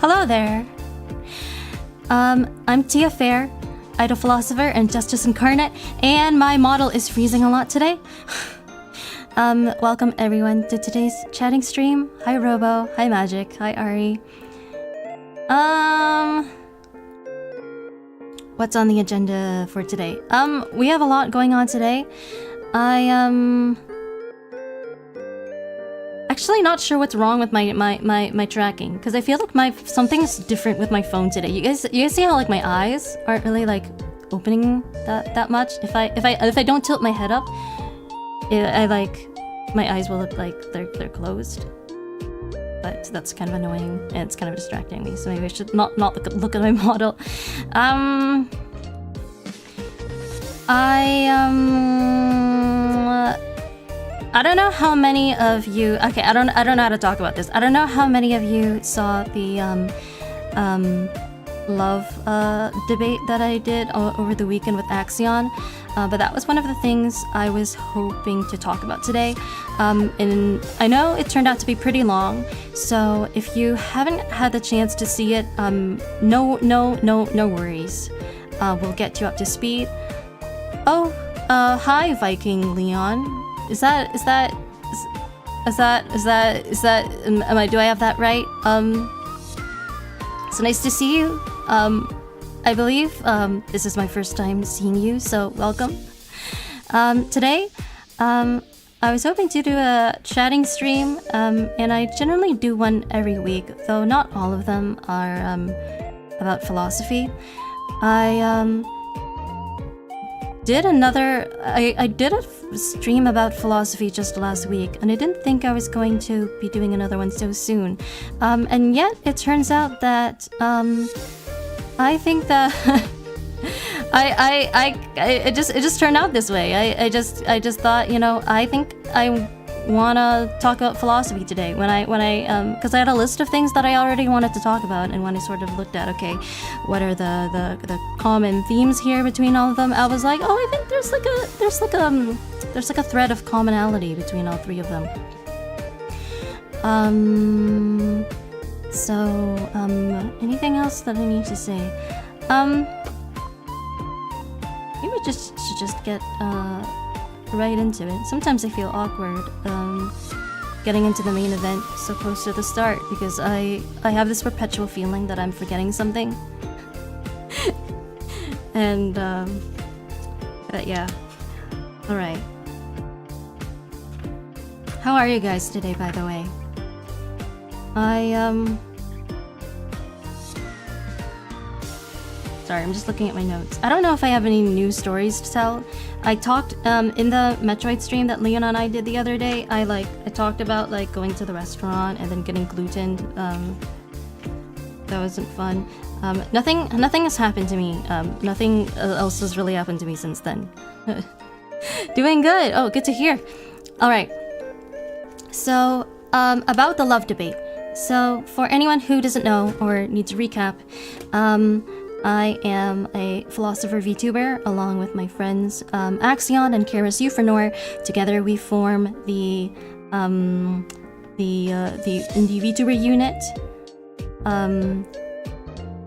Hello there. I'm Tia Faire, idol-philosopher and justice incarnate, and my model is freezing a lot today. Welcome everyone to today's chatting stream. Hi Robo, hi Magic, hi Ari. What's on the agenda for today? We have a lot going on today. Actually not sure what's wrong with my tracking, because I feel like something's different with my phone today. You guys see how like my eyes aren't really like opening that much? If I don't tilt my head up, I like my eyes will look like they're closed. But that's kind of annoying and it's kind of distracting me. So maybe I should not look at my model. I don't know how many of you. Okay, I don't know how to talk about this. I don't know how many of you saw the love debate that I did over the weekend with Axion, but that was one of the things I was hoping to talk about today. And I know it turned out to be pretty long, so if you haven't had the chance to see it, no worries. We'll get you up to speed. Oh, hi Viking Leon. Do I have that right? So nice to see you. I believe this is my first time seeing you, so welcome. Today, I was hoping to do a chatting stream, and I generally do one every week, though not all of them are about philosophy. I did a stream about philosophy just last week, and I didn't think I was going to be doing another one so soon. And yet it turns out that I think that it just turned out this way. I just thought, you know, I think I wanna talk about philosophy today because I had a list of things that I already wanted to talk about, and when I sort of looked at, okay, what are the common themes here between all of them, I was like, oh, I think there's like a thread of commonality between all three of them. Anything else that I need to say? Maybe we should just get right into it. Sometimes I feel awkward getting into the main event so close to the start, because I have this perpetual feeling that I'm forgetting something. And but yeah. Alright. How are you guys today, by the way? Sorry, I'm just looking at my notes. I don't know if I have any new stories to tell. I talked in the Metroid stream that Leon and I did the other day. I talked about like going to the restaurant and then getting glutened. That wasn't fun. Nothing has happened to me. Nothing else has really happened to me since then. Doing good. Oh, good to hear. All right. So about the love debate. So for anyone who doesn't know or needs a recap, I am a philosopher VTuber along with my friends Axion and Karis Euphranor. Together we form the indie VTuber unit,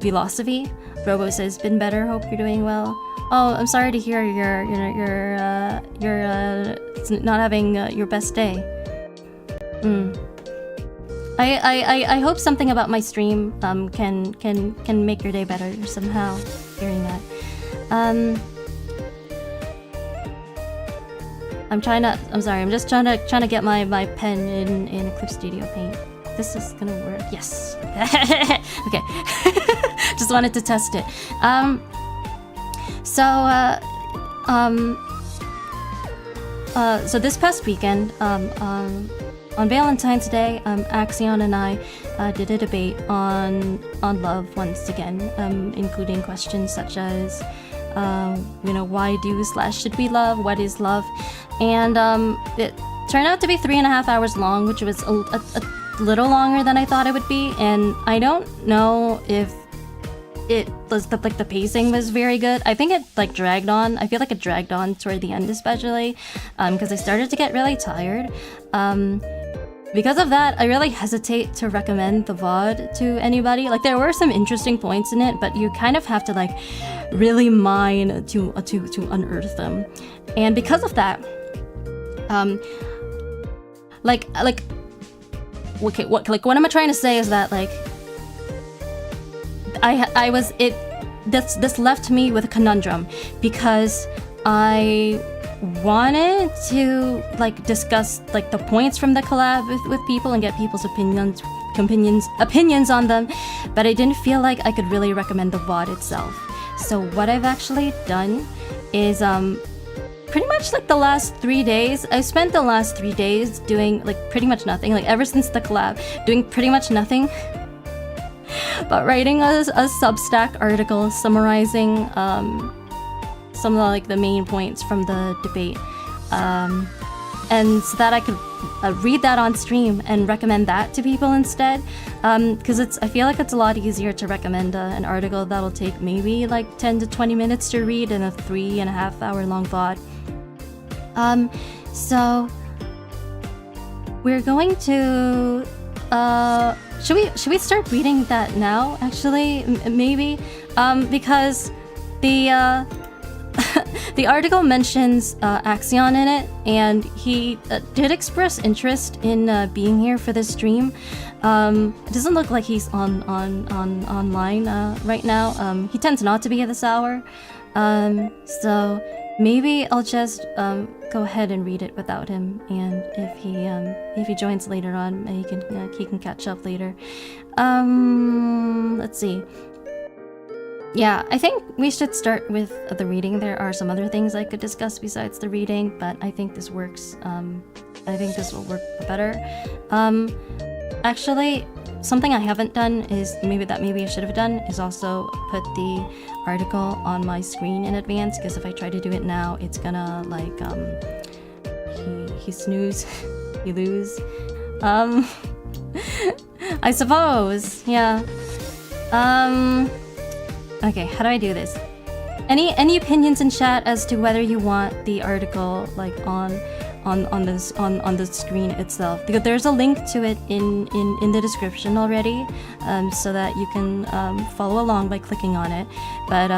Philosophy. Robo says, "Been better. Hope you're doing well." Oh, I'm sorry to hear you're not having your best day. I hope something about my stream can make your day better somehow. Hearing that. I'm just trying to get my pen in Eclipse Studio Paint. This is gonna work. Yes. Okay. Just wanted to test it. So this past weekend, on Valentine's Day, Axion and I did a debate on love once again, including questions such as, why do/should we love? What is love? And it turned out to be 3.5 hours long, which was a little longer than I thought it would be. And I don't know if it was the pacing was very good. I think it dragged on. I feel like it dragged on toward the end, especially because I started to get really tired. because of that, I really hesitate to recommend the VOD to anybody. Like, there were some interesting points in it, but you kind of have to like really mine to unearth them. And because of that, okay, what am I trying to say is that like this left me with a conundrum, because I wanted to like discuss like the points from the collab with people and get people's opinions on them, but I didn't feel like I could really recommend the VOD itself. So what I've actually done is pretty much like the last 3 days, I spent the last 3 days doing like pretty much nothing, like ever since the collab, doing pretty much nothing but writing a Substack article summarizing some of like the main points from the debate, and so that I could read that on stream and recommend that to people instead, because I feel like it's a lot easier to recommend an article that'll take maybe like 10 to 20 minutes to read in a 3.5 hour long VOD. So we're going to should we start reading that now, actually? Maybe because the the article mentions Axion in it, and he did express interest in being here for this stream. It doesn't look like he's online right now. He tends not to be at this hour, so maybe I'll just go ahead and read it without him, and if he joins later on, he can catch up later. Let's see. Yeah, I think we should start with the reading. There are some other things I could discuss besides the reading, but I think this works. I think this will work better. Actually, something I haven't done is maybe I should have done is also put the article on my screen in advance, because if I try to do it now, it's gonna like he snooze, he lose. I suppose, yeah. Okay, how do I do this? Any opinions in chat as to whether you want the article like on the screen itself? Because there's a link to it in the description already, so that you can follow along by clicking on it. But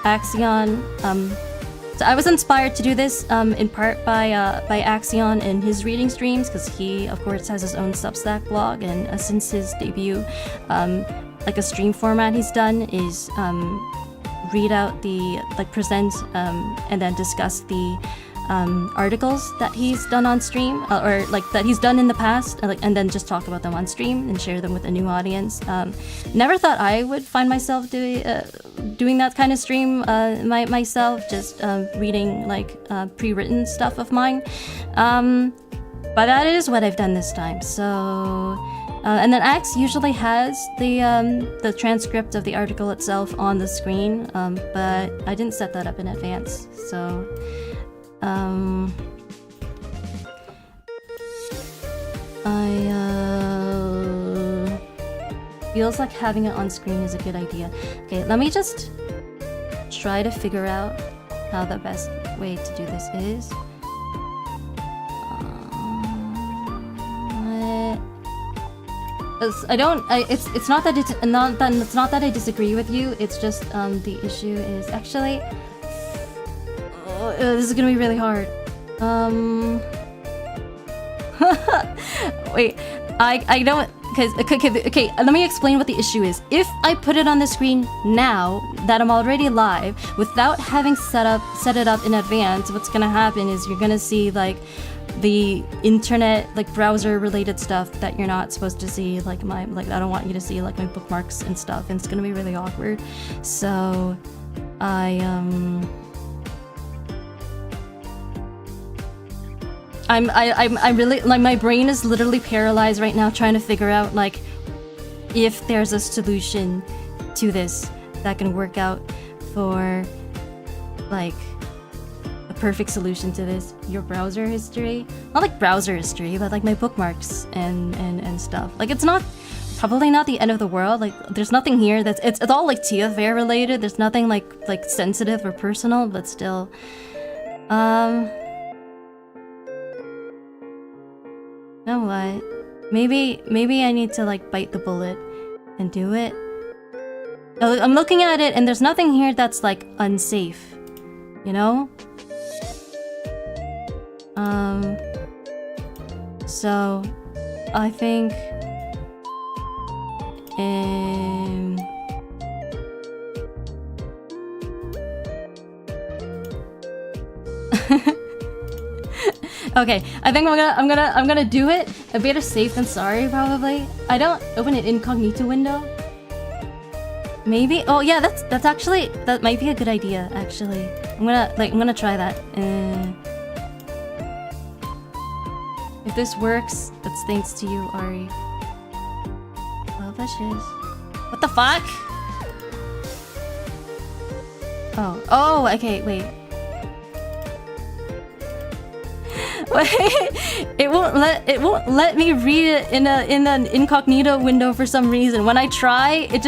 Axion, so I was inspired to do this in part by Axion and his reading streams, because he of course has his own Substack blog, and since his debut, like a stream format he's done is read out the present and then discuss the articles that he's done on stream, or like that he's done in the past, and then just talk about them on stream and share them with a new audience. Never thought I would find myself doing that kind of stream myself, just reading like pre-written stuff of mine, but that is what I've done this time. So and then Axe usually has the transcript of the article itself on the screen, but I didn't set that up in advance, so feels like having it on screen is a good idea. Okay, let me just try to figure out how the best way to do this is. It's not that I disagree with you. It's just the issue is actually this is gonna be really hard. Wait, I don't, because okay, let me explain what the issue is. If I put it on the screen now that I'm already live without having set it up in advance, what's gonna happen is you're gonna see like the internet, like browser related stuff that you're not supposed to see, like I don't want you to see like my bookmarks and stuff, and it's gonna be really awkward. So I'm really, like, my brain is literally paralyzed right now trying to figure out like if there's a solution to this that can work out for like perfect solution to this. Your browser history, not like browser history, but like my bookmarks and stuff. Like it's probably not the end of the world. Like there's nothing here that's it's all like Tia Faire related. There's nothing like sensitive or personal, but still. You know what? Maybe I need to like bite the bullet and do it. I'm looking at it and there's nothing here that's like unsafe. You know? So I think okay, I think I'm gonna do it. A better safe than sorry, probably. I don't open an incognito window. Maybe. Oh yeah, that's actually, that might be a good idea. Actually, I'm gonna try that. If this works, that's thanks to you, Ari. Oh, that is. What the fuck? Oh, okay, wait. Wait, it won't let me read it in an incognito window for some reason. When I try, it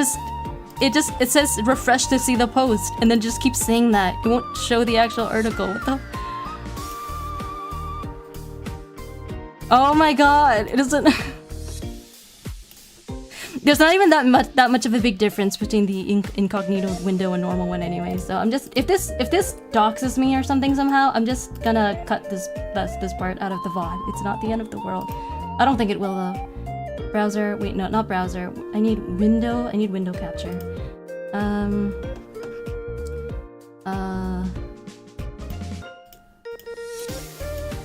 says refresh to see the post, and then just keeps saying that. It won't show the actual article. What the? Oh my god! It doesn't. There's not even that much of a big difference between the incognito window and normal one, anyway. So I'm just, if this doxes me or something somehow, I'm just gonna cut this part out of the VOD. It's not the end of the world. I don't think it will though. Browser. Wait, no, not browser. I need window capture.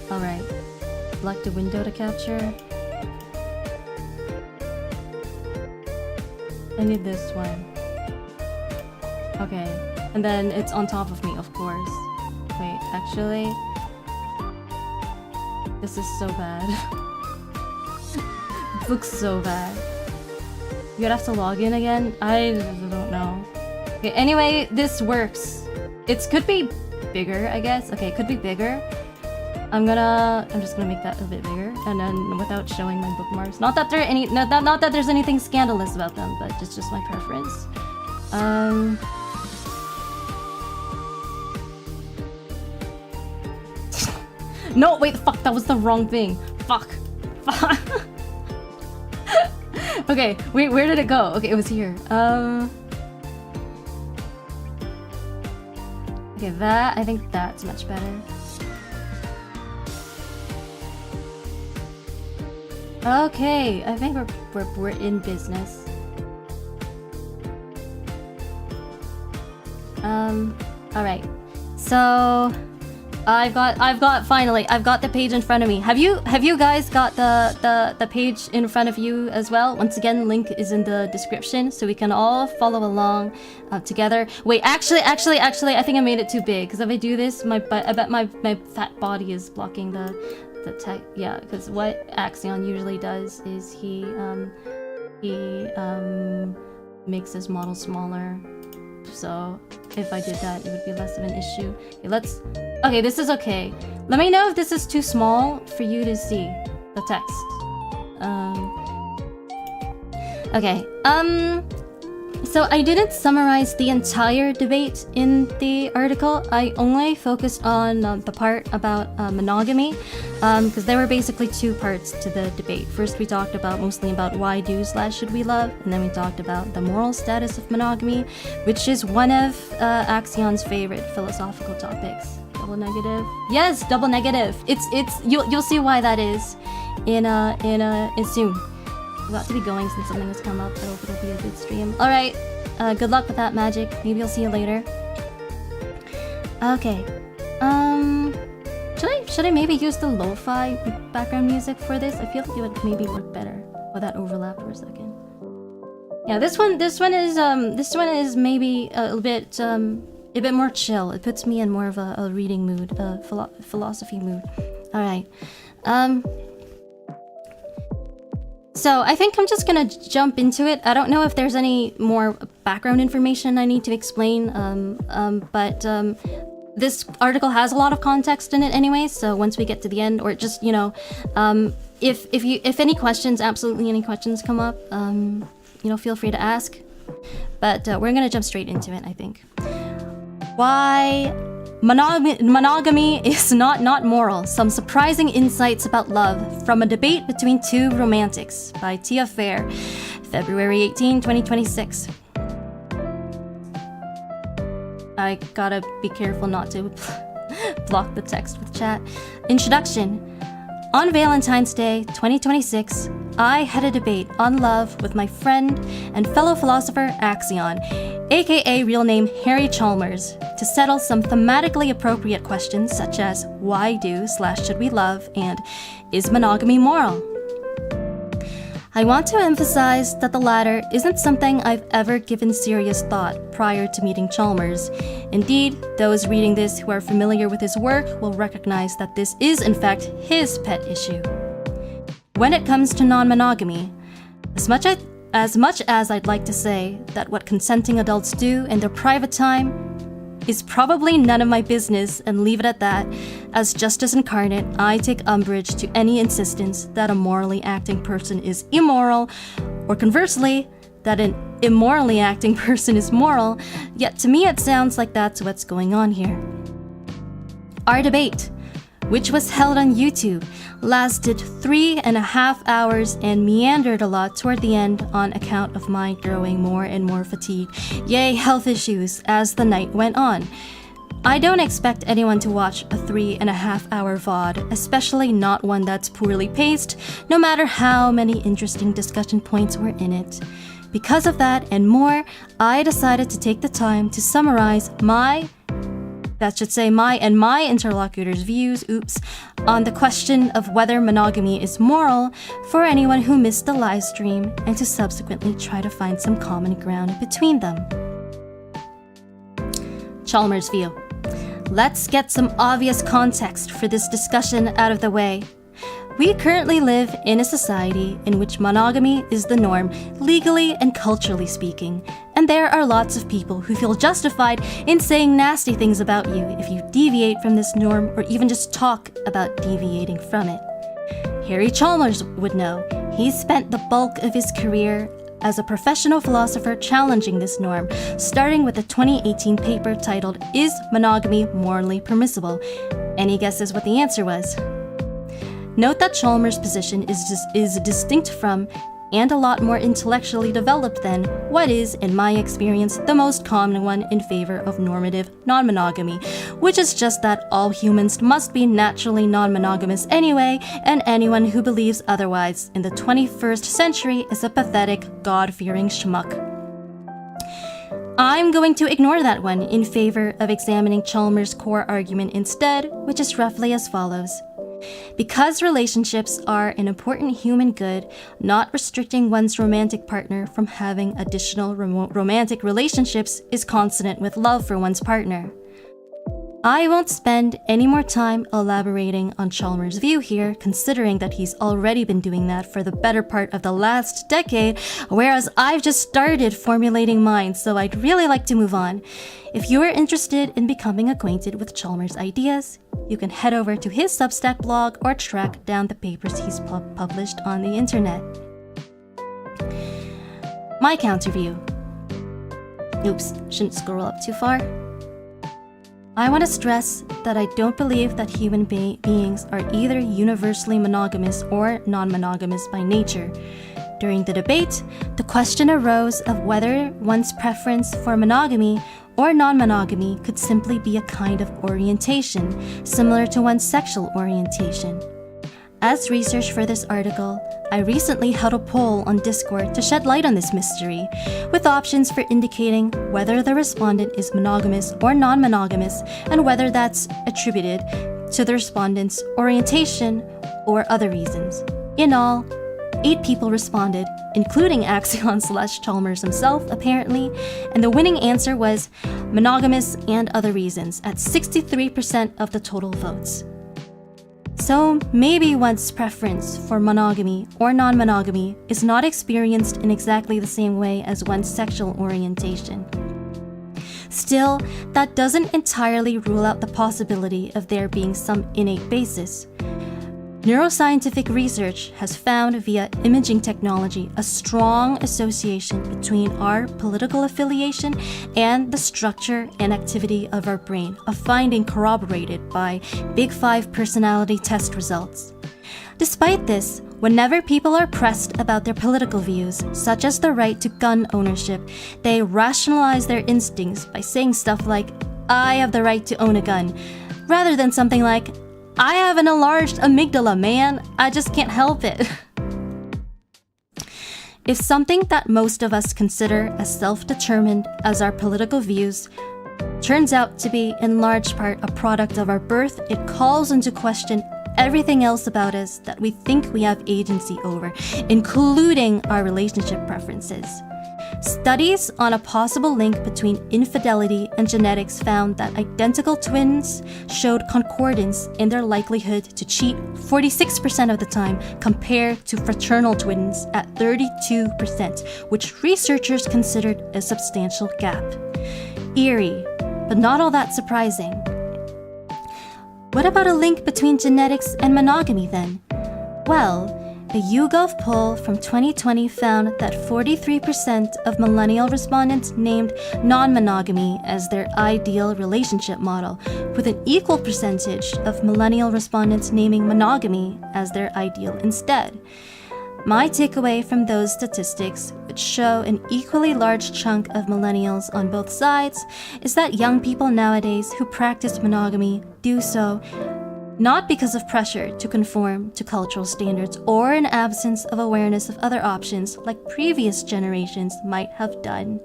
All right. Select the window to capture. I need this one. Okay. And then it's on top of me, of course. Wait, actually... This is so bad. It looks so bad. You'd have to log in again? I don't know. Okay, anyway, this works. It could be bigger, I guess. Okay, it could be bigger. I'm just gonna make that a bit bigger, and then without showing my bookmarks. Not that not that there's anything scandalous about them, but it's just my preference. No, wait, fuck, that was the wrong thing. Fuck. Okay, wait, where did it go? Okay, it was here. Okay, I think that's much better. Okay, I think we're in business. All right. So I've got the page in front of me. Have you guys got the page in front of you as well? Once again, link is in the description, so we can all follow along together. Wait, actually, I think I made it too big, because if I do this, I bet my fat body is blocking the tech. Yeah, because what Axion usually does is he makes his model smaller. So if I did that, it would be less of an issue. Okay, okay, this is okay. Let me know if this is too small for you to see the text. Okay. So I didn't summarize the entire debate in the article. I only focused on the part about monogamy, because there were basically two parts to the debate. First, we talked mostly about why should we love, and then we talked about the moral status of monogamy, which is one of Axion's favorite philosophical topics. Double negative? Yes, double negative. You'll see why that is in soon. About to be going since something has come up. I hope it'll be a good stream. Alright, good luck with that, Magic. Maybe I'll see you later. Okay. Should I maybe use the lo-fi background music for this? I feel like it would maybe work better with that overlap for a second. Yeah, this one is maybe a bit more chill. It puts me in more of a reading mood, a philosophy mood. Alright. So I think I'm just gonna jump into it. I don't know if there's any more background information I need to explain, but this article has a lot of context in it anyway, so once we get to the end, or just, you know, if any questions, absolutely any questions come up, you know, feel free to ask. But we're gonna jump straight into it, I think. Why Monogamy is not moral. Some surprising insights about love from a debate between two romantics by Tia Faire, February 18, 2026. I gotta be careful not to block the text with chat. Introduction. On Valentine's Day 2026, I had a debate on love with my friend and fellow philosopher Axion, aka real name Harry Chalmers, to settle some thematically appropriate questions such as why do/should we love and is monogamy moral? I want to emphasize that the latter isn't something I've ever given serious thought prior to meeting Chalmers. Indeed, those reading this who are familiar with his work will recognize that this is in fact his pet issue. When it comes to non-monogamy, as much as I'd like to say that what consenting adults do in their private time is probably none of my business and leave it at that, as justice incarnate, I take umbrage to any insistence that a morally acting person is immoral, or conversely, that an immorally acting person is moral, yet to me it sounds like that's what's going on here. Our debate, which was held on YouTube, lasted 3.5 hours and meandered a lot toward the end on account of my growing more and more fatigue, yay health issues, as the night went on. I don't expect anyone to watch a 3.5 hour VOD, especially not one that's poorly paced, no matter how many interesting discussion points were in it. Because of that and more, I decided to take the time to summarize my and my interlocutor's views, on the question of whether monogamy is moral for anyone who missed the live stream, and to subsequently try to find some common ground between them. Chalmers' view. Let's get some obvious context for this discussion out of the way. We currently live in a society in which monogamy is the norm, legally and culturally speaking, and there are lots of people who feel justified in saying nasty things about you if you deviate from this norm or even just talk about deviating from it. Harry Chalmers would know. He spent the bulk of his career as a professional philosopher challenging this norm, starting with a 2018 paper titled "Is Monogamy Morally Permissible?" Any guesses what the answer was? Note that Chalmers' position is distinct from, and a lot more intellectually developed than, what is, in my experience, the most common one in favor of normative non-monogamy, which is just that all humans must be naturally non-monogamous anyway, and anyone who believes otherwise in the 21st century is a pathetic, God-fearing schmuck. I'm going to ignore that one in favor of examining Chalmers' core argument instead, which is roughly as follows. Because relationships are an important human good, not restricting one's romantic partner from having additional romantic relationships is consonant with love for one's partner. I won't spend any more time elaborating on Chalmers' view here, considering that he's already been doing that for the better part of the last decade, whereas I've just started formulating mine, so I'd really like to move on. If you are interested in becoming acquainted with Chalmers' ideas, you can head over to his Substack blog or track down the papers he's published on the internet. My counter view. Oops, shouldn't scroll up too far. I want to stress that I don't believe that human beings are either universally monogamous or non-monogamous by nature. During the debate, the question arose of whether one's preference for monogamy or non-monogamy could simply be a kind of orientation, similar to one's sexual orientation. As research for this article, I recently held a poll on Discord to shed light on this mystery, with options for indicating whether the respondent is monogamous or non-monogamous, and whether that's attributed to the respondent's orientation or other reasons. In all, 8 people responded, including Axion/Chalmers himself, apparently, and the winning answer was monogamous and other reasons at 63% of the total votes. So maybe one's preference for monogamy or non-monogamy is not experienced in exactly the same way as one's sexual orientation. Still, that doesn't entirely rule out the possibility of there being some innate basis. Neuroscientific research has found via imaging technology a strong association between our political affiliation and the structure and activity of our brain, a finding corroborated by Big Five personality test results. Despite this, whenever people are pressed about their political views, such as the right to gun ownership, they rationalize their instincts by saying stuff like, "I have the right to own a gun," rather than something like, "I have an enlarged amygdala, man. I just can't help it." If something that most of us consider as self-determined as our political views turns out to be in large part a product of our birth, it calls into question everything else about us that we think we have agency over, including our relationship preferences. Studies on a possible link between infidelity and genetics found that identical twins showed concordance in their likelihood to cheat 46% of the time compared to fraternal twins at 32%, which researchers considered a substantial gap. Eerie, but not all that surprising. What about a link between genetics and monogamy then? Well, a YouGov poll from 2020 found that 43% of millennial respondents named non-monogamy as their ideal relationship model, with an equal percentage of millennial respondents naming monogamy as their ideal instead. My takeaway from those statistics, which show an equally large chunk of millennials on both sides, is that young people nowadays who practice monogamy do so not because of pressure to conform to cultural standards or an absence of awareness of other options like previous generations might have done,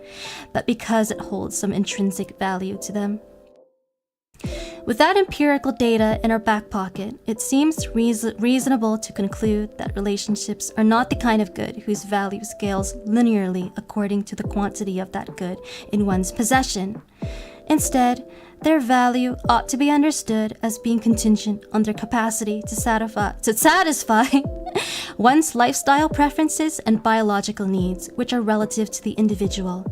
but because it holds some intrinsic value to them. With that empirical data in our back pocket, it seems reasonable to conclude that relationships are not the kind of good whose value scales linearly according to the quantity of that good in one's possession. Instead, their value ought to be understood as being contingent on their capacity to satisfy one's lifestyle preferences and biological needs, which are relative to the individual.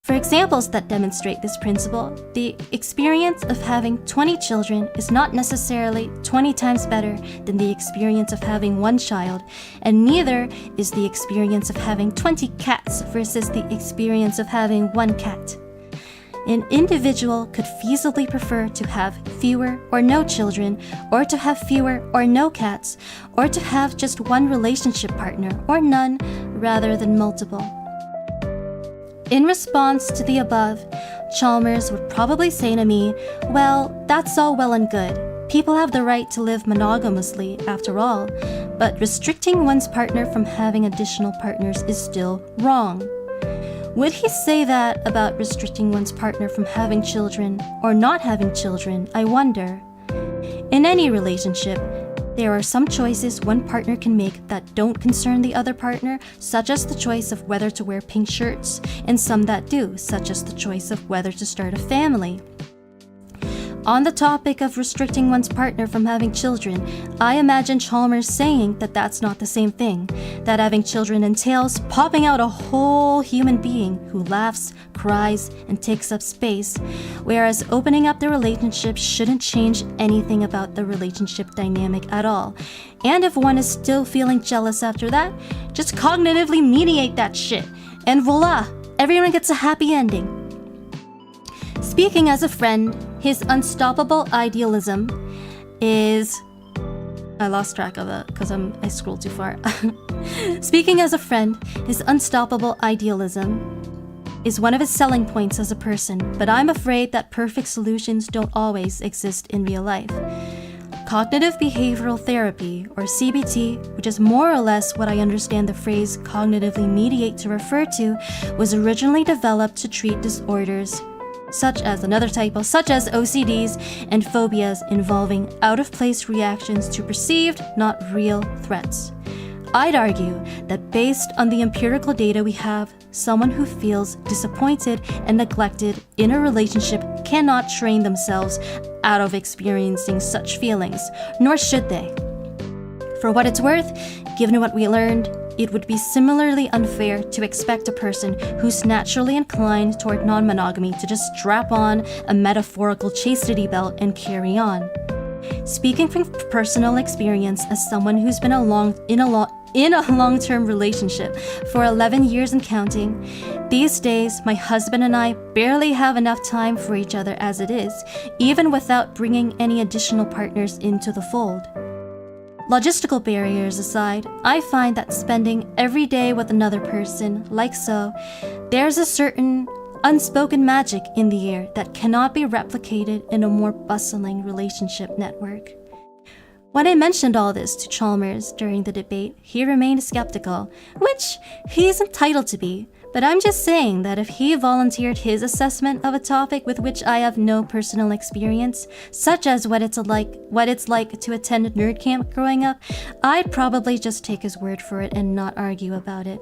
For examples that demonstrate this principle, the experience of having 20 children is not necessarily 20 times better than the experience of having one child, and neither is the experience of having 20 cats versus the experience of having one cat. An individual could feasibly prefer to have fewer or no children, or to have fewer or no cats, or to have just one relationship partner, or none, rather than multiple. In response to the above, Chalmers would probably say to me, "Well, that's all well and good. People have the right to live monogamously after all, but restricting one's partner from having additional partners is still wrong." Would he say that about restricting one's partner from having children or not having children, I wonder. In any relationship, there are some choices one partner can make that don't concern the other partner, such as the choice of whether to wear pink shirts, and some that do, such as the choice of whether to start a family. On the topic of restricting one's partner from having children, I imagine Chalmers saying that that's not the same thing, that having children entails popping out a whole human being who laughs, cries, and takes up space, whereas opening up the relationship shouldn't change anything about the relationship dynamic at all. And if one is still feeling jealous after that, just cognitively mediate that shit, and voila, everyone gets a happy ending. Speaking as a friend, his unstoppable idealism is... I lost track of it because I scrolled too far. Speaking as a friend, his unstoppable idealism is one of his selling points as a person, but I'm afraid that perfect solutions don't always exist in real life. Cognitive behavioral therapy, or CBT, which is more or less what I understand the phrase cognitively mediate to refer to, was originally developed to treat disorders such as OCDs and phobias involving out-of-place reactions to perceived, not real threats. I'd argue that based on the empirical data we have, someone who feels disappointed and neglected in a relationship cannot train themselves out of experiencing such feelings, nor should they. For what it's worth, given what we learned, it would be similarly unfair to expect a person who's naturally inclined toward non-monogamy to just strap on a metaphorical chastity belt and carry on. Speaking from personal experience as someone who's been in a long-term relationship for 11 years and counting, these days my husband and I barely have enough time for each other as it is, even without bringing any additional partners into the fold. Logistical barriers aside, I find that spending every day with another person, like so, there's a certain unspoken magic in the air that cannot be replicated in a more bustling relationship network. When I mentioned all this to Chalmers during the debate, he remained skeptical, which he's entitled to be, but I'm just saying that if he volunteered his assessment of a topic with which I have no personal experience, such as what it's like to attend nerd camp growing up, I'd probably just take his word for it and not argue about it.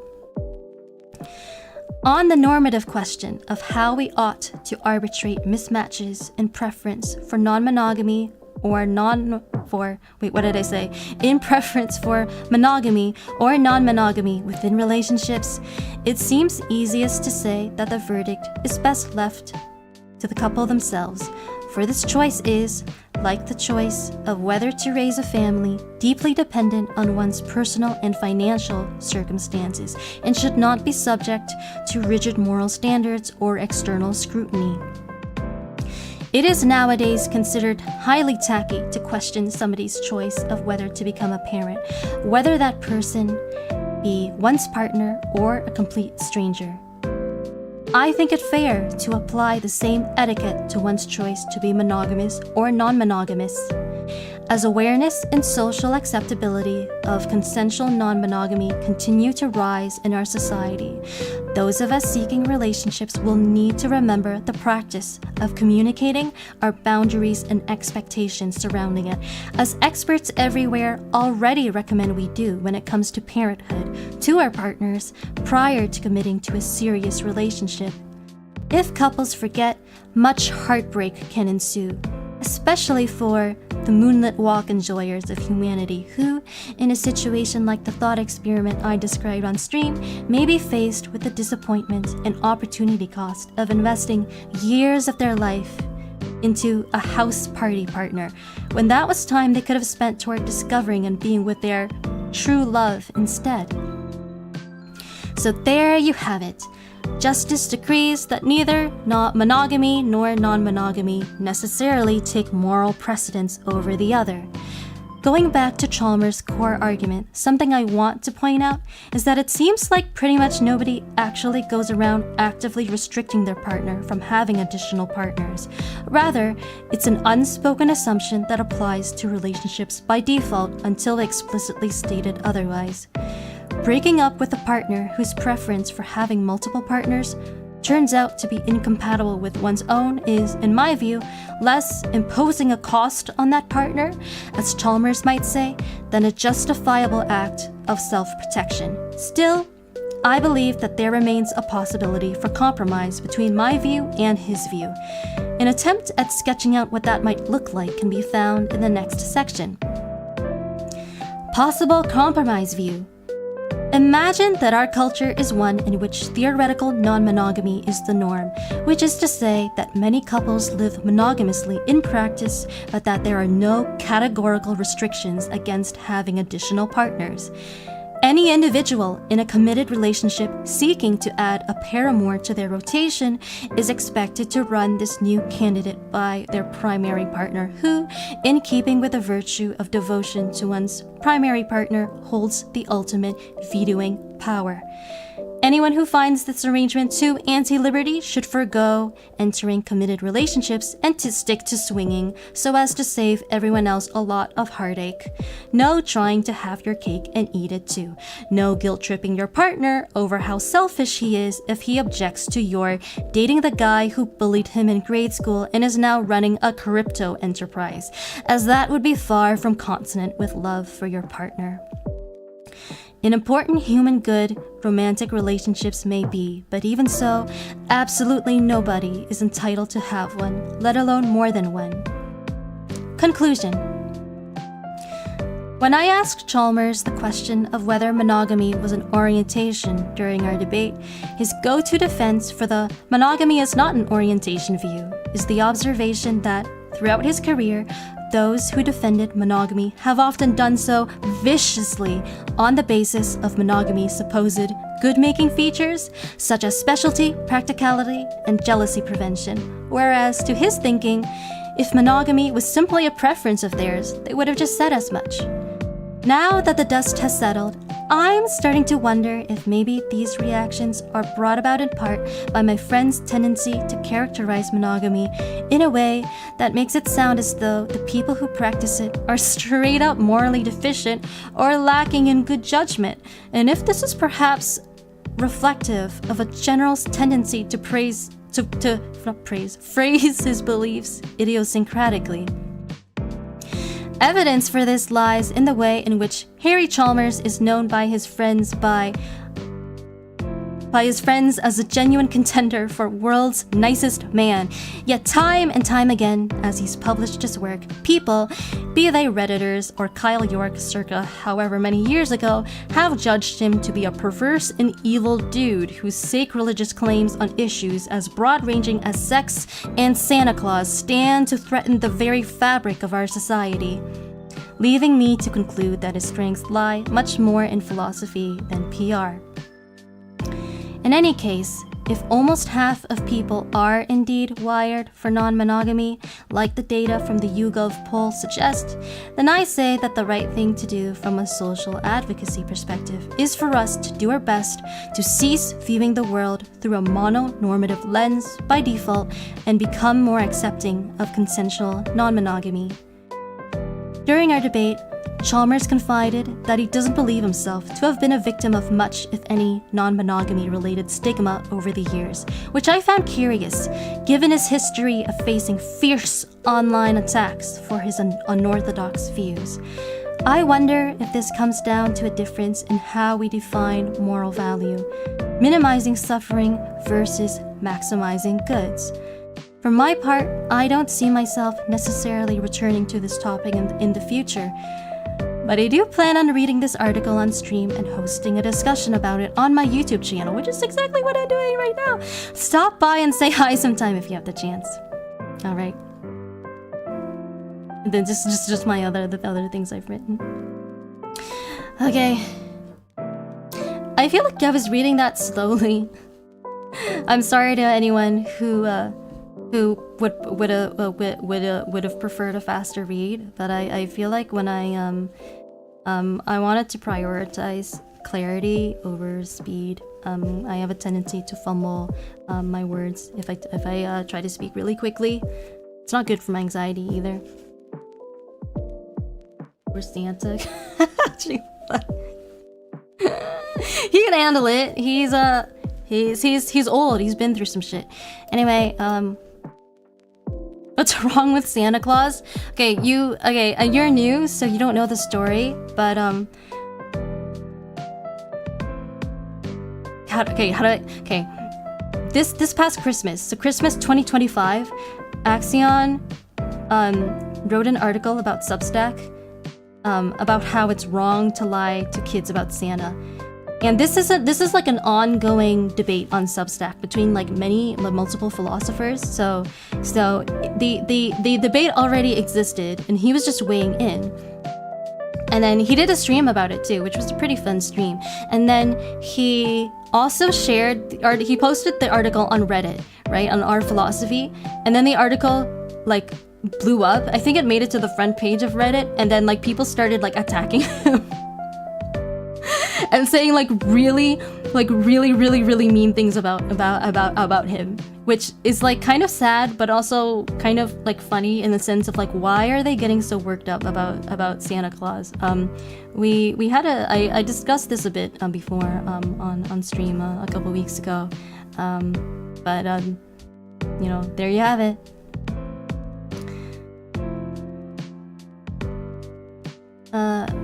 On the normative question of how we ought to arbitrate mismatches in preference for non-monogamy in preference for monogamy or non-monogamy within relationships, it seems easiest to say that the verdict is best left to the couple themselves, for this choice is, like the choice of whether to raise a family, deeply dependent on one's personal and financial circumstances and should not be subject to rigid moral standards or external scrutiny. It is nowadays considered highly tacky to question somebody's choice of whether to become a parent, whether that person be one's partner or a complete stranger. I think it fair to apply the same etiquette to one's choice to be monogamous or non-monogamous. As awareness and social acceptability of consensual non-monogamy continue to rise in our society, those of us seeking relationships will need to remember the practice of communicating our boundaries and expectations surrounding it, as experts everywhere already recommend we do when it comes to parenthood to our partners prior to committing to a serious relationship. If couples forget, much heartbreak can ensue, especially for the moonlit walk enjoyers of humanity who, in a situation like the thought experiment I described on stream, may be faced with the disappointment and opportunity cost of investing years of their life into a house party partner, when that was time they could have spent toward discovering and being with their true love instead. So there you have it. Justice decrees that neither monogamy nor non-monogamy necessarily take moral precedence over the other. Going back to Chalmers' core argument, something I want to point out is that it seems like pretty much nobody actually goes around actively restricting their partner from having additional partners. Rather, it's an unspoken assumption that applies to relationships by default until explicitly stated otherwise. Breaking up with a partner whose preference for having multiple partners turns out to be incompatible with one's own is, in my view, less imposing a cost on that partner, as Chalmers might say, than a justifiable act of self-protection. Still, I believe that there remains a possibility for compromise between my view and his view. An attempt at sketching out what that might look like can be found in the next section. Possible compromise view. Imagine that our culture is one in which theoretical non-monogamy is the norm, which is to say that many couples live monogamously in practice, but that there are no categorical restrictions against having additional partners. Any individual in a committed relationship seeking to add a paramour to their rotation is expected to run this new candidate by their primary partner who, in keeping with the virtue of devotion to one's primary partner, holds the ultimate vetoing power. Anyone who finds this arrangement too anti-liberty should forego entering committed relationships and to stick to swinging so as to save everyone else a lot of heartache. No trying to have your cake and eat it too. No guilt-tripping your partner over how selfish he is if he objects to your dating the guy who bullied him in grade school and is now running a crypto enterprise, as that would be far from consonant with love for your partner. An important human good, romantic relationships may be, but even so, absolutely nobody is entitled to have one, let alone more than one. Conclusion. When I asked Chalmers the question of whether monogamy was an orientation during our debate, his go-to defense for the monogamy is not an orientation view is the observation that, throughout his career, those who defended monogamy have often done so viciously on the basis of monogamy's supposed good-making features, such as specialty, practicality, and jealousy prevention. Whereas, to his thinking, if monogamy was simply a preference of theirs, they would have just said as much. Now that the dust has settled, I'm starting to wonder if maybe these reactions are brought about in part by my friend's tendency to characterize monogamy in a way that makes it sound as though the people who practice it are straight up morally deficient or lacking in good judgment, and if this is perhaps reflective of a general's tendency to phrase his beliefs idiosyncratically. Evidence for this lies in the way in which Harry Chalmers is known by his friends as a genuine contender for world's nicest man. Yet time and time again, as he's published his work, people, be they Redditors or Kyle York circa however many years ago, have judged him to be a perverse and evil dude whose sacrilegious claims on issues as broad-ranging as sex and Santa Claus stand to threaten the very fabric of our society, leaving me to conclude that his strengths lie much more in philosophy than PR. In any case, if almost half of people are indeed wired for non-monogamy, like the data from the YouGov poll suggests, then I say that the right thing to do from a social advocacy perspective is for us to do our best to cease viewing the world through a mononormative lens by default and become more accepting of consensual non-monogamy. During our debate, Chalmers confided that he doesn't believe himself to have been a victim of much, if any, non-monogamy related stigma over the years, which I found curious, given his history of facing fierce online attacks for his unorthodox views. I wonder if this comes down to a difference in how we define moral value, minimizing suffering versus maximizing goods. For my part, I don't see myself necessarily returning to this topic in the future, but I do plan on reading this article on stream and hosting a discussion about it on my YouTube channel, which is exactly what I'm doing right now. Stop by and say hi sometime if you have the chance. All right. And then just the other things I've written. Okay. I feel like I was reading that slowly. I'm sorry to anyone who would have preferred a faster read, but I feel like when I wanted to prioritize clarity over speed. I have a tendency to fumble my words if I try to speak really quickly. It's not good for my anxiety either. Or Santa. He can handle it. He's old. He's been through some shit. Anyway, what's wrong with Santa Claus? Okay, you're new, so you don't know the story, but This past Christmas, so Christmas 2025, Axion wrote an article about Substack, about how it's wrong to lie to kids about Santa. And this is like an ongoing debate on Substack between like multiple philosophers. So the debate already existed, and he was just weighing in. And then he did a stream about it too, which was a pretty fun stream. And then he also shared he posted the article on Reddit, right, on Our Philosophy. And then the article like blew up. I think it made it to the front page of Reddit, and then like people started like attacking him. And saying like really mean things about him, which is like kind of sad, but also kind of like funny in the sense of like, why are they getting so worked up about Santa Claus? We had I discussed this a bit before on stream a couple weeks ago, but you know, there you have it.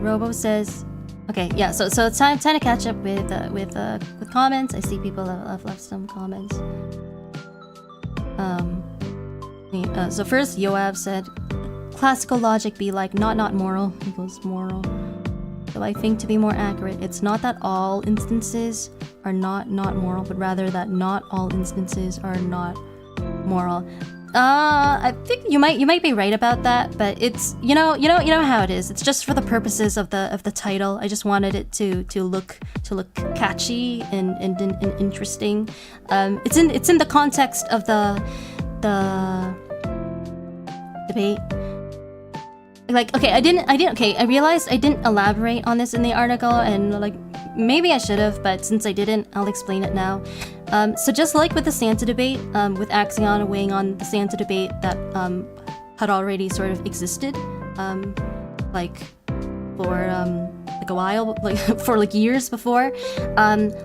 Robo says, okay, yeah. So it's time to catch up with comments. I see people have left some comments. So first, Yoav said, classical logic be like not moral equals moral. So I think to be more accurate, it's not that all instances are not moral, but rather that not all instances are not moral. I think you might be right about that, but it's you know how it is. It's just for the purposes of the title. I just wanted it to look catchy and interesting. It's in the context of the debate. Like, okay, I realized I didn't elaborate on this in the article, and like maybe I should have, but since I didn't, I'll explain it now. So just like with the Santa debate, with Axion weighing on the Santa debate that had already sort of existed, like for like a while, like for like years before.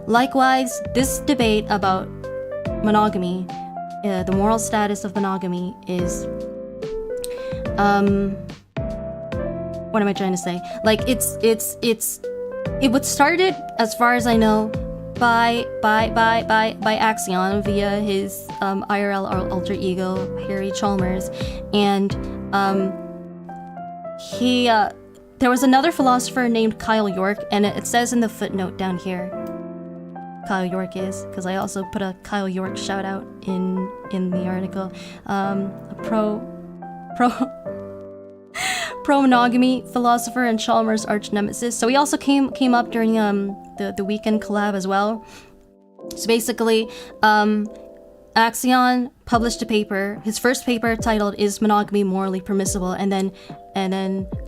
Likewise, this debate about monogamy, the moral status of monogamy is what am I trying to say? Like it was started, as far as I know, by Axion via his IRL alter ego Harry Chalmers, and he there was another philosopher named Kyle York, and it says in the footnote down here, Kyle York is, because I also put a Kyle York shout out in the article, a pro-monogamy philosopher and Chalmers' arch nemesis. So he also came up during the weekend collab as well. So basically, Axion published a paper, his first paper titled "Is Monogamy Morally Permissible?" and then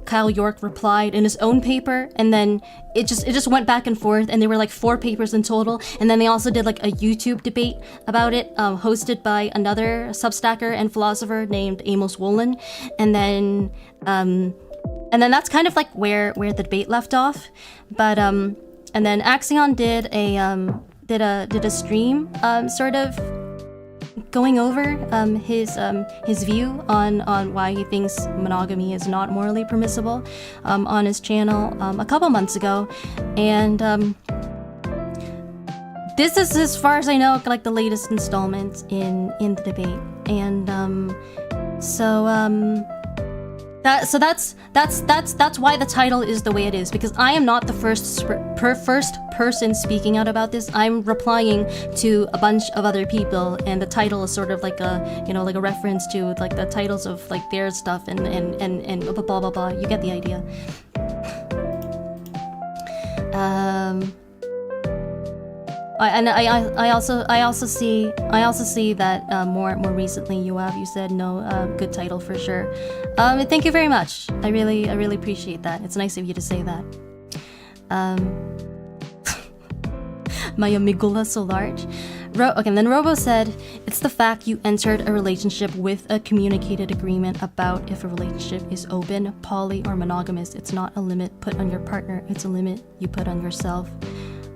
Kyle York replied in his own paper, and then it just went back and forth, and there were like 4 papers in total, and then they also did like a YouTube debate about it, hosted by another Substacker and philosopher named Amos Wolin, and then that's kind of like where the debate left off, but and then Axion did a stream, sort of going over his view on why he thinks monogamy is not morally permissible, on his channel a couple months ago, and this is, as far as I know, like the latest installment in the debate, and that's why the title is the way it is, because I am not the first person speaking out about this. I'm replying to a bunch of other people, and the title is sort of like a, you know, like a reference to like the titles of like their stuff and blah blah blah blah. You get the idea. I also see that more recently you said no, good title for sure. Thank you very much. I really appreciate that. It's nice of you to say that. My amygdala so large. Okay, and then Robo said, it's the fact you entered a relationship with a communicated agreement about if a relationship is open, poly, or monogamous. It's not a limit put on your partner, it's a limit you put on yourself.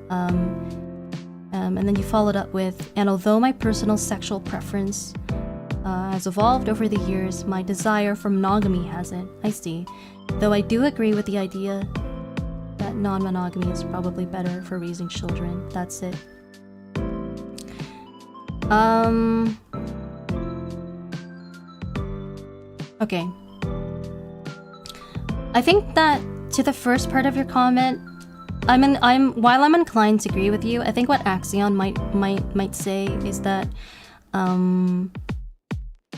And then you followed up with, and although my personal sexual preference has evolved over the years, my desire for monogamy hasn't. I see. Though I do agree with the idea that non-monogamy is probably better for raising children. That's it. Okay. I think that to the first part of your comment, while I'm inclined to agree with you, I think what Axion might say is that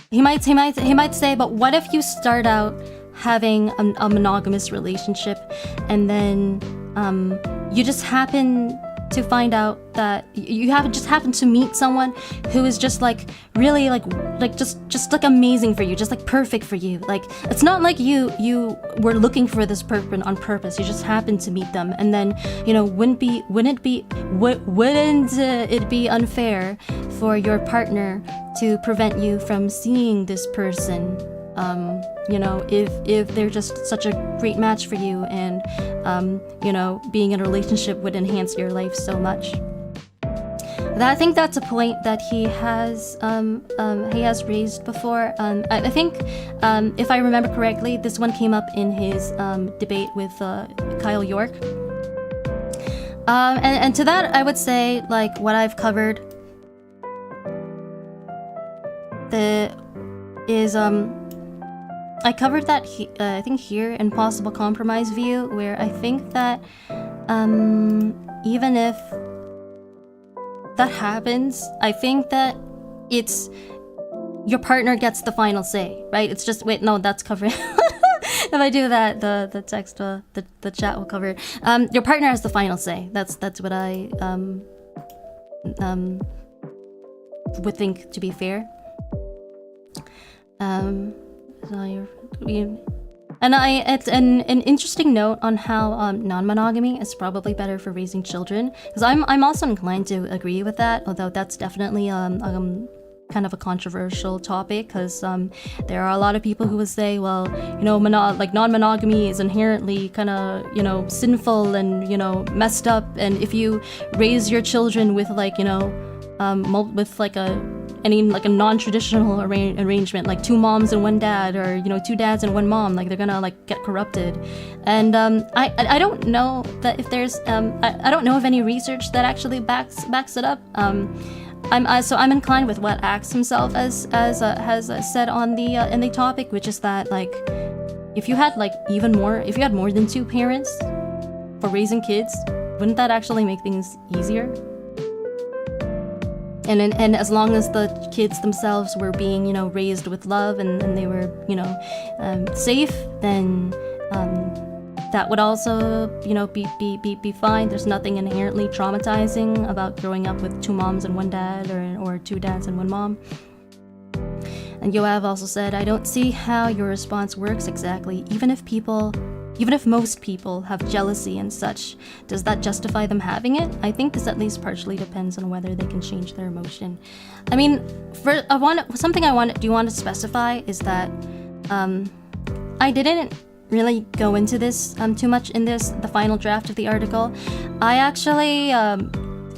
he might say, but what if you start out having a monogamous relationship, and then you just happen to find out that you just happen to meet someone who is just like really like just like amazing for you, just like perfect for you. Like it's not like you were looking for this person on purpose. You just happened to meet them, and then, you know, wouldn't it be unfair for your partner to prevent you from seeing this person? You know, if they're just such a great match for you, and you know, being in a relationship would enhance your life so much. I think that's a point that he has raised before. I think, if I remember correctly, this one came up in his debate with Kyle York. And to that, I would say, like, what I've covered I covered that I think here in Possible Compromise View, where I think that even if that happens, I think that it's your partner gets the final say, right? It's just, wait, no, that's covered. If I do that, the text, the chat will cover it. Your partner has the final say. That's what I would think to be fair. It's an interesting note on how non-monogamy is probably better for raising children, because I'm also inclined to agree with that, although that's definitely kind of a controversial topic, because there are a lot of people who would say, well, you know, like non-monogamy is inherently kind of, you know, sinful and, you know, messed up, and if you raise your children with, like, you know, with like a non-traditional arrangement, like 2 moms and 1 dad, or, you know, 2 dads and 1 mom, like they're gonna like get corrupted. And I don't know that if there's I don't know of any research that actually backs it up. I'm inclined with what Axe himself has said on the in the topic, which is that, like, if you had more than 2 parents for raising kids, wouldn't that actually make things easier? And as long as the kids themselves were being, you know, raised with love, and they were, you know, safe, then that would also, you know, be fine. There's nothing inherently traumatizing about growing up with 2 moms and 1 dad, or 2 dads and 1 mom. And Yoav also said, I don't see how your response works exactly. Even if most people have jealousy and such, does that justify them having it? I think this at least partially depends on whether they can change their emotion. I mean, something I do want to specify is that I didn't really go into this too much in the final draft of the article. I actually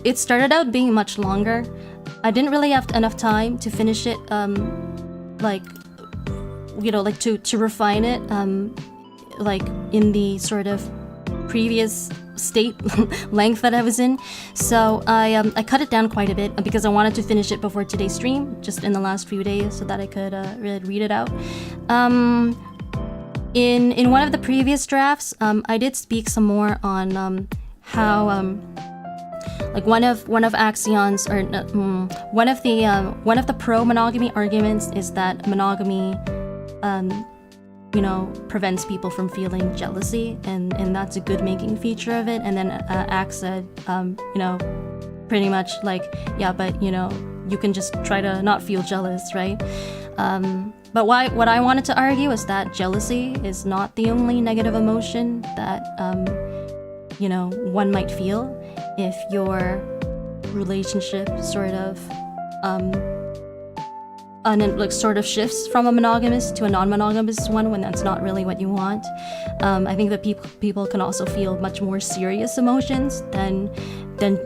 it started out being much longer. I didn't really have enough time to finish it, like, you know, like to refine it, like in the sort of previous state length that I was in. So I cut it down quite a bit because I wanted to finish it before today's stream, just in the last few days, so that I could read it out. In one of the previous drafts, I did speak some more on how like one of Axion's, or one of the pro-monogamy arguments is that monogamy you know, prevents people from feeling jealousy, and that's a good making feature of it. And then Axe said, you know, pretty much like, yeah, but, you know, you can just try to not feel jealous, right? But what I wanted to argue is that jealousy is not the only negative emotion that, you know, one might feel if your relationship sort of sort of shifts from a monogamous to a non-monogamous one, when that's not really what you want. I think that people can also feel much more serious emotions than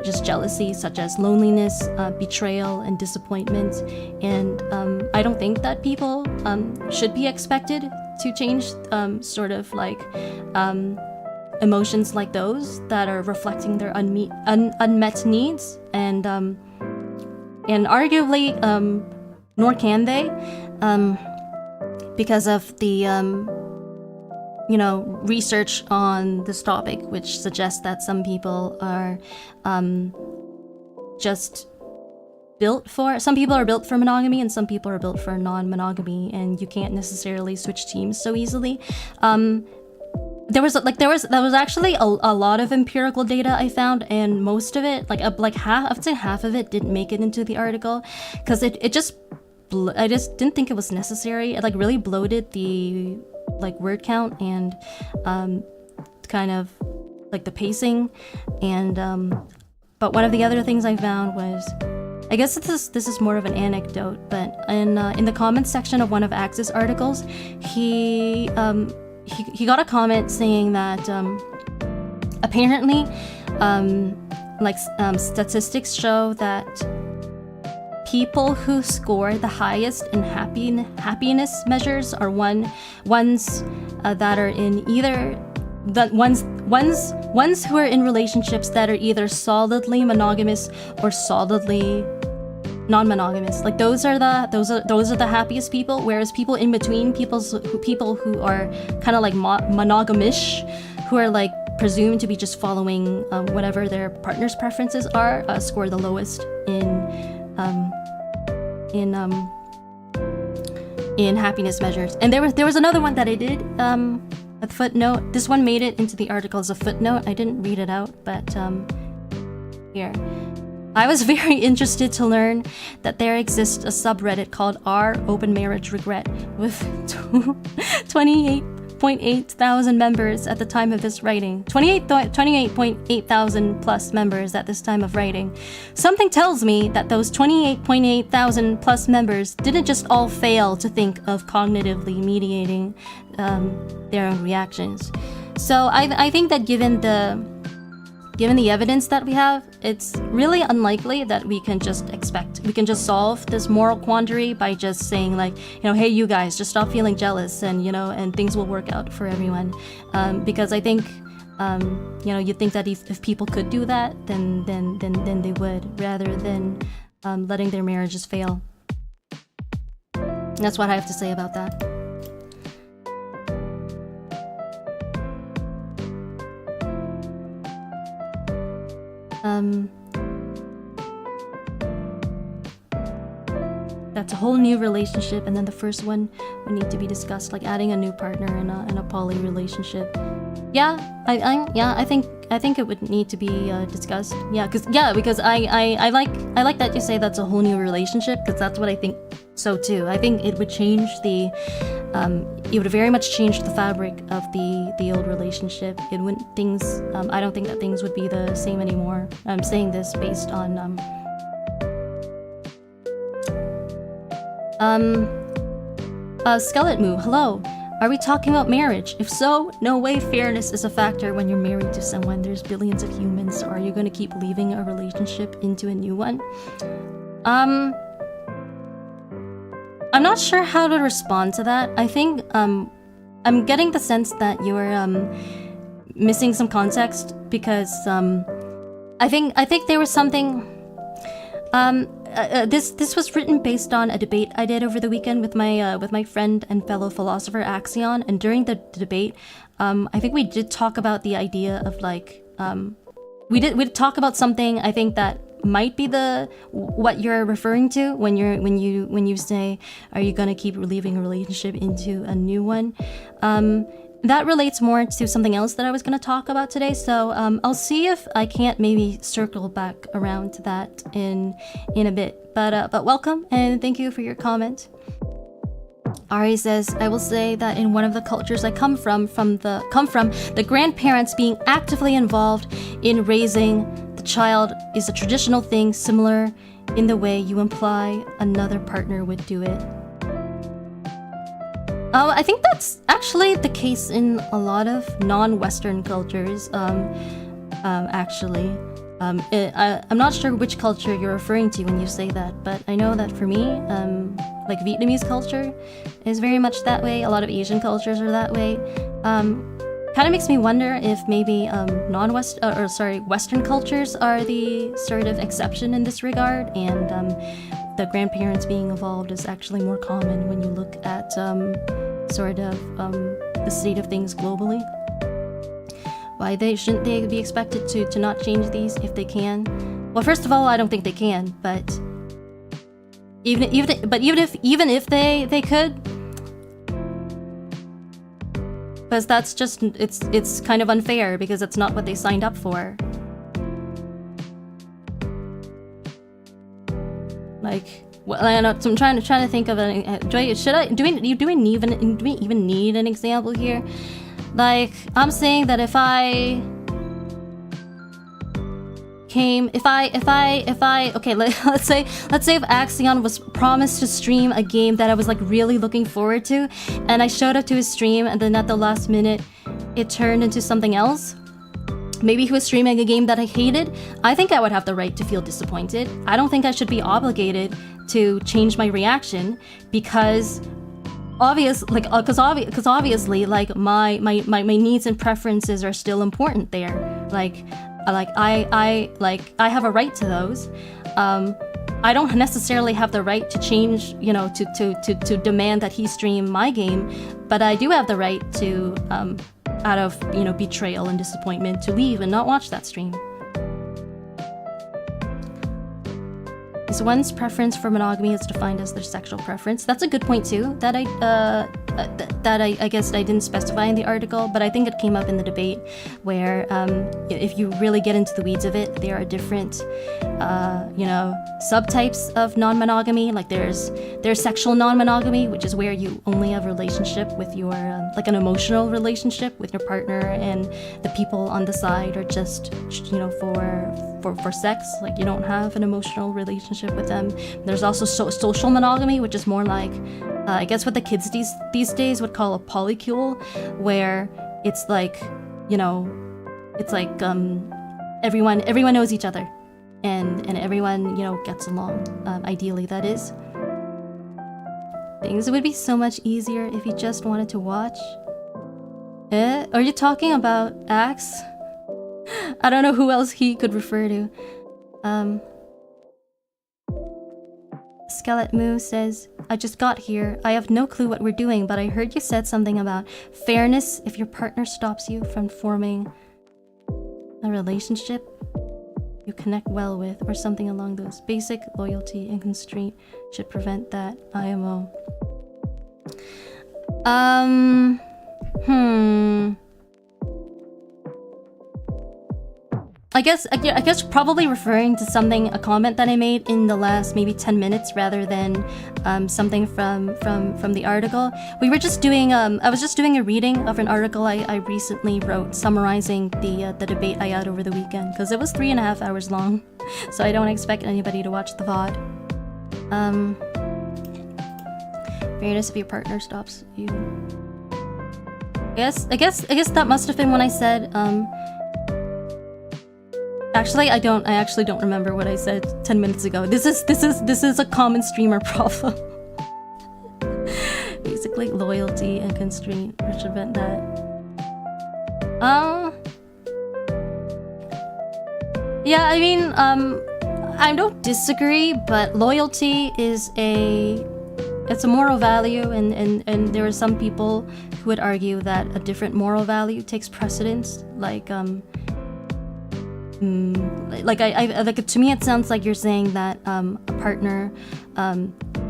just jealousy, such as loneliness, betrayal, and disappointment. And I don't think that people should be expected to change sort of like emotions like those that are reflecting their unmet needs, and arguably nor can they, because of the you know, research on this topic, which suggests that some people are just built for monogamy, and some people are built for non-monogamy, and you can't necessarily switch teams so easily. There was actually a lot of empirical data I found, and most of it, like half, I would say half of it didn't make it into the article, because I just didn't think it was necessary. It like really bloated the like word count and kind of like the pacing, and but one of the other things I found was, I guess this is more of an anecdote, but in the comments section of one of Axe's articles, he got a comment saying that apparently statistics show that people who score the highest in happiness measures are ones that are in either ones who are in relationships that are either solidly monogamous or solidly non-monogamous. Like those are the happiest people, whereas people in between, people who are kind of like monogamish, who are like presumed to be just following whatever their partner's preferences are, score the lowest in in happiness measures. And there was another one that I did, a footnote. This one made it into the article as a footnote. I didn't read it out, but here. I was very interested to learn that there exists a subreddit called r open marriage regret with 28.8 thousand members at the time of this writing. 28.8 thousand plus members at this time of writing. Something tells me that those 28.8 thousand plus members didn't just all fail to think of cognitively mediating their own reactions. So I think that given the evidence that we have, it's really unlikely that we can just solve this moral quandary by just saying like, hey, you guys, just stop feeling jealous and, and things will work out for everyone. Because I think, you'd think that if people could do that, then they would, rather than letting their marriages fail. That's what I have to say about that. That's a whole new relationship, and then the first one would need to be discussed, like adding a new partner in a poly relationship. Yeah, I think it would need to be discussed. Because I like that you say that's a whole new relationship, because that's what I think so too. I think it would change it would very much change the fabric of the old relationship. It wouldn't I don't think that things would be the same anymore. I'm saying this based on Skeleton, hello. Are we talking about marriage? If so, no way fairness is a factor when you're married to someone. There's billions of humans, so are you going to keep leaving a relationship into a new one? I'm not sure how to respond to that. I think I'm getting the sense that you're missing some context, because I think there was something. This was written based on a debate I did over the weekend with my friend and fellow philosopher Axion, and during the debate, I think we did talk about the idea of like we did talk about something I think that might be what you're referring to when you say, are you gonna keep leaving a relationship into a new one? That relates more to something else that I was going to talk about today, so I'll see if I can't maybe circle back around to that in a bit. But welcome, and thank you for your comment. Ari says, I will say that in one of the cultures I come from, the grandparents being actively involved in raising the child is a traditional thing, similar in the way you imply another partner would do it. I think that's actually the case in a lot of non-Western cultures, actually. I'm not sure which culture you're referring to when you say that, but I know that for me, like Vietnamese culture is very much that way. A lot of Asian cultures are that way. Kind of makes me wonder if maybe Western cultures are the sort of exception in this regard, and the grandparents being involved is actually more common when you look at the state of things globally. Why shouldn't they be expected to not change these if they can? Well, first of all, I don't think they can, but even if they could, because that's just it's kind of unfair, because it's not what they signed up for. Like, well, I'm trying to think of do we even need an example here? Like, I'm saying that if I okay, let's say if Axion was promised to stream a game that I was like really looking forward to, and I showed up to his stream, and then at the last minute it turned into something else. Maybe he was streaming a game that I hated. I think I would have the right to feel disappointed. I don't think I should be obligated to change my reaction, because obviously like my needs and preferences are still important there. Like I have a right to those. I don't necessarily have the right to change, to demand that he stream my game, but I do have the right to, out of, betrayal and disappointment, to leave and not watch that stream. is one's preference for monogamy is defined as their sexual preference. That's a good point too, that I guess I didn't specify in the article, but I think it came up in the debate where if you really get into the weeds of it, there are different subtypes of non-monogamy. Like there's sexual non-monogamy, which is where you only have a relationship with your like an emotional relationship with your partner, and the people on the side are just for sex. Like you don't have an emotional relationship with them. There's also social monogamy, which is more like I guess what the kids these days would call a polycule, where it's like everyone knows each other, and everyone gets along. Ideally, that is. Things would be so much easier if you just wanted to watch. Are you talking about Axe? I don't know who else he could refer to. Skeleton Moo says, I just got here. I have no clue what we're doing, but I heard you said something about fairness if your partner stops you from forming a relationship you connect well with, or something along those. Basic loyalty and constraint should prevent that. IMO. I guess probably referring to a comment that I made in the last maybe 10 minutes rather than something from the article. We were just doing I was just doing a reading of an article I recently wrote summarizing the debate I had over the weekend, because it was 3.5 hours long, so I don't expect anybody to watch the VOD. Fairness if your partner stops you. I guess that must have been when I said Actually, I actually don't remember what I said 10 minutes ago. This is a common streamer problem. Basically, loyalty and constraint should prevent that. Yeah, I mean, I don't disagree, but loyalty is it's a moral value, and there are some people who would argue that a different moral value takes precedence, like to me it sounds like you're saying that a partner,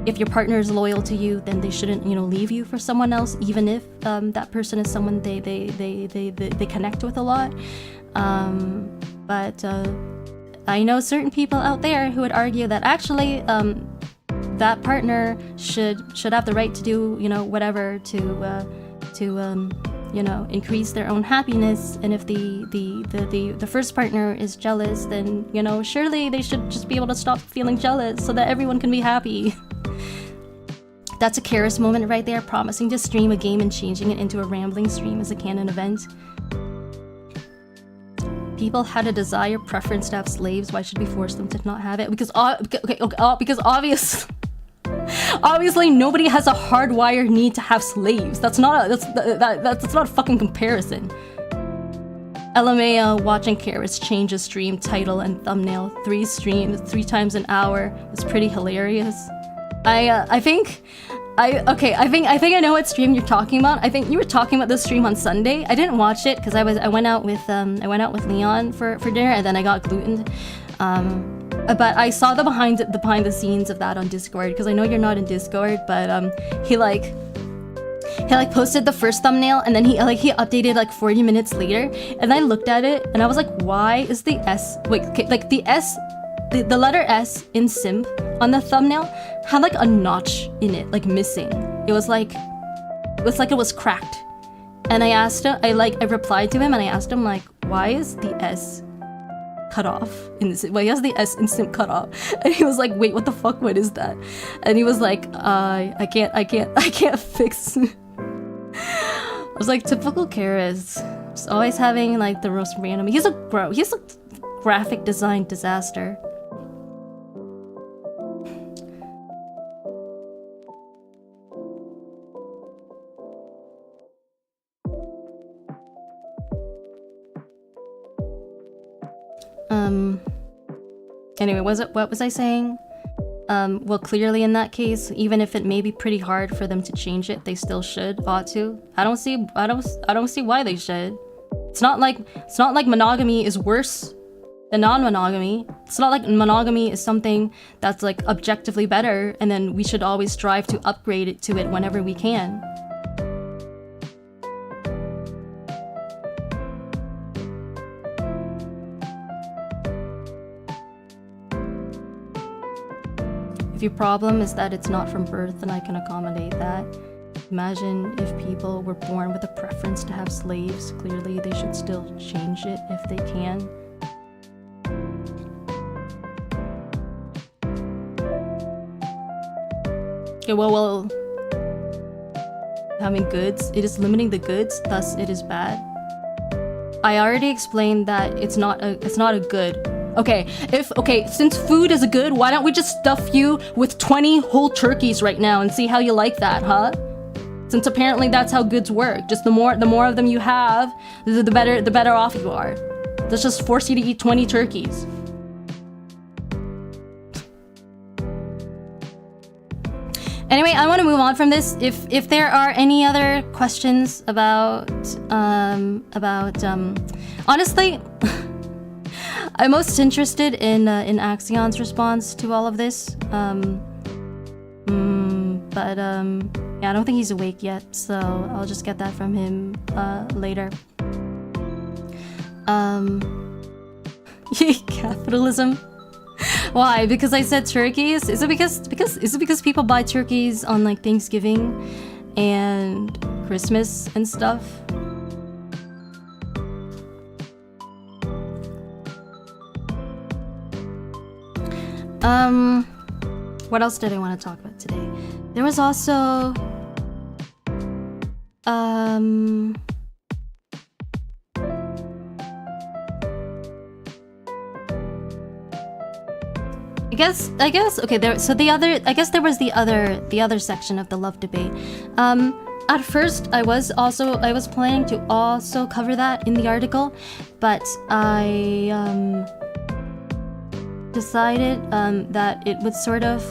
if your partner is loyal to you, then they shouldn't leave you for someone else, even if that person is someone they connect with a lot. But I know certain people out there who would argue that actually that partner should have the right to do whatever to increase their own happiness. And if the first partner is jealous, then surely they should just be able to stop feeling jealous so that everyone can be happy. That's a Karis moment right there, promising to stream a game and changing it into a rambling stream as a canon event. People had a desire, preference to have slaves. Why should we force them to not have it? Because obviously nobody has a hardwired need to have slaves. That's not a fucking comparison. LMAO watching Karis change a stream title and thumbnail 3 streams 3 times an hour was pretty hilarious. I think I know what stream you're talking about. I think you were talking about this stream on Sunday. I didn't watch it because I went out with Leon for dinner, and then I got glutened. But I saw the behind the scenes of that on Discord, because I know you're not in Discord, but he posted the first thumbnail, and then he updated 40 minutes later, and I looked at it and I was like, why is the S the letter S in simp on the thumbnail had a notch in it, missing. It was like it was cracked. And I asked him, I replied to him and I asked him why is the S cut off in this? Why has the S in simp cut off? And he was like, wait, what the fuck? What is that? And he was like, I can't fix. I was like, typical Karis, just always having the most random. He's a graphic design disaster. Anyway, what was I saying? Well, clearly in that case, even if it may be pretty hard for them to change it, they still ought to. I don't see why they should. It's not like monogamy is worse than non-monogamy. It's not like monogamy is something that's like objectively better, and then we should always strive to upgrade it to it whenever we can. If your problem is that it's not from birth, then I can accommodate that. Imagine if people were born with a preference to have slaves. Clearly, they should still change it if they can. Okay, well, having goods, it is limiting the goods, thus it is bad. I already explained that it's not a good. Okay, since food is a good, why don't we just stuff you with 20 whole turkeys right now and see how you like that, huh? Since apparently that's how goods work. Just the more of them you have, the better off you are. Let's just force you to eat 20 turkeys. Anyway, I want to move on from this. If there are any other questions about honestly, I'm most interested in Axion's response to all of this. Yeah, I don't think he's awake yet, so I'll just get that from him later. Capitalism. Why? Because I said turkeys? Is it because people buy turkeys on like Thanksgiving and Christmas and stuff? What else did I want to talk about today? There was also I guess okay, there was the other section of the love debate. At first I was planning to also cover that in the article, but I decided that it would sort of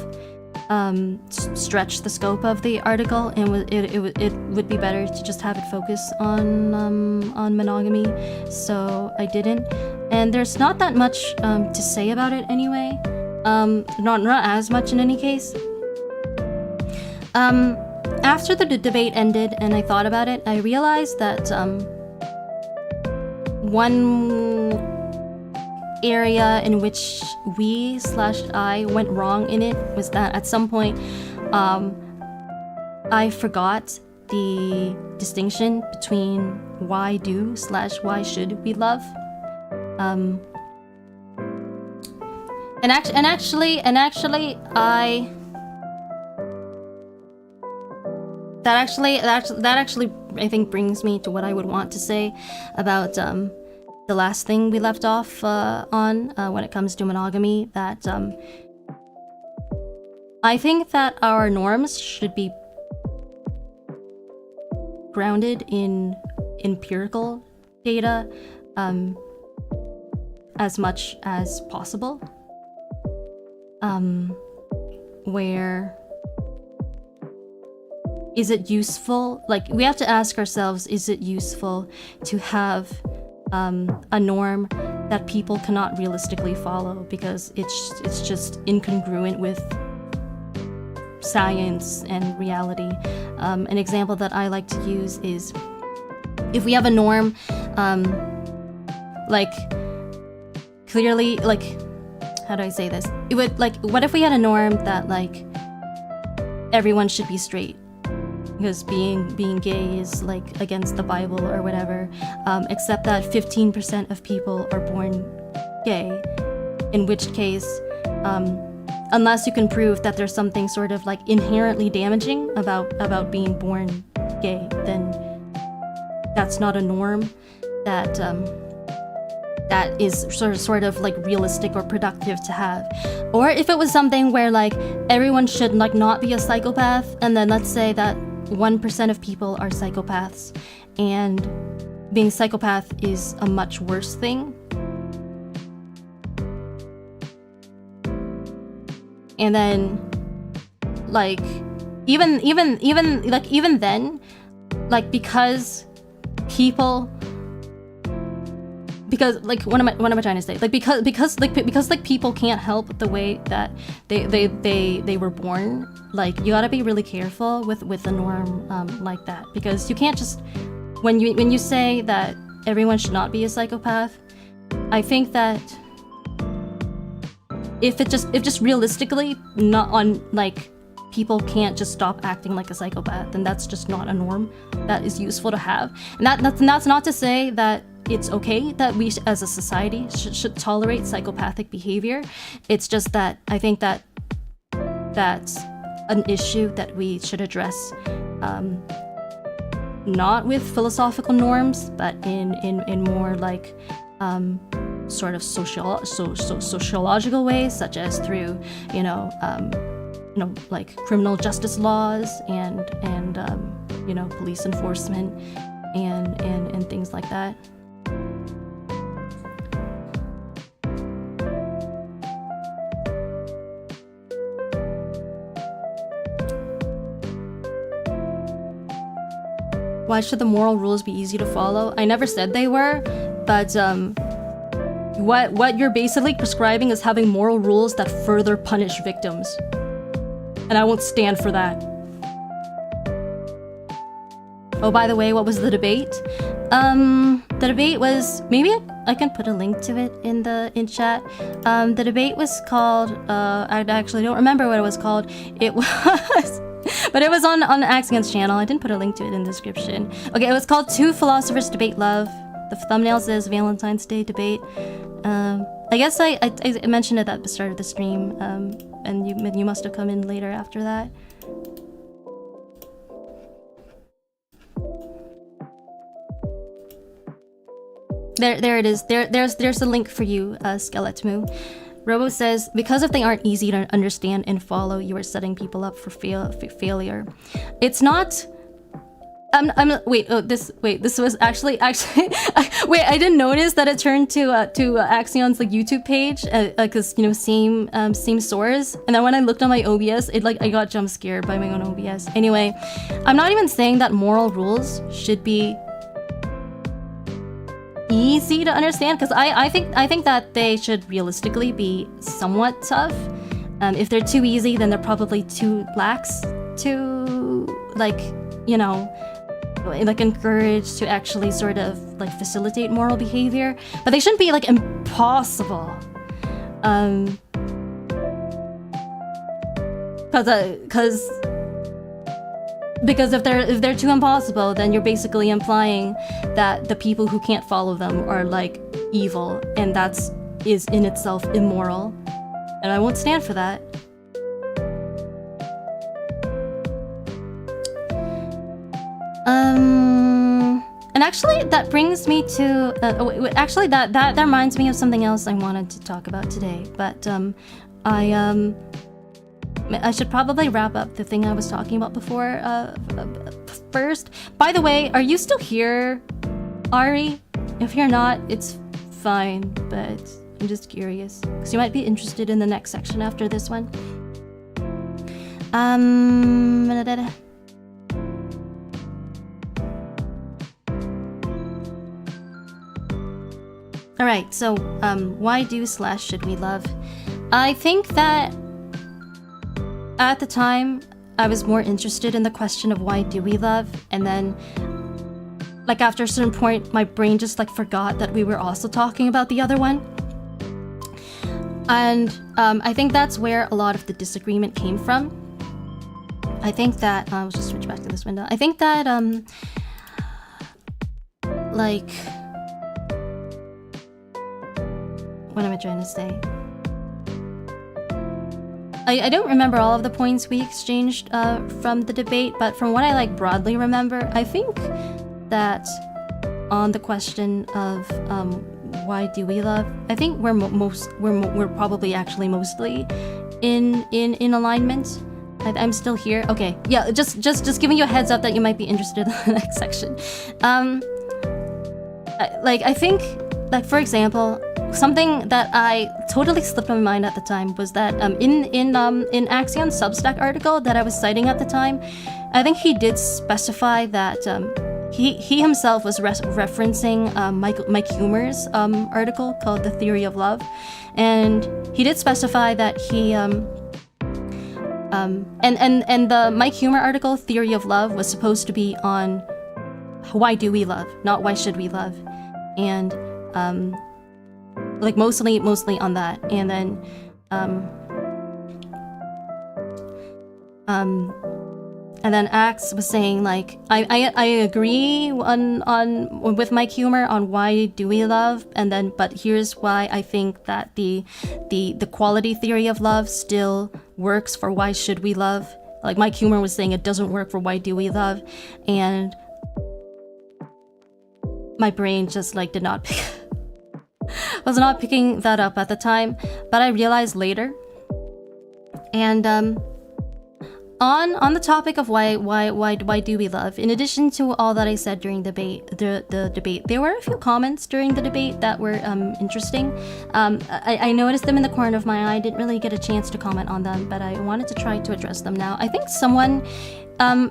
stretch the scope of the article, and it would be better to just have it focus on monogamy, so I didn't. And there's not that much to say about it anyway. Not as much in any case. After the debate ended and I thought about it, I realized that one area in which I went wrong in it was that at some point I forgot the distinction between why do/why should we love. And actually, I think brings me to what I would want to say about the last thing we left off on when it comes to monogamy. That I think that our norms should be grounded in empirical data as much as possible. Where is it useful? Like, we have to ask ourselves, is it useful to have a norm that people cannot realistically follow because it's just incongruent with science and reality? An example that I like to use is if we have a norm, like clearly, like, how do I say this? It would, like, what if we had a norm that like everyone should be straight because being gay is like against the Bible or whatever, except that 15% of people are born gay, in which case, unless you can prove that there's something sort of like inherently damaging about being born gay, then that's not a norm that that is sort of like realistic or productive to have. Or if it was something where like everyone should like not be a psychopath, and then let's say that 1% of people are psychopaths, and being psychopath is a much worse thing. And then like even then, like, because because like what am I trying to say? Like because like people can't help the way that they were born. Like you gotta be really careful with the norm like that, because you can't just when you say that everyone should not be a psychopath. I think that if just realistically not on like people can't just stop acting like a psychopath, then that's just not a norm that is useful to have. And that's not to say that it's okay that we as a society should tolerate psychopathic behavior. It's just that I think that that's an issue that we should address, not with philosophical norms, but in more like sort of sociological ways, such as through like criminal justice laws and police enforcement and things like that. Why should the moral rules be easy to follow? I never said they were, but what you're basically prescribing is having moral rules that further punish victims. And I won't stand for that. Oh, by the way, what was the debate? The debate was, maybe I can put a link to it in chat. The debate was called, I actually don't remember what it was called. It was, but it was on Axion's channel. I didn't put a link to it in the description. Okay, it was called Two Philosophers Debate Love. The thumbnail says Valentine's Day debate. I guess I mentioned it at the start of the stream, and you must have come in later after that. There it is. There's a link for you, Skeletmu. Robo says, because if they aren't easy to understand and follow, you are setting people up for failure. It's not. This was actually wait, I didn't notice that it turned to Axion's like YouTube page, because same source. And then when I looked on my OBS, I got jump scared by my own OBS. Anyway, I'm not even saying that moral rules should be easy to understand, because I think that they should realistically be somewhat tough. If they're too easy, then they're probably too lax to encourage to actually sort of like facilitate moral behavior, but they shouldn't be like impossible. Because if they're too impossible, then you're basically implying that the people who can't follow them are like evil, and is in itself immoral, and I won't stand for that. And actually that brings me to that reminds me of something else I wanted to talk about today, but I should probably wrap up the thing I was talking about before first. By the way, are you still here, Ari? If you're not, it's fine, but I'm just curious, because you might be interested in the next section after this one. Alright, so why should we love? I think that at the time I was more interested in the question of why do we love, and then like after a certain point my brain just like forgot that we were also talking about the other one. And I think that's where a lot of the disagreement came from. I think that I'll just switch back to this window. I think that what am I trying to say? I don't remember all of the points we exchanged from the debate, but from what I broadly remember, I think that on the question of why do we love, I think we're probably actually mostly in alignment. I'm still here. Okay, yeah, just giving you a heads up that you might be interested in the next section. I think, for example, something that I totally slipped my mind at the time was that in Axion's Substack article that I was citing at the time, I think he did specify that he himself was referencing Mike Humer's article called "The Theory of Love," and he did specify that he and the Mike Humer article, "Theory of Love," was supposed to be on why do we love, not why should we love, and like mostly on that, and then and then Axe was saying like I agree on with Mike Humer on why do we love, and then but here's why I think that the quality theory of love still works for why should we love. Like Mike Humer was saying it doesn't work for why do we love, and my brain just like did not pick was not picking that up at the time, but I realized later. And on the topic of why do we love, in addition to all that I said during the debate, there were a few comments during the debate that were interesting. I noticed them in the corner of my eye. I didn't really get a chance to comment on them, but I wanted to try to address them now. I think someone,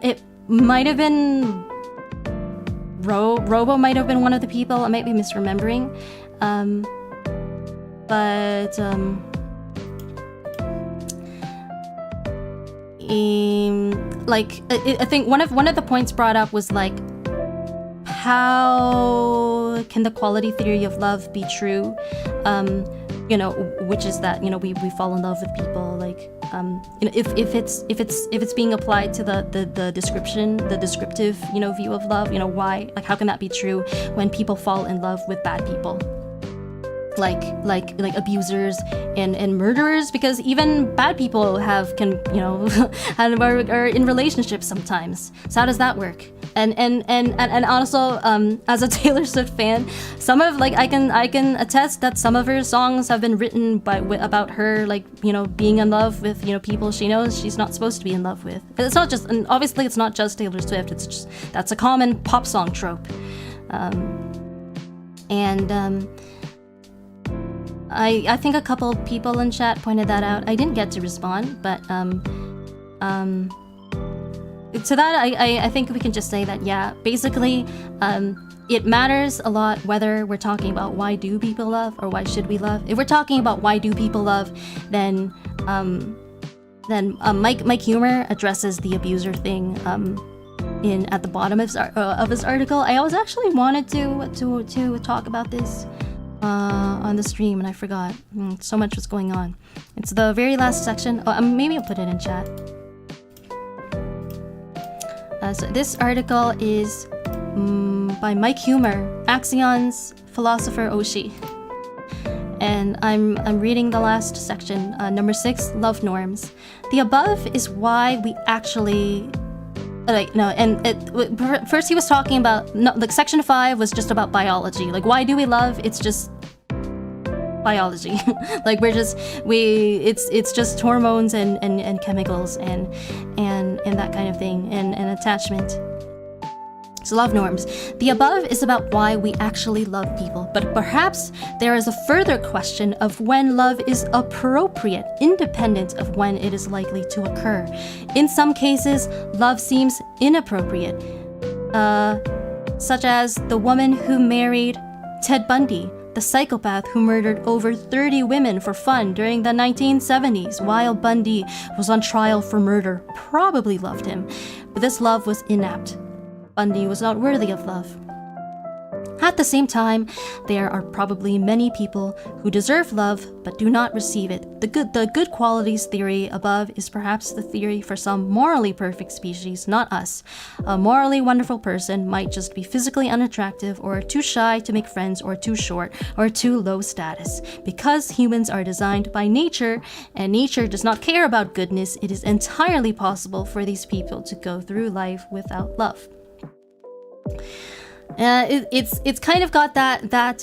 it might have been Robo might have been one of the people. I might be misremembering, but like I think one of the points brought up was like, how can the quality theory of love be true? You know, which is that, you know, we fall in love with people, like you know, if it's being applied to the descriptive, you know, view of love, you know, why, like, how can that be true when people fall in love with bad people, like abusers and murderers? Because even bad people can you know are in relationships sometimes. So how does that work? And also, as a Taylor Swift fan, some of, like, I can attest that some of her songs have been written about her, like, you know, being in love with, you know, people she knows she's not supposed to be in love with. It's not just, and obviously it's not just Taylor Swift. It's just, that's a common pop song trope. I think a couple people in chat pointed that out. I didn't get to respond, but to that, I think we can just say that, yeah, basically, it matters a lot whether we're talking about why do people love or why should we love. If we're talking about why do people love, then Mike Humer addresses the abuser thing at the bottom of his article. I always actually wanted to talk about this on the stream, and I forgot. So much was going on. It's the very last section. Oh, maybe I'll put it in chat. So this article is by Mike Humer, Axion's philosopher Oshi, and I'm reading the last section, number 6, love norms. The above is why we actually first he was talking about, no, like, section 5 was just about biology. Like, why do we love? It's just biology. Like, it's just hormones and chemicals and that kind of thing, and attachment. So love norms. The above is about why we actually love people, but perhaps there is a further question of when love is appropriate, independent of when it is likely to occur. In some cases, love seems inappropriate, such as the woman who married Ted Bundy, the psychopath who murdered over 30 women for fun during the 1970s while Bundy was on trial for murder, probably loved him, but this love was inapt. Bundy was not worthy of love. At the same time, there are probably many people who deserve love but do not receive it. The good qualities theory above is perhaps the theory for some morally perfect species, not us. A morally wonderful person might just be physically unattractive, or too shy to make friends, or too short, or too low status. Because humans are designed by nature, and nature does not care about goodness, it is entirely possible for these people to go through life without love. It's kind of got that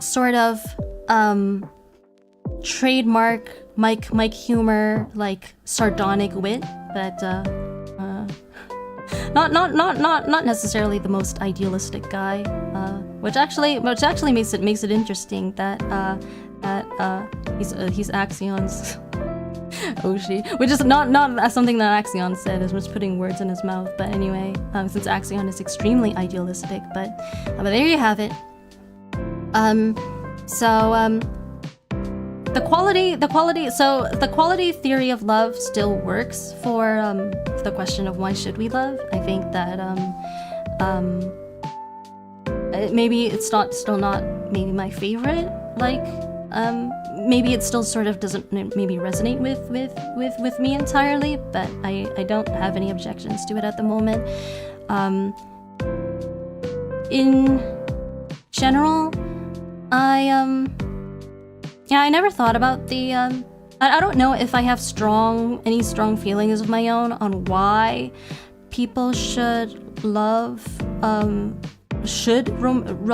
sort of trademark Mike Humer, like, sardonic wit, but not necessarily the most idealistic guy, which actually makes it interesting that he's Axion's Oshi, which is not something that Axion said. It was putting words in his mouth. But anyway, since Axion is extremely idealistic, but there you have it. The quality theory of love still works for the question of why should we love. I think that maybe it's still not maybe my favorite, like maybe it still sort of doesn't maybe resonate with me entirely, but I don't have any objections to it at the moment. In general, I never thought about the I don't know if I have any strong feelings of my own on why people should love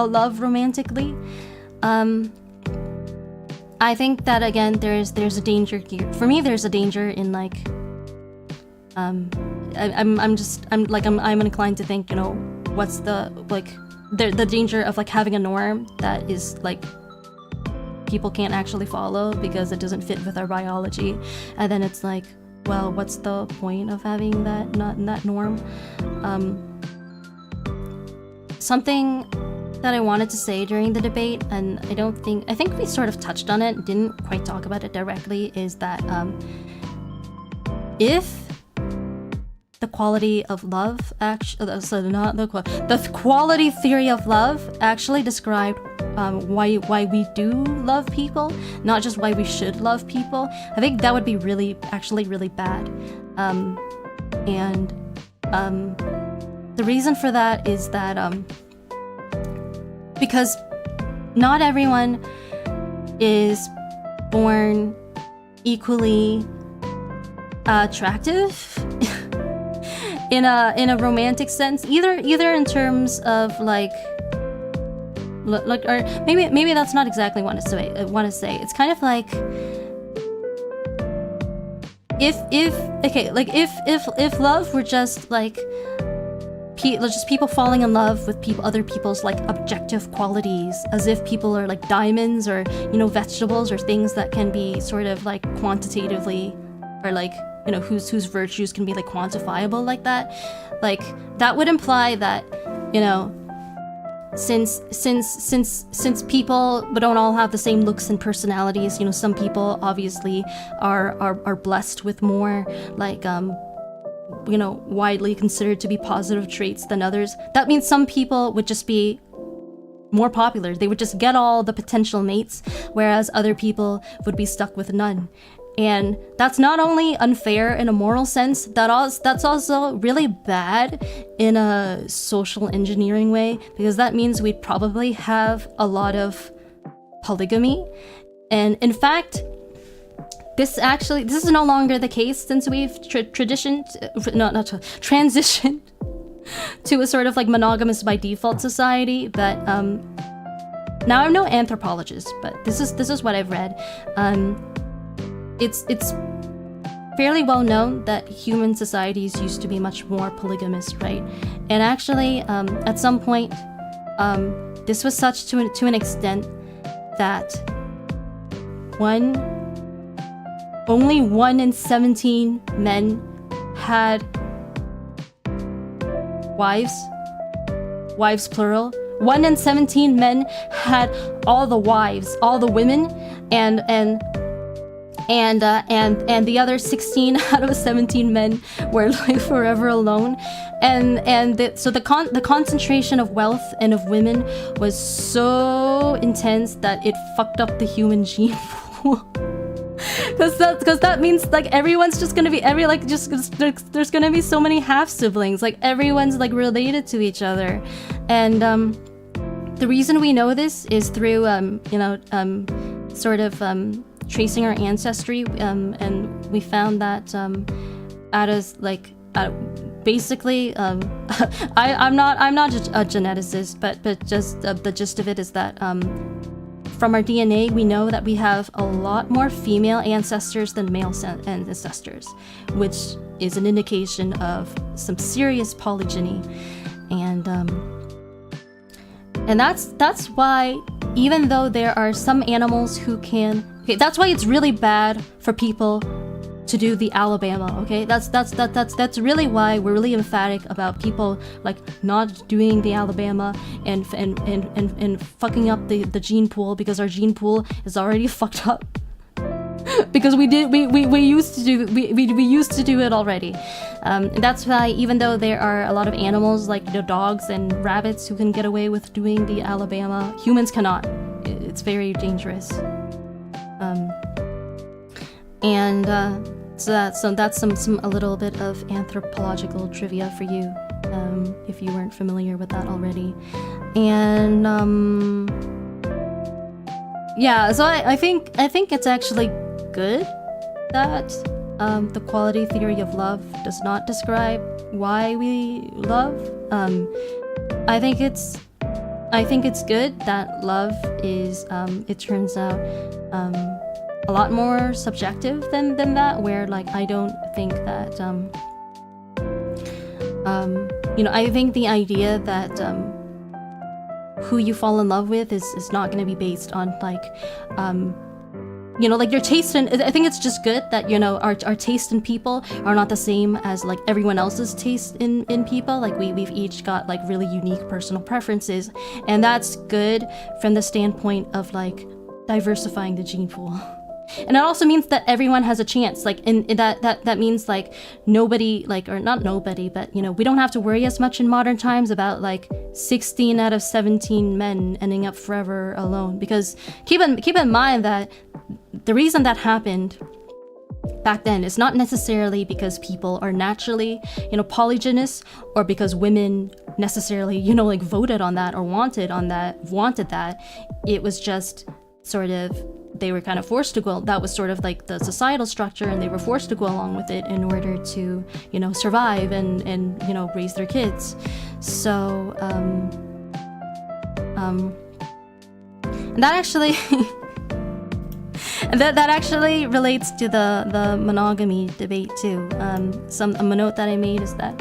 love romantically. I think that again there's a danger here. For me, there's a danger in like I'm inclined to think, you know, what's the danger of like having a norm that is like people can't actually follow because it doesn't fit with our biology, and then it's like, well, what's the point of having that norm? Something that I wanted to say during the debate, and I think we sort of touched on it, didn't quite talk about it directly, is that if the quality of love the quality theory of love actually described why we do love people, not just why we should love people, I think that would be really bad. The reason for that is that because not everyone is born equally attractive in a romantic sense, either in terms of like or maybe that's not exactly what I want to say. It's kind of like if love were just like just people falling in love with other people's like objective qualities, as if people are like diamonds or, you know, vegetables or things that can be sort of like quantitatively, or like, you know, whose virtues can be like quantifiable like that. Like that would imply that, you know, since people don't all have the same looks and personalities, you know, some people obviously are blessed with more like you know, widely considered to be positive traits than others. That means some people would just be more popular. They would just get all the potential mates, whereas other people would be stuck with none. And that's not only unfair in a moral sense, that's also really bad in a social engineering way, because that means we'd probably have a lot of polygamy. And in fact, this is no longer the case since we've transitioned to a sort of like monogamous by default society. But now I'm no anthropologist, but this is what I've read. It's fairly well known that human societies used to be much more polygamous, right? And actually, at some point, this was such to an extent that only 1 in 17 men had wives plural. 1 in 17 men had all the wives, all the women, and the other 16 out of 17 men were like forever alone. So the concentration of wealth and of women was so intense that it fucked up the human gene pool. Because that means like everyone's just gonna be there's gonna be so many half siblings, like everyone's like related to each other. And the reason we know this is through tracing our ancestry, and we found that basically I'm not just a geneticist, but just the gist of it is that from our DNA, we know that we have a lot more female ancestors than male ancestors, which is an indication of some serious polygyny. And that's why, even though there are some animals who can... Okay, that's why it's really bad for people to do the Alabama. Okay, that's really why we're really emphatic about people like not doing the Alabama and fucking up the gene pool, because our gene pool is already fucked up. Because we used to do it already. That's why, even though there are a lot of animals like dogs and rabbits who can get away with doing the Alabama, humans cannot. It's very dangerous. So that's a little bit of anthropological trivia for you, if you weren't familiar with that already. And yeah, so I think it's actually good that the quality theory of love does not describe why we love. I think it's good that love is it turns out a lot more subjective than that, where like I don't think that I think the idea that who you fall in love with is not going to be based on like like your taste in. I think it's just good that our taste in people are not the same as like everyone else's taste in people. Like we've each got like really unique personal preferences, and that's good from the standpoint of like diversifying the gene pool. And it also means that everyone has a chance, like in that means like nobody, like, or not nobody, but we don't have to worry as much in modern times about like 16 out of 17 men ending up forever alone. Because keep in mind that the reason that happened back then is not necessarily because people are naturally polygynous, or because women necessarily like voted on that or wanted that. It was just sort of, they were kind of forced to go. That was sort of like the societal structure, and they were forced to go along with it in order to survive and raise their kids. So and that actually that actually relates to the monogamy debate too. A note that I made is that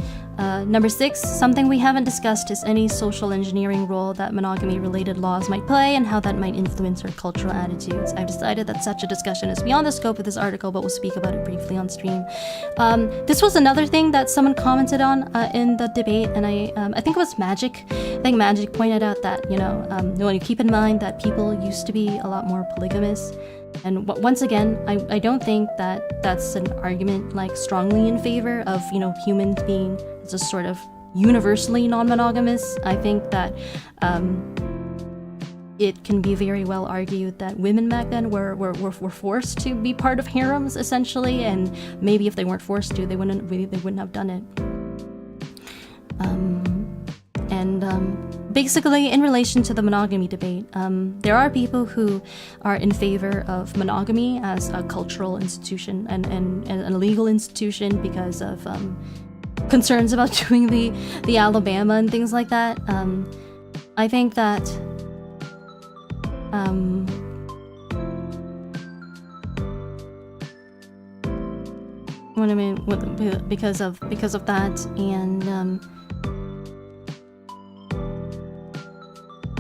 number 6, something we haven't discussed is any social engineering role that monogamy-related laws might play and how that might influence our cultural attitudes. I've decided that such a discussion is beyond the scope of this article, but we'll speak about it briefly on stream. This was another thing that someone commented on in the debate, and I think it was Magic. I think Magic pointed out that when you keep in mind that people used to be a lot more polygamous. And once again, I don't think that that's an argument like strongly in favor of humans being just sort of universally non-monogamous. I think that it can be very well argued that women back then were forced to be part of harems essentially, and maybe if they weren't forced to, they wouldn't have done it. Basically, in relation to the monogamy debate, there are people who are in favor of monogamy as a cultural institution and a legal institution because of concerns about doing the Alabama and things like that. I think that what I mean because of that, and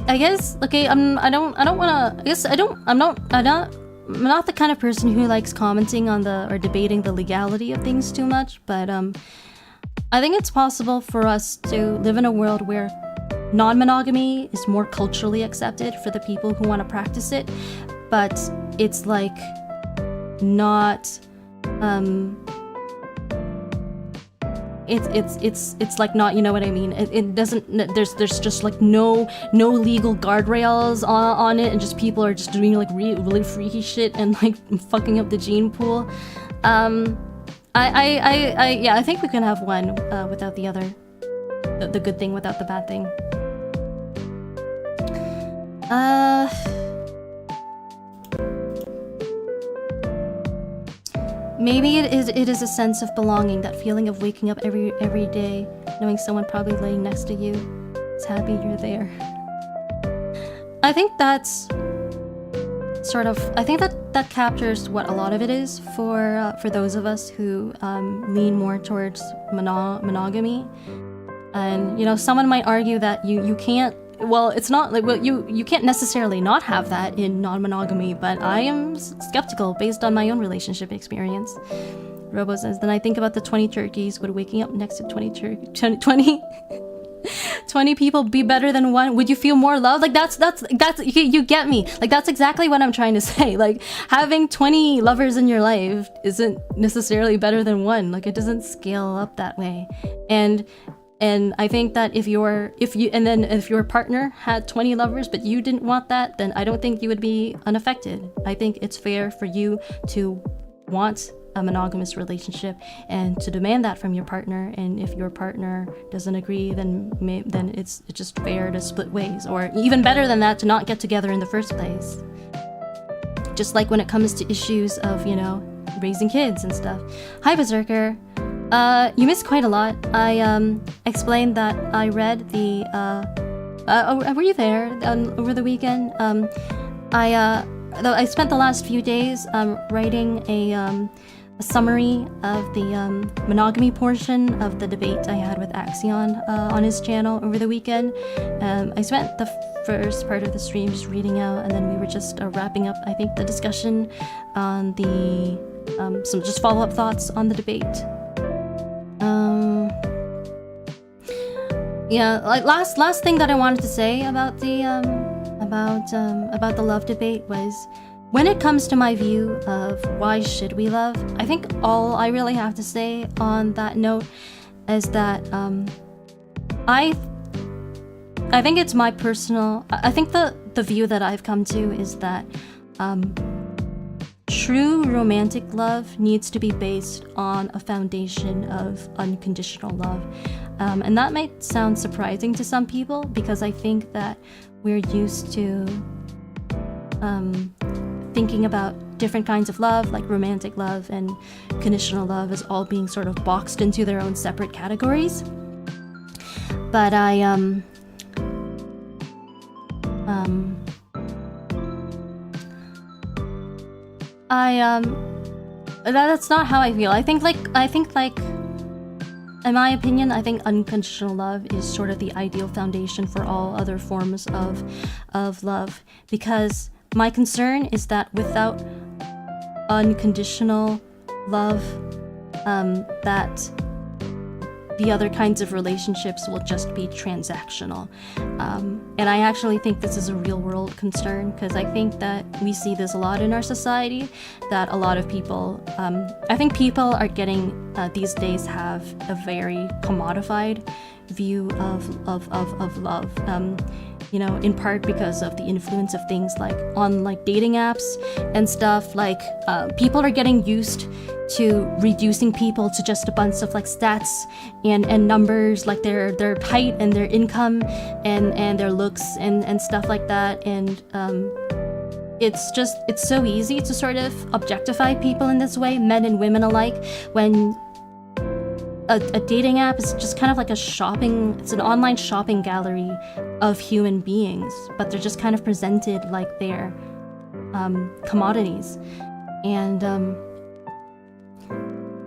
I guess, okay, I'm not the kind of person who likes commenting on or debating the legality of things too much, but I think it's possible for us to live in a world where non-monogamy is more culturally accepted for the people who want to practice it, but it's like not it's like not, what I mean, it doesn't, there's just like no legal guardrails on it, and just people are just doing like really freaky shit and like fucking up the gene pool. I think we can have one without the other, the good thing without the bad thing. Maybe it is a sense of belonging, that feeling of waking up every day knowing someone probably laying next to you is happy you're there. I think that's sort of, I think that captures what a lot of it is for those of us who lean more towards monogamy. And someone might argue that you can't, well, it's not like, well, you can't necessarily not have that in non-monogamy, but I am skeptical based on my own relationship experience. Robo says, then I think about the 20 turkeys. Would waking up next to 20 people be better than one? Would you feel more love? Like that's you get me. Like that's exactly what I'm trying to say. Like having 20 lovers in your life isn't necessarily better than one. Like it doesn't scale up that way. And I think that if your partner had 20 lovers but you didn't want that, then I don't think you would be unaffected. I think it's fair for you to want a monogamous relationship and to demand that from your partner. And if your partner doesn't agree, then it's just fair to split ways, or even better than that, to not get together in the first place. Just like when it comes to issues of, you know, raising kids and stuff. Hi Berserker. You missed quite a lot. I explained that I read the were you there over the weekend? I spent the last few days writing a summary of the monogamy portion of the debate I had with Axion on his channel over the weekend. I spent the first part of the stream just reading out, and then we were just wrapping up, I think, the discussion on the some just follow-up thoughts on the debate. Yeah, like last thing that I wanted to say about the love debate was, when it comes to my view of why should we love, I think all I really have to say on that note is that I think it's my personal, I think the view that I've come to is that true romantic love needs to be based on a foundation of unconditional love. And that might sound surprising to some people, because I think that we're used to thinking about different kinds of love, like romantic love and conditional love, as all being sort of boxed into their own separate categories. But that's not how I feel. I think like in my opinion, I think unconditional love is sort of the ideal foundation for all other forms of love, because my concern is that without unconditional love, that the other kinds of relationships will just be transactional. And I actually think this is a real world concern, because I think that we see this a lot in our society, that a lot of people, I think people are getting, these days have a very commodified view of love. You know, in part because of the influence of things like on like dating apps and stuff. Like people are getting used to reducing people to just a bunch of like stats and numbers, like their height and their income and their looks and stuff like that. And it's so easy to sort of objectify people in this way, men and women alike, when a dating app is just kind of like it's an online shopping gallery of human beings, but they're just kind of presented like they're commodities. And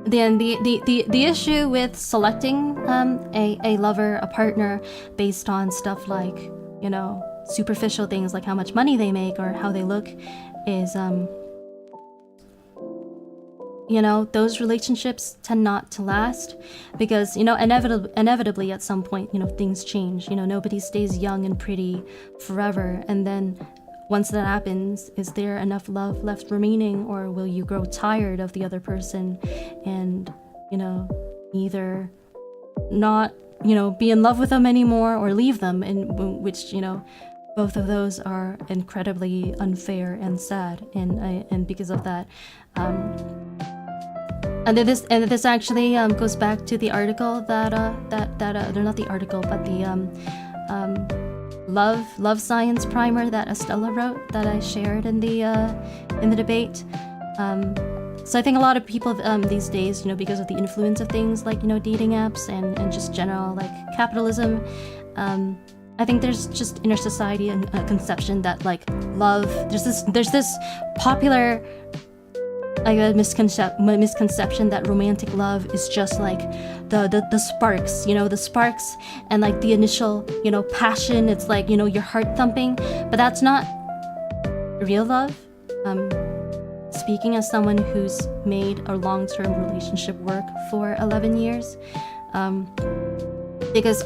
then the issue with selecting a lover, a partner, based on stuff like, you know, superficial things like how much money they make or how they look is you know, those relationships tend not to last, because, you know, inevitably at some point, you know, things change. You know, nobody stays young and pretty forever. And then once that happens, is there enough love left remaining, or will you grow tired of the other person and, you know, either not, you know, be in love with them anymore or leave them, in which, you know, both of those are incredibly unfair and sad. And because of that, and this actually goes back to the article that they're not the article, but the love science primer that Estella wrote, that I shared in the debate. So I think a lot of people these days, you know, because of the influence of things like, you know, dating apps and just general like capitalism, I think there's just in our society a conception that like love, there's this popular like a misconception that romantic love is just like the sparks, you know, the sparks and like the initial, you know, passion. It's like, you know, your heart thumping, but that's not real love. speaking as someone who's made a long-term relationship work for 11 years. Because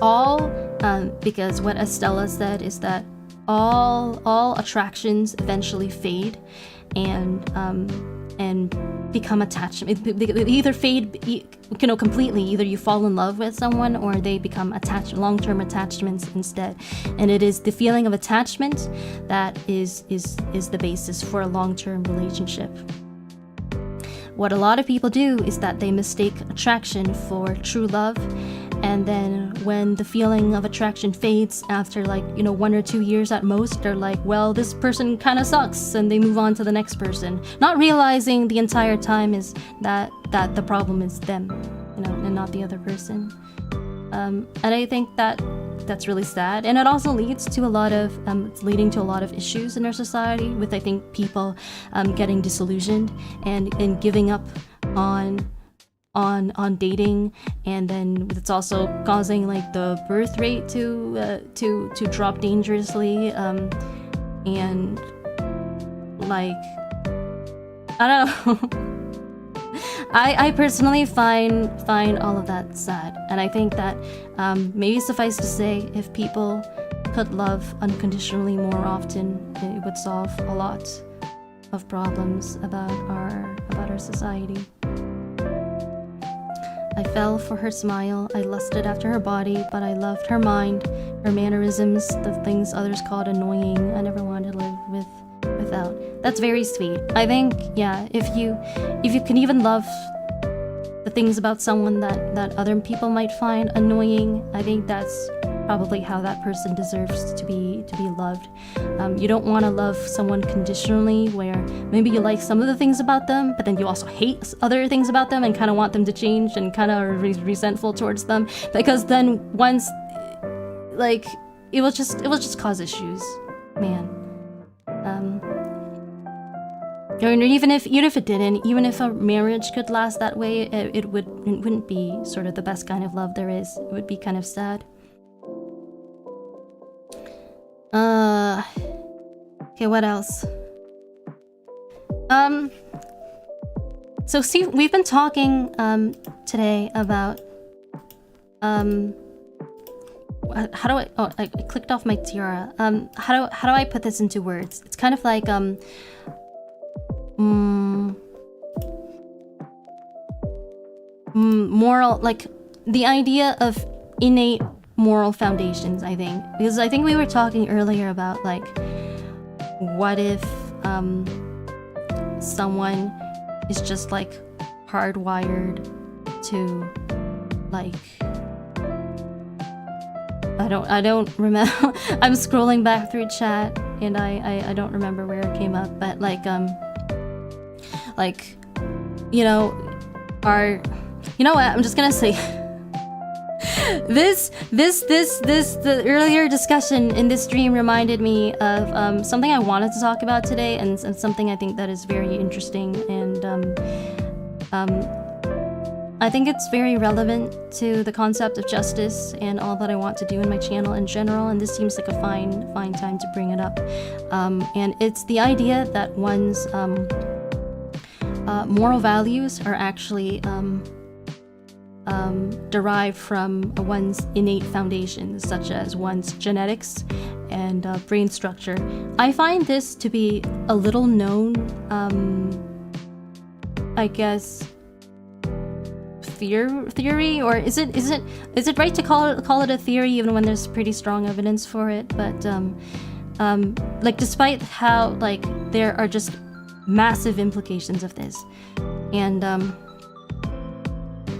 what Estella said is that all attractions eventually fade and become attachment. They either fade, completely. Either you fall in love with someone or they become long-term attachments instead. And it is the feeling of attachment that is the basis for a long-term relationship. What a lot of people do is that they mistake attraction for true love, and then when the feeling of attraction fades after 1 or 2 years at most, they're like, well, this person kind of sucks, and they move on to the next person, not realizing the entire time is that the problem is them, and not the other person. And I think that's really sad, and it also leads to a lot of it's leading to a lot of issues in our society, with I think people getting disillusioned and giving up on dating, and then it's also causing the birth rate to drop dangerously, and I don't know. I personally find all of that sad, and I think that maybe suffice to say, if people could love unconditionally more often, it would solve a lot of problems about our society. I fell for her smile, I lusted after her body, but I loved her mind, her mannerisms, the things others called annoying. I never wanted to live without. That's very sweet. I think, yeah, if you can even love the things about someone that other people might find annoying, I think that's probably how that person deserves to be loved. You don't want to love someone conditionally, where maybe you like some of the things about them, but then you also hate other things about them and kind of want them to change and kind of are resentful towards them, because then once it will just cause issues, man. Or even if it didn't, even if a marriage could last that way, it wouldn't be sort of the best kind of love there is. It would be kind of sad. Okay, what else? So see, we've been talking today about how do I clicked off my tiara. How do I put this into words? It's kind of like moral, the idea of innate moral foundations, I think, because I think we were talking earlier about what if someone is just hardwired to I don't remember. I'm scrolling back through chat and I don't remember where it came up, but I'm just gonna say the earlier discussion in this stream reminded me of something I wanted to talk about today, and something I think that is very interesting, and I think it's very relevant to the concept of justice and all that I want to do in my channel in general, and this seems like a fine time to bring it up. And it's the idea that one's moral values are actually derived from one's innate foundations, such as one's genetics and brain structure. I find this to be a little known, I guess, theory, or is it right to call it a theory even when there's pretty strong evidence for it? But despite how there are just massive implications of this, and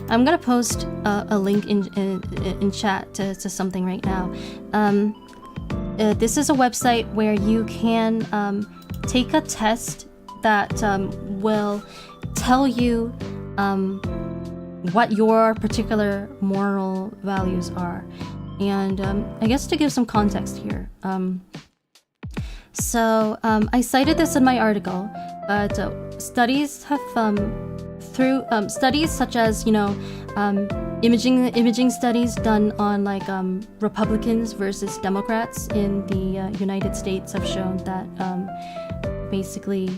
I'm gonna post a link in chat to something right now. This is a website where you can take a test that will tell you what your particular moral values are. And I guess to give some context here. So I cited this in my article, but studies have through studies such as imaging studies done on Republicans versus Democrats in the United States have shown that basically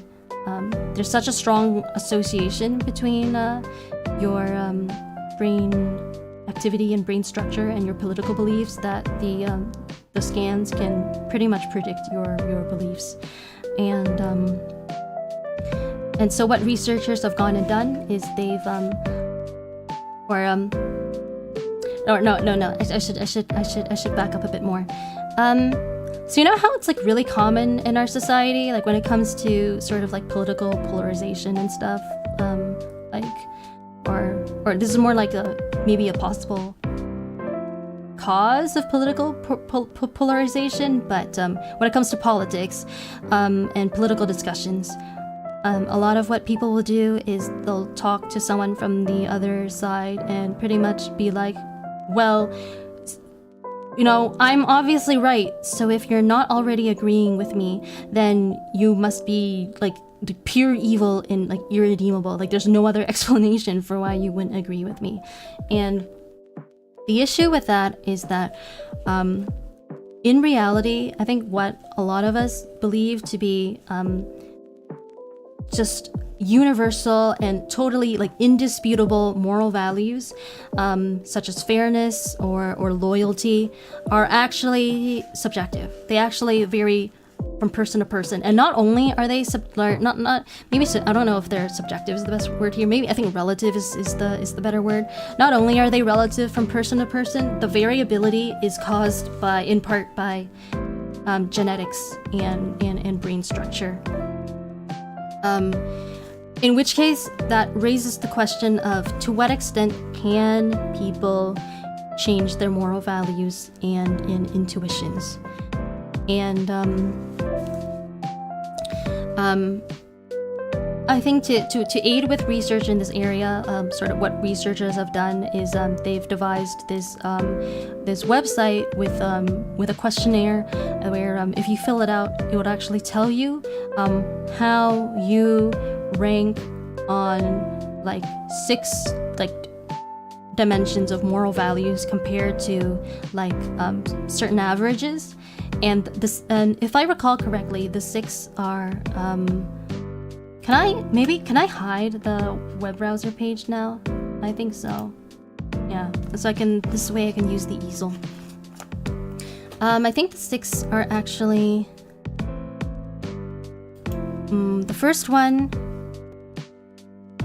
there's such a strong association between your brain activity and brain structure and your political beliefs that the scans can pretty much predict your beliefs. And so what researchers have gone and done is they've I should back up a bit more. So you know how it's like really common in our society, like when it comes to sort of like political polarization and stuff, or this is more like maybe a possible cause of political polarization, but when it comes to politics and political discussions, a lot of what people will do is they'll talk to someone from the other side and pretty much be like, well, you know, I'm obviously right, so if you're not already agreeing with me, then you must be like pure evil and like irredeemable. Like there's no other explanation for why you wouldn't agree with me. And the issue with that is that in reality, I think what a lot of us believe to be just universal and totally like indisputable moral values, such as fairness or loyalty, are actually subjective. They actually vary from person to person, and not only are they I don't know if they're subjective is the best word here. Maybe I think relative is the better word. Not only are they relative from person to person, the variability is caused in part by genetics and brain structure. In which case, that raises the question of to what extent can people change their moral values and intuitions? And I think to aid with research in this area, sort of what researchers have done is they've devised this website with a questionnaire where if you fill it out, it would actually tell you how you rank on like 6 like dimensions of moral values compared to like certain averages. And if I recall correctly, the 6 are can I hide the web browser page now? I think so. Yeah, so this way I can use the easel. I think the 6 are actually the first one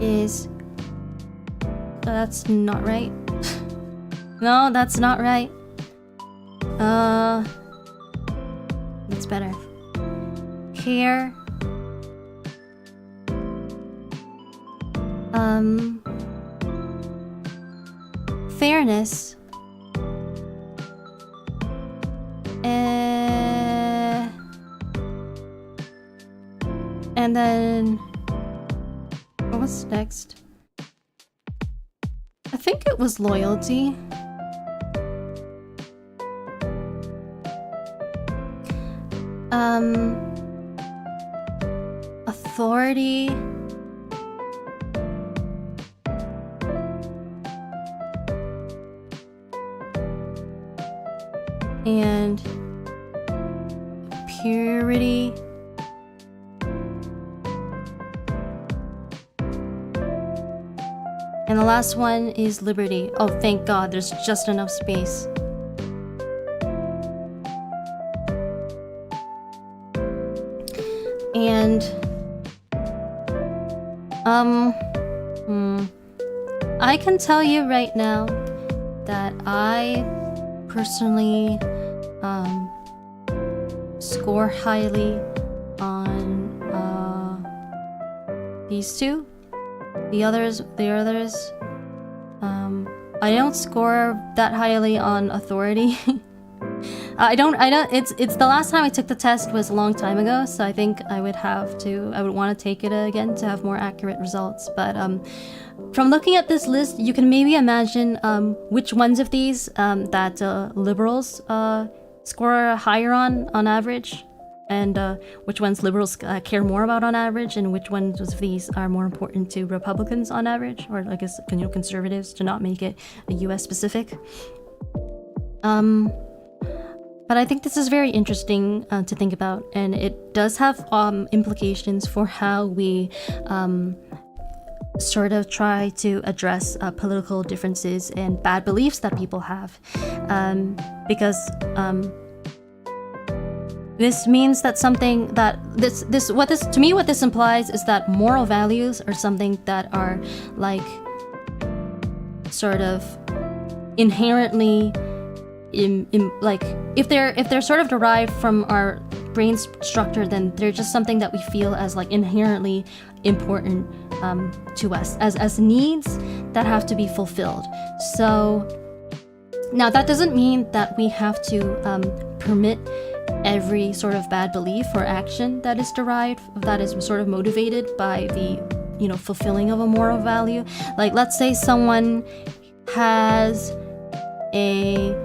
is that's not right. No, that's not right. That's better. Care. Fairness. And then what's next? I think it was loyalty. Authority. And purity. And the last one is liberty. Oh, thank God, there's just enough space. And I can tell you right now that I personally score highly on these two. The others, I don't score that highly on authority. I don't, it's the last time I took the test was a long time ago, so I think I would want to take it again to have more accurate results. But from looking at this list, you can maybe imagine which ones of these that liberals score higher on average, and which ones liberals care more about on average, and which ones of these are more important to Republicans on average, or I guess conservatives, to not make it a US specific. But I think this is very interesting to think about, and it does have implications for how we sort of try to address political differences and bad beliefs that people have, because this means that something that what this implies is that moral values are something that are like sort of inherently like if they're sort of derived from our brain structure, then they're just something that we feel as like inherently important to us as needs that have to be fulfilled. So now that doesn't mean that we have to permit every sort of bad belief or action that is sort of motivated by the fulfilling of a moral value. Like, let's say someone has a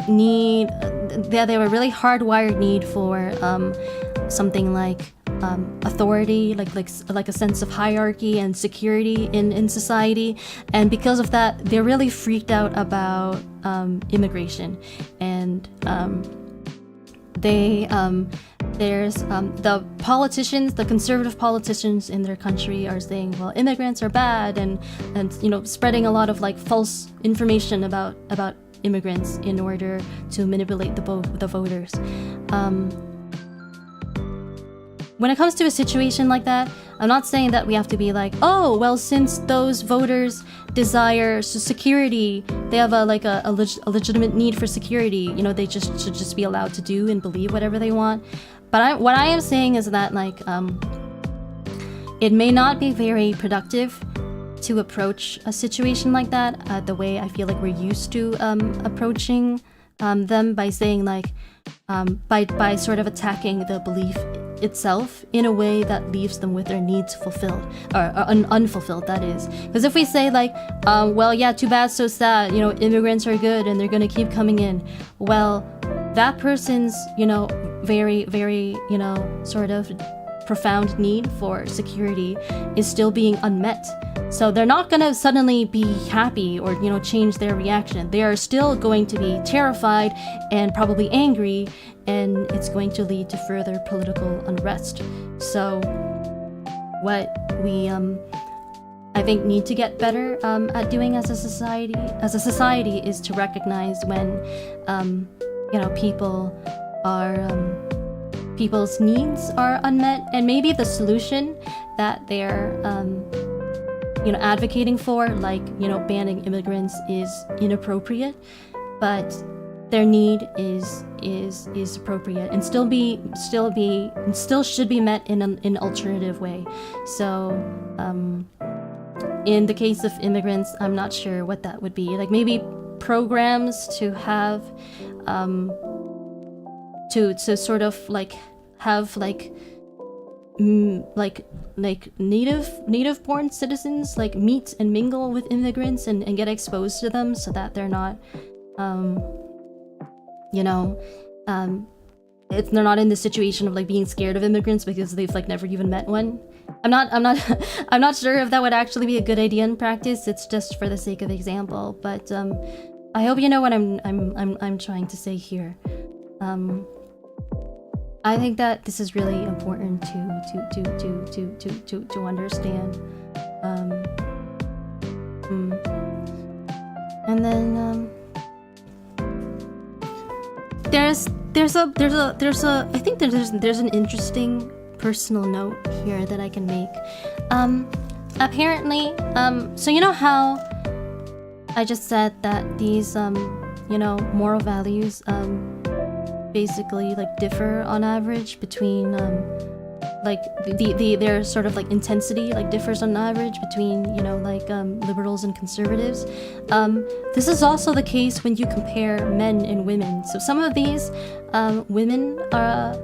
need, they have a really hardwired need for something like authority, like a sense of hierarchy and security in society, and because of that they're really freaked out about immigration, and there's the politicians, the conservative politicians in their country are saying, well, immigrants are bad, and spreading a lot of like false information about immigrants in order to manipulate the voters. When it comes to a situation like that, I'm not saying that we have to be like, oh, well, since those voters desire security, they have a legitimate need for security, they should just be allowed to do and believe whatever they want. But what I am saying is that like it may not be very productive to approach a situation like that the way I feel like we're used to approaching them, by saying like by sort of attacking the belief itself in a way that leaves them with their needs fulfilled or unfulfilled, that is. Because if we say like well, yeah, too bad, so sad, immigrants are good and they're gonna keep coming in, well, that person's very, very sort of profound need for security is still being unmet. So they're not gonna suddenly be happy or change their reaction. They are still going to be terrified and probably angry, and it's going to lead to further political unrest. So what we I think need to get better at doing as a society is to recognize when people's needs are unmet, and maybe the solution that they're advocating for, like banning immigrants, is inappropriate, but their need is appropriate and still should be met in an alternative way. So in the case of immigrants, I'm not sure what that would be. Like maybe programs to have to sort of like have like native born citizens like meet and mingle with immigrants and get exposed to them, so that they're not if they're not in the situation of like being scared of immigrants because they've like never even met one. I'm not sure if that would actually be a good idea in practice. It's just for the sake of example, but I hope you know what I'm trying to say here. I think that this is really important to understand. And then there's an interesting personal note here that I can make. Apparently, so you know how I just said that these moral values basically like differ on average between like their sort of like intensity like differs on average between liberals and conservatives. This is also the case when you compare men and women. So some of these women are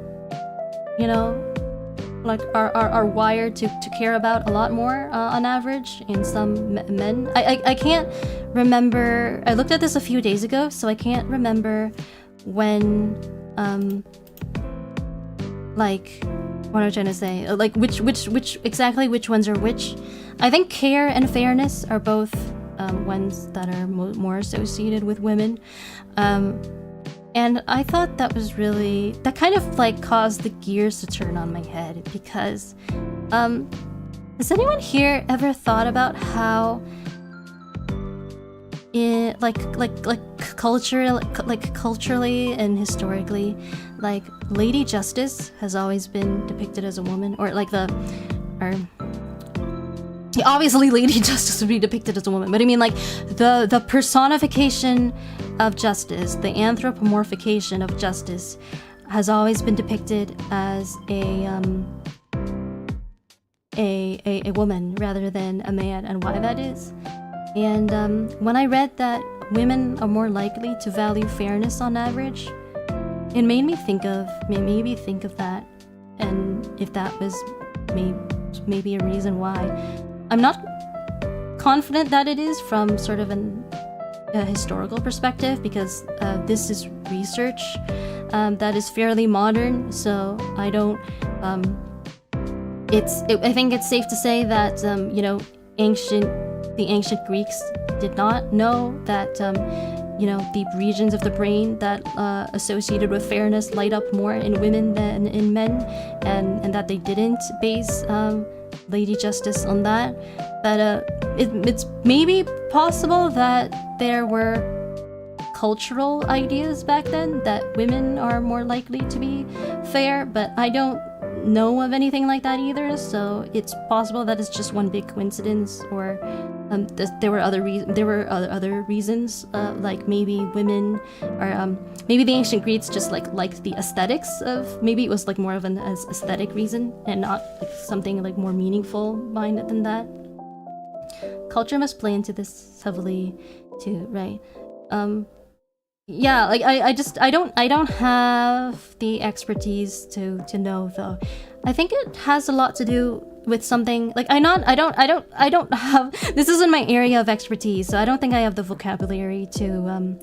are wired to care about a lot more on average, and some men. I can't remember. I looked at this a few days ago, so I can't remember when what am I trying to say? Like which exactly which ones are which. I think care and fairness are both ones that are more associated with women. And I thought that was really, that kind of like caused the gears to turn on my head, because has anyone here ever thought about how culturally and historically, like Lady Justice has always been depicted as a woman, or like obviously Lady Justice would be depicted as a woman, but I mean like the personification of justice, the anthropomorphication of justice has always been depicted as a woman rather than a man, and why that is. And when I read that women are more likely to value fairness on average, it made me think of that, and if that was maybe a reason why. I'm not confident that it is from sort of a historical perspective, because this is research that is fairly modern, so I don't. I think it's safe to say that the ancient Greeks did not know that the regions of the brain that associated with fairness light up more in women than in men, and that they didn't base Lady Justice on that. But it's maybe possible that there were cultural ideas back then that women are more likely to be fair, but I don't know of anything like that either, so it's possible that it's just one big coincidence, or there were other reasons, like maybe women, or maybe the ancient Greeks just liked the aesthetics of, maybe it was like more of an aesthetic reason and not like something like more meaningful behind it than that. Culture must play into this heavily too, right? Yeah, like I don't have the expertise to know though. I think it has a lot to do with something like I don't have, this isn't my area of expertise, so I don't think I have the vocabulary to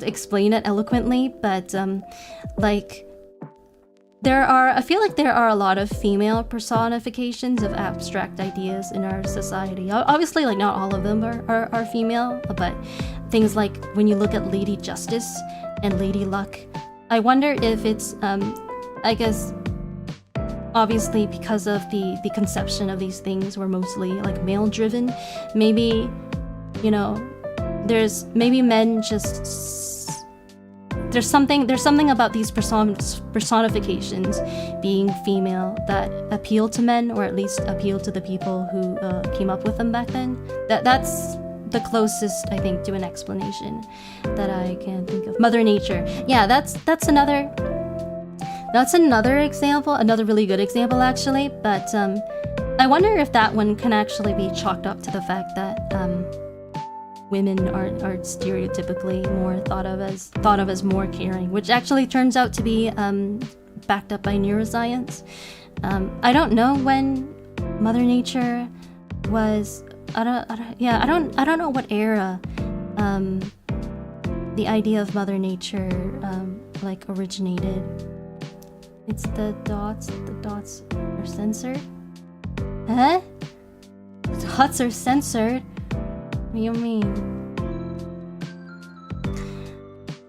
explain it eloquently, but like I feel like there are a lot of female personifications of abstract ideas in our society. Obviously, like not all of them are female, but things like when you look at Lady Justice and Lady Luck, I wonder if it's, I guess, obviously because of the conception of these things were mostly like male-driven. Maybe, there's maybe men just. There's something about these personifications being female that appeal to men, or at least appeal to the people who came up with them back then. That's the closest, I think, to an explanation that I can think of. Mother Nature. Yeah, that's another example, another really good example actually. But I wonder if that one can actually be chalked up to the fact that women are stereotypically more thought of as more caring, which actually turns out to be backed up by neuroscience. I don't know when Mother Nature was. I don't know what era the idea of Mother Nature like originated. It's the dots. The dots are censored. Huh? The dots are censored. What do you mean?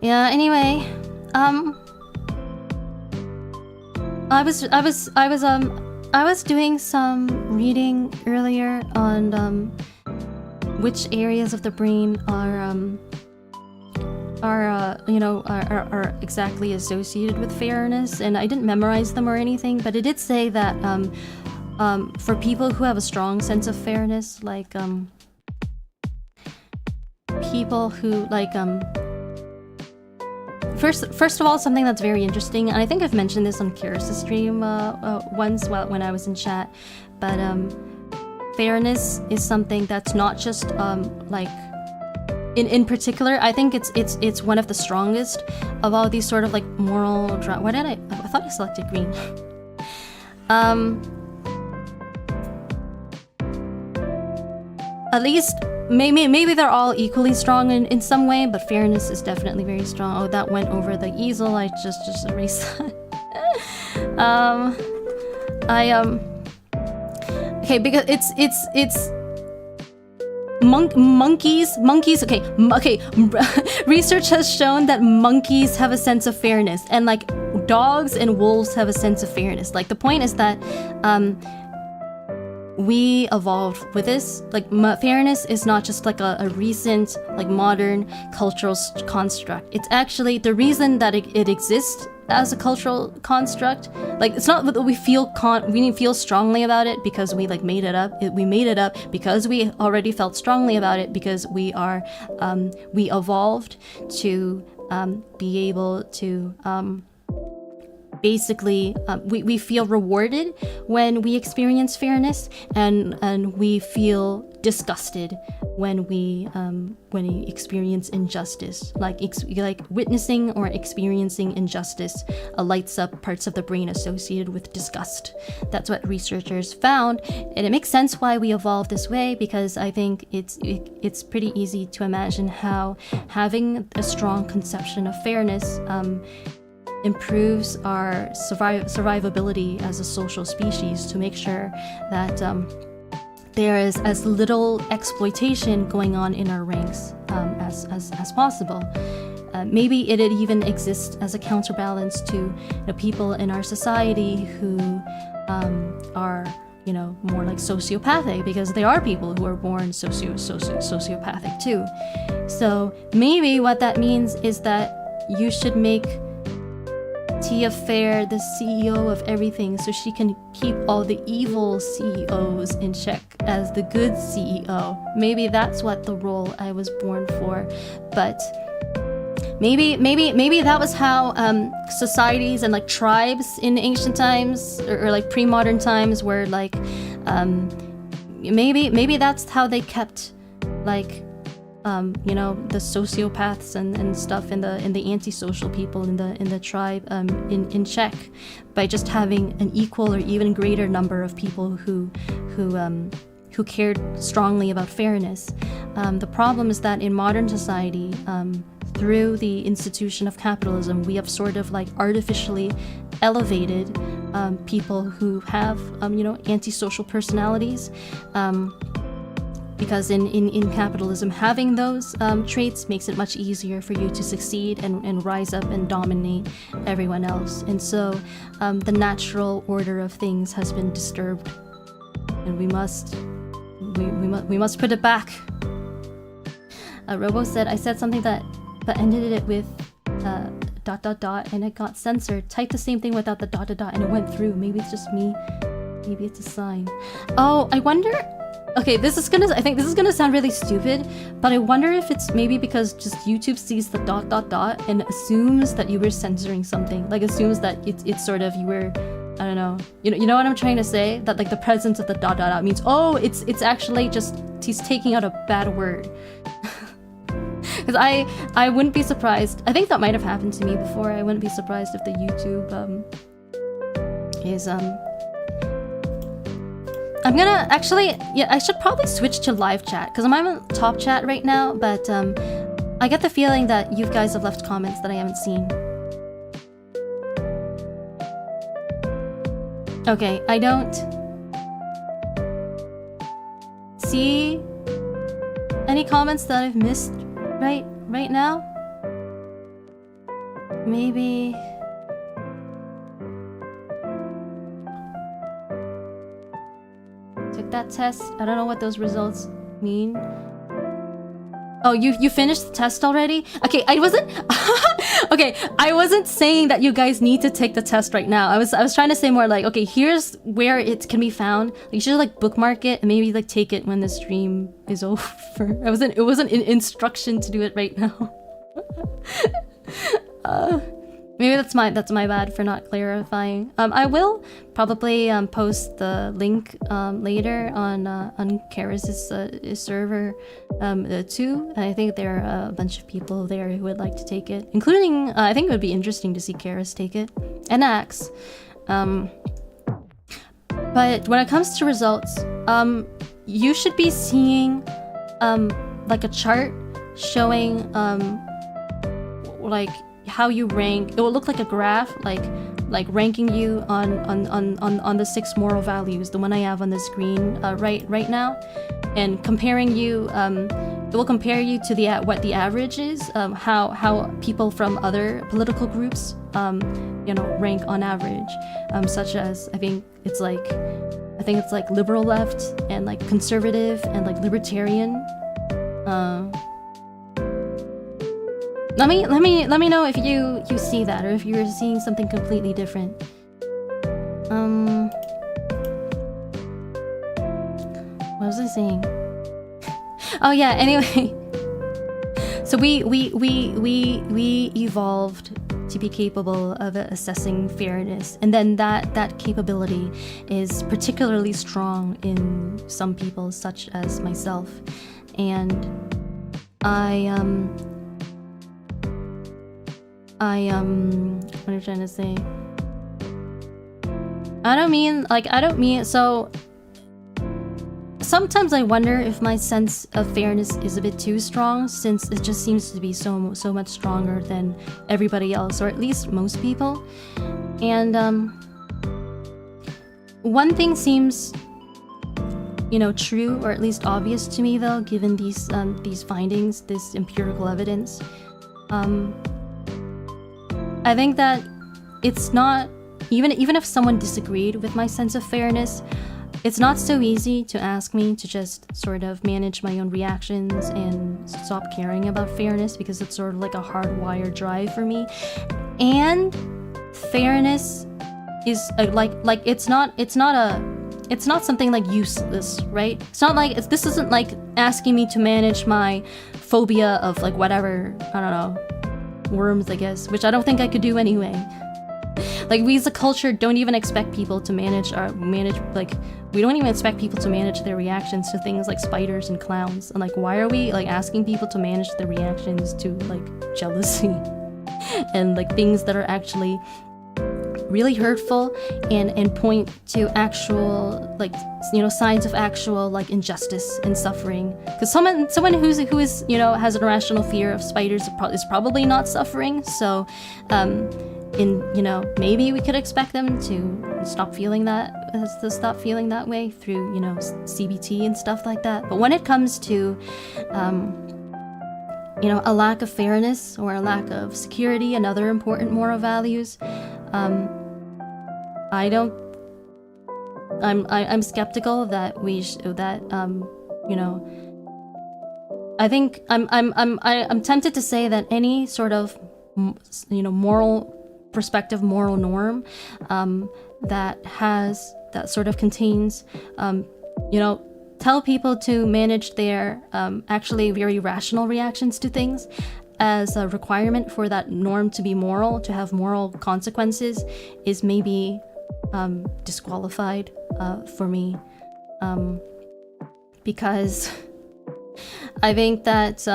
Yeah, anyway, I was doing some reading earlier on which areas of the brain are exactly associated with fairness, and I didn't memorize them or anything, but it did say that for people who have a strong sense of fairness, like people who like first of all, something that's very interesting, and I think I've mentioned this on Kira's stream once when I was in chat, but fairness is something that's not just like in particular. I think it's one of the strongest of all these sort of like moral. Why did I thought I selected green. At least maybe they're all equally strong in some way, but fairness is definitely very strong. Oh, that went over the easel. I just erased that. okay, because it's monkeys. Okay. Research has shown that monkeys have a sense of fairness, and like dogs and wolves have a sense of fairness. Like the point is that we evolved with this. Like fairness is not just like a recent, like modern cultural construct. It's actually the reason that it exists as a cultural construct. Like it's not that we feel strongly about it because we like made it up. We made it up because we already felt strongly about it, because we evolved to be able to basically we feel rewarded when we experience fairness, and we feel disgusted when we experience injustice. Like witnessing or experiencing injustice lights up parts of the brain associated with disgust. That's what researchers found, and it makes sense why we evolved this way, because I think it's pretty easy to imagine how having a strong conception of fairness improves our survivability as a social species, to make sure that there is as little exploitation going on in our ranks as possible. Maybe it even exists as a counterbalance to the people in our society who are, you know, more like sociopathic, because there are people who are born sociopathic too. So maybe what that means is that you should make Tia Faire the CEO of everything, so she can keep all the evil CEOs in check as the good CEO. Maybe that's what the role I was born for. But maybe that was how societies and like tribes in ancient times, or like pre-modern times, were like maybe that's how they kept like you know, the sociopaths and stuff, and the antisocial people in the tribe in check, by just having an equal or even greater number of people who cared strongly about fairness. The problem is that in modern society, through the institution of capitalism, we have sort of like artificially elevated people who have you know, antisocial personalities. Because in capitalism, having those traits makes it much easier for you to succeed and rise up and dominate everyone else. And so the natural order of things has been disturbed, and we must put it back. Robo said, I said something but ended it with ... and it got censored. Type the same thing without the ... and it went through. Maybe it's just me. Maybe it's a sign. Oh, I wonder... Okay, I think this is gonna sound really stupid, but I wonder if it's maybe because just YouTube sees the ... and assumes that you were censoring something. Like assumes that it's sort of you were, I don't know. You know what I'm trying to say? That like the presence of the ... means, oh, it's actually just he's taking out a bad word. Because I wouldn't be surprised. I think that might have happened to me before. I wouldn't be surprised if the YouTube is I'm gonna actually, yeah, I should probably switch to live chat, because I'm on top chat right now, but I get the feeling that you guys have left comments that I haven't seen. Okay, I don't see any comments that I've missed right now. Maybe... Took that test. I don't know what those results mean. Oh, you finished the test already? Okay, I wasn't okay, I wasn't saying that you guys need to take the test right now. I was trying to say more like, okay, here's where it can be found. Like, you should like bookmark it and maybe like take it when the stream is over. It wasn't an instruction to do it right now. Maybe that's my bad for not clarifying. I will probably post the link later on Kara's server too. And I think there are a bunch of people there who would like to take it, including I think it would be interesting to see Kara's take it and Axe. But when it comes to results, you should be seeing like a chart showing like how you rank. It will look like a graph, like like ranking you on the 6 moral values, the one I have on the screen right now, and comparing you. It will compare you to what the average is, how people from other political groups, rank on average, such as I think it's like liberal left and like conservative and like libertarian. Let me know if you see that, or if you're seeing something completely different. What was I saying? Oh yeah, anyway. So we evolved to be capable of assessing fairness, and then that capability is particularly strong in some people, such as myself. And what am I trying to say? I don't mean so. Sometimes I wonder if my sense of fairness is a bit too strong, since it just seems to be so much stronger than everybody else, or at least most people. And one thing seems, true, or at least obvious to me, though, given these findings, this empirical evidence. I think that it's not, even if someone disagreed with my sense of fairness, it's not so easy to ask me to just sort of manage my own reactions and stop caring about fairness, because it's sort of like a hardwired drive for me. And fairness is it's not something like useless, right? It's not like this isn't like asking me to manage my phobia of like whatever, I don't know, worms, I guess, which I don't think I could do anyway. Like, we as a culture don't even expect people to we don't even expect people to manage their reactions to things like spiders and clowns. And like, why are we like asking people to manage their reactions to like jealousy and like things that are actually really hurtful and point to actual signs of actual like injustice and suffering? Because someone who is has an irrational fear of spiders is probably not suffering. So maybe we could expect them to stop feeling that way through CBT and stuff like that. But when it comes to a lack of fairness or a lack of security and other important moral values, I'm skeptical that I think I'm tempted to say that any sort of moral perspective, moral norm that sort of contains tell people to manage their actually very rational reactions to things as a requirement for that norm to be moral, to have moral consequences, is maybe disqualified for me, because I think that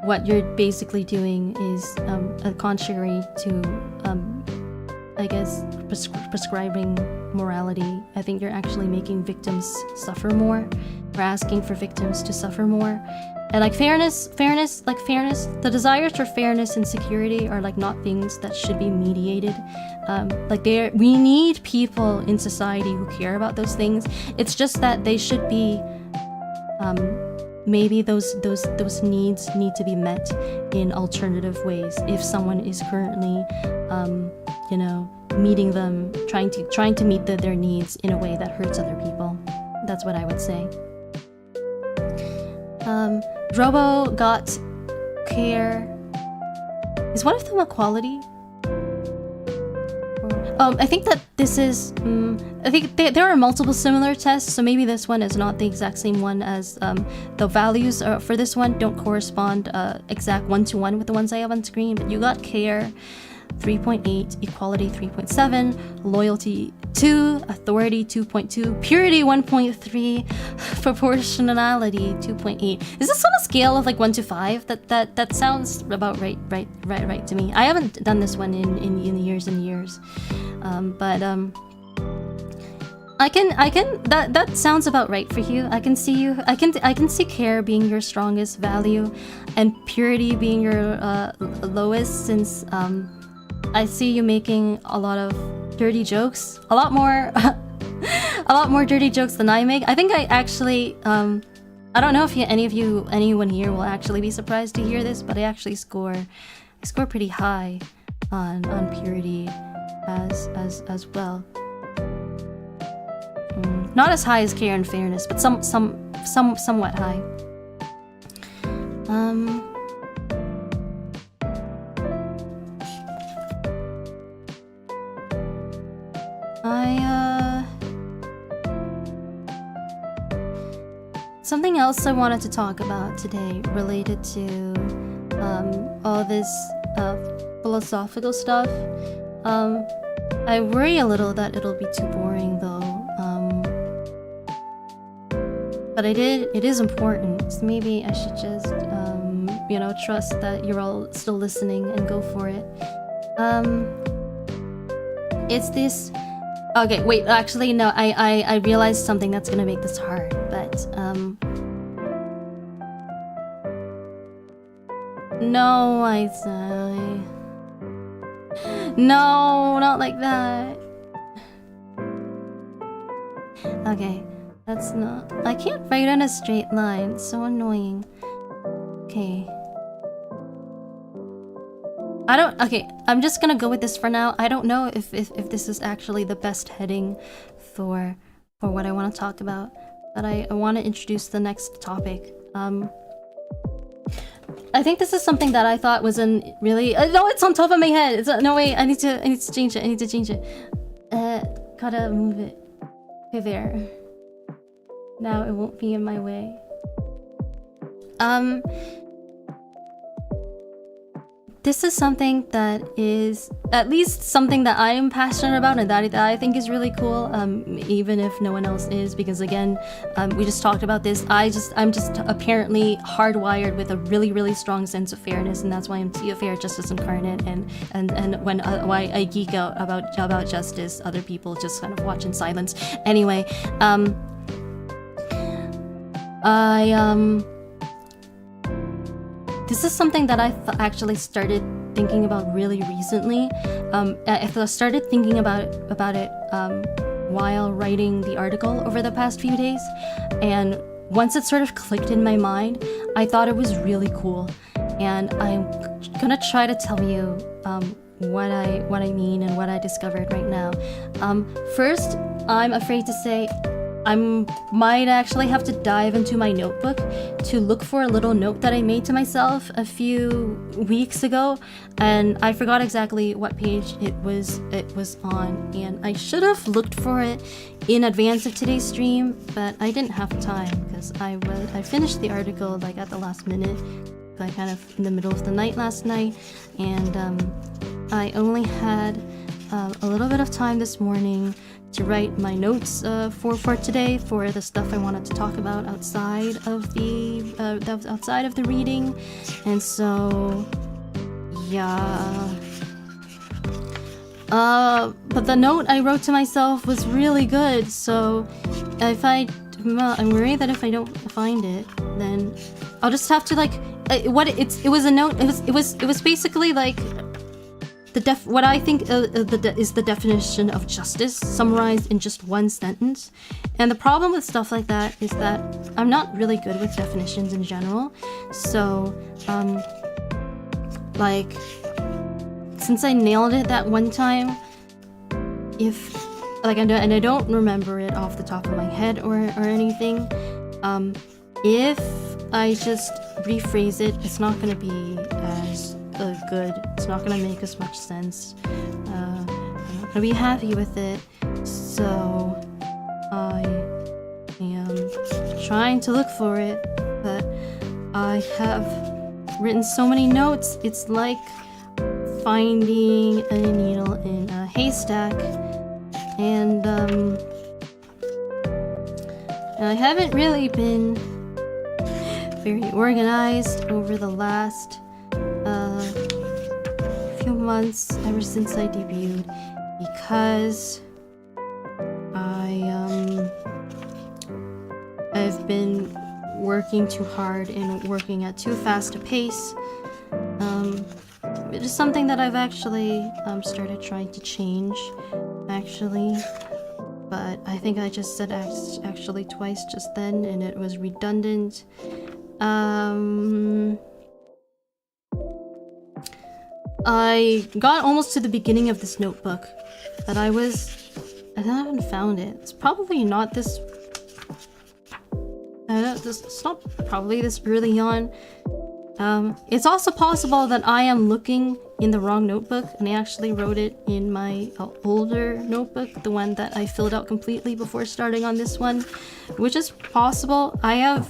what you're basically doing is contrary to I guess prescribing morality. I think you're actually making victims suffer more, or asking for victims to suffer more. And like fairness, the desires for fairness and security are like not things that should be mediated. We need people in society who care about those things. It's just that they should be maybe those needs need to be met in alternative ways. If someone is currently meeting them, trying to meet their needs in a way that hurts other people. That's what I would say. Robo got care. Is one of them a quality? I think that this is. I think there are multiple similar tests, so maybe this one is not the exact same one, as the values for this one don't correspond exact one-to-one with the ones I have on screen. But you got care 3.8, equality 3.7, loyalty 2, authority 2.2, purity 1.3, proportionality 2.8. Is this on a scale of like 1 to 5? That sounds about right to me. I haven't done this one in years and years, but that sounds about right for you. I can see care being your strongest value, and purity being your lowest, since I see you making a lot of dirty jokes. A lot more a lot more dirty jokes than I make. I think I actually I don't know if anyone here will actually be surprised to hear this, but I actually score pretty high on purity as well. Not as high as care and fairness, but somewhat high. Something else I wanted to talk about today related to all this philosophical stuff. I worry a little that it'll be too boring though. But it is important. So maybe I should just trust that you're all still listening and go for it. It's this. Okay, wait, actually no, I realized something that's gonna make this hard, but no, no, not like that. Okay, that's not. I can't write on a straight line. It's so annoying. Okay. Okay, I'm just gonna go with this for now. I don't know if this is actually the best heading for what I want to talk about, but I want to introduce the next topic. I think this is something that I thought wasn't really. No, it's on top of my head. No way. I need to change it. I need to change it. Gotta move it. Okay, there. Now it won't be in my way. This is something that is at least something that I am passionate about and that I think is really cool, even if no one else is, because again, we just talked about this. I'm just apparently hardwired with a really strong sense of fairness, and that's why I'm Tia Faire, justice incarnate, and when why I geek out about justice, other people just kind of watch in silence. Anyway, this is something that I actually started thinking about really recently. I started thinking about it while writing the article over the past few days, and once it sort of clicked in my mind, I thought it was really cool, and I'm gonna try to tell you what I mean and what I discovered right now. First, I'm afraid to say I might actually have to dive into my notebook to look for a little note that I made to myself a few weeks ago, and I forgot exactly what page it was on, and I should have looked for it in advance of today's stream, but I didn't have time because I finished the article like at the last minute, like kind of in the middle of the night last night, and I only had a little bit of time this morning to write my notes for today, for the stuff I wanted to talk about outside of the reading, and so yeah. But the note I wrote to myself was really good, so I'm worried that if I don't find it, then I'll just have to like it was a note. It was basically like what I think is the definition of justice summarized in just one sentence. And the problem with stuff like that is that I'm not really good with definitions in general. So, like, since I nailed it that one time, and I don't remember it off the top of my head or anything, if I just rephrase it, it's not gonna be as good. It's not gonna make as much sense. I'm not gonna be happy with it. So I am trying to look for it, but I have written so many notes. It's like finding a needle in a haystack, and I haven't really been very organized over the last few months, ever since I debuted, because I've been working too hard and working at too fast a pace, just something that I've actually started trying to change, actually. But I think I just said actually twice just then, and it was redundant. I got almost to the beginning of this notebook, but I haven't found it. It's probably not this. It's not probably this early on. It's also possible that I am looking in the wrong notebook, and I actually wrote it in my older notebook, the one that I filled out completely before starting on this one, which is possible. I have.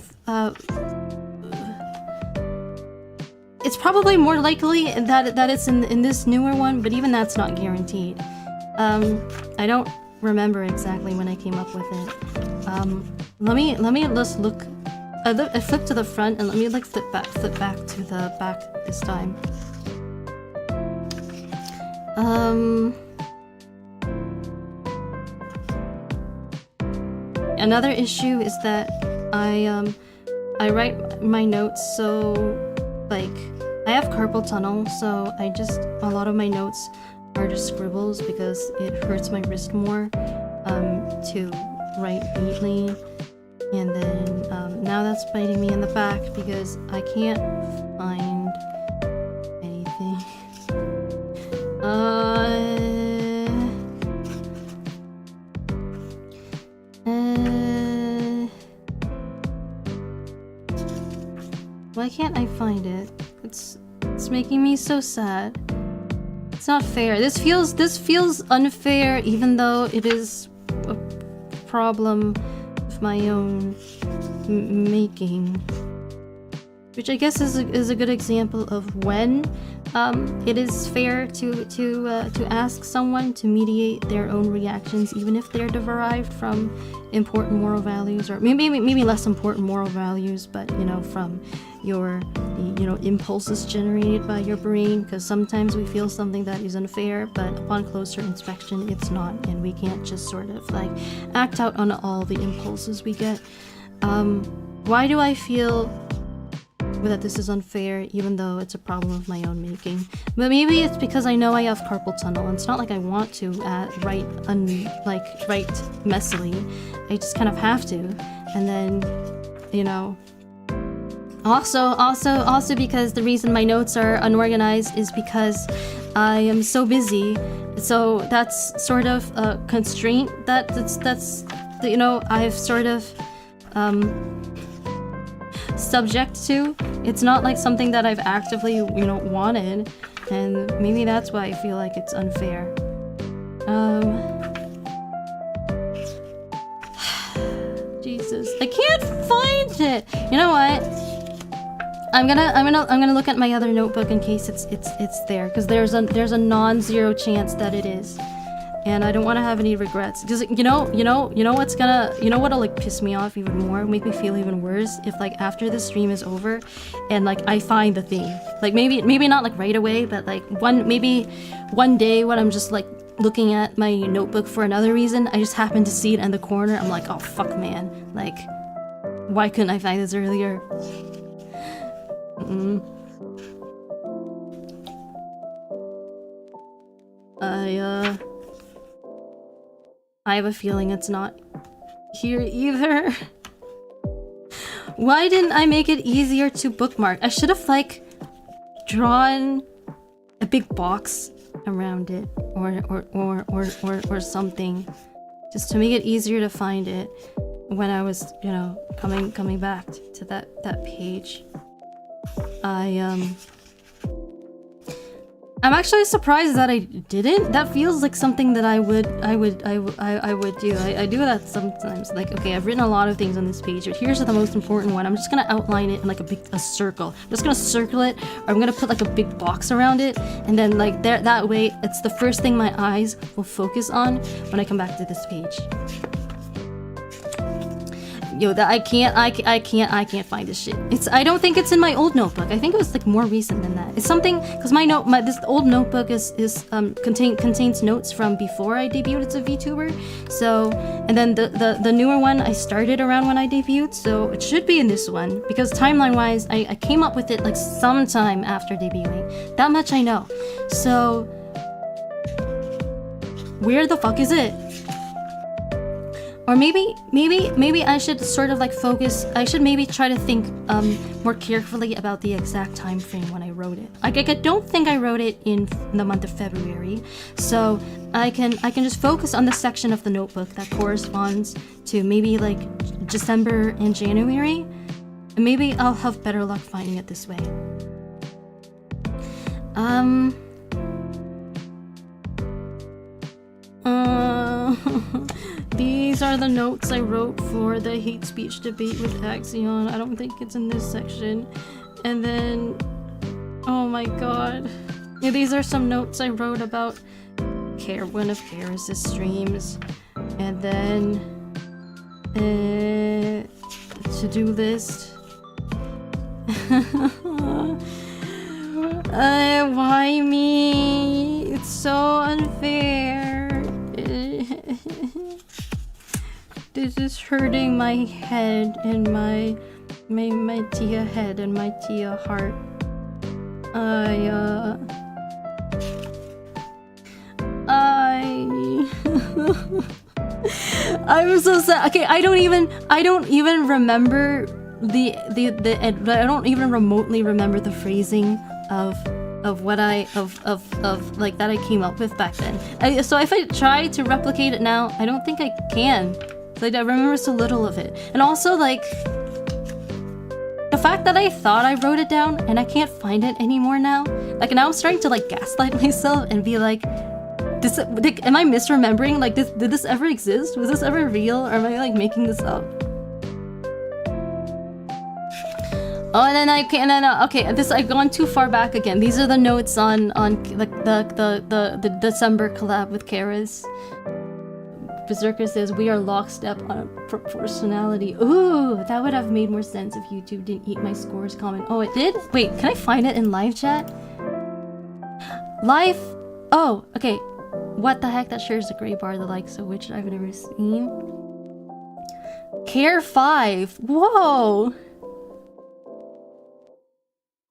It's probably more likely that it's in this newer one, but even that's not guaranteed. I don't remember exactly when I came up with it. Let me just look. I flipped to the front, and let me like flip back to the back this time. Another issue is that I write my notes, so like I have carpal tunnel, so a lot of my notes are just scribbles because it hurts my wrist more to write neatly. And then now that's biting me in the back because I can't find anything. Why can't I find it? It's making me so sad. It's not fair. This feels unfair, even though it is a problem of my own making, which I guess is a good example of when it is fair to ask someone to mediate their own reactions, even if they're derived from important moral values, or maybe less important moral values, but you know, from your impulses generated by your brain, because sometimes we feel something that is unfair, but upon closer inspection it's not, and we can't just sort of like act out on all the impulses we get. Why do I feel that this is unfair, even though it's a problem of my own making? But maybe it's because I know I have carpal tunnel, and it's not like I want to write messily. I just kind of have to, and then, you know. Also because the reason my notes are unorganized is because I am so busy. So that's sort of a constraint that's you know, I've sort of subject to. It's not like something that I've actively, you know, wanted, and maybe that's why I feel like it's unfair. Jesus, I can't find it. You know what? I'm gonna look at my other notebook in case it's there, because there's a non-zero chance that it is, and I don't want to have any regrets. Because you know what'll like piss me off even more, make me feel even worse, if like after the stream is over, and like I find the thing, like maybe not like right away, but like maybe one day when I'm just like looking at my notebook for another reason, I just happen to see it in the corner. I'm like, oh fuck, man, like why couldn't I find this earlier? I have a feeling it's not here either. Why didn't I make it easier to bookmark? I should have like drawn a big box around it, or something, just to make it easier to find it when I was, you know, coming back to that page. I'm actually surprised that I didn't. That feels like something that I would do. I do that sometimes. Like, okay, I've written a lot of things on this page, but here's the most important one. I'm just gonna outline it in like a circle. I'm just gonna circle it, or I'm gonna put like a big box around it, and then like that way, it's the first thing my eyes will focus on when I come back to this page. yo, that I can't find this shit. I don't think it's in my old notebook. I think it was like more recent than that. It's something, because this old notebook contains notes from before I debuted as a VTuber. So, and then the newer one I started around when I debuted, so it should be in this one, because timeline wise I came up with it like sometime after debuting. That much I know. So where the fuck is it? Or maybe I should sort of like focus. I should maybe try to think more carefully about the exact time frame when I wrote it. I don't think I wrote it in the month of February, so I can just focus on the section of the notebook that corresponds to maybe like December and January, and maybe I'll have better luck finding it this way. These are the notes I wrote for the hate speech debate with Axion. I don't think it's in this section. And then, oh my god. Yeah, these are some notes I wrote about one of Karis' streams. And then, to-do list. Why me? It's so unfair. This is hurting my head and my Tia head and my Tia heart. I'm so sad. Okay, I don't even remember I don't even remotely remember the phrasing of what like that I came up with back then. So if I try to replicate it now, I don't think I can. Like, I remember so little of it. And also, like, the fact that I thought I wrote it down and I can't find it anymore now. Like, now I'm starting to like gaslight myself and be like, am I misremembering? Like, did this ever exist? Was this ever real? Or am I like making this up? Oh, and then okay, I've gone too far back again. These are the notes on like the December collab with Karis. Berserker says, we are lockstep on proportionality. Ooh, that would have made more sense if YouTube didn't eat my scores comment. Oh, it did? Wait, can I find it in live chat? Live? Oh, okay. What the heck? That sure is a gray bar, the likes of which I've never seen. Care 5. Whoa.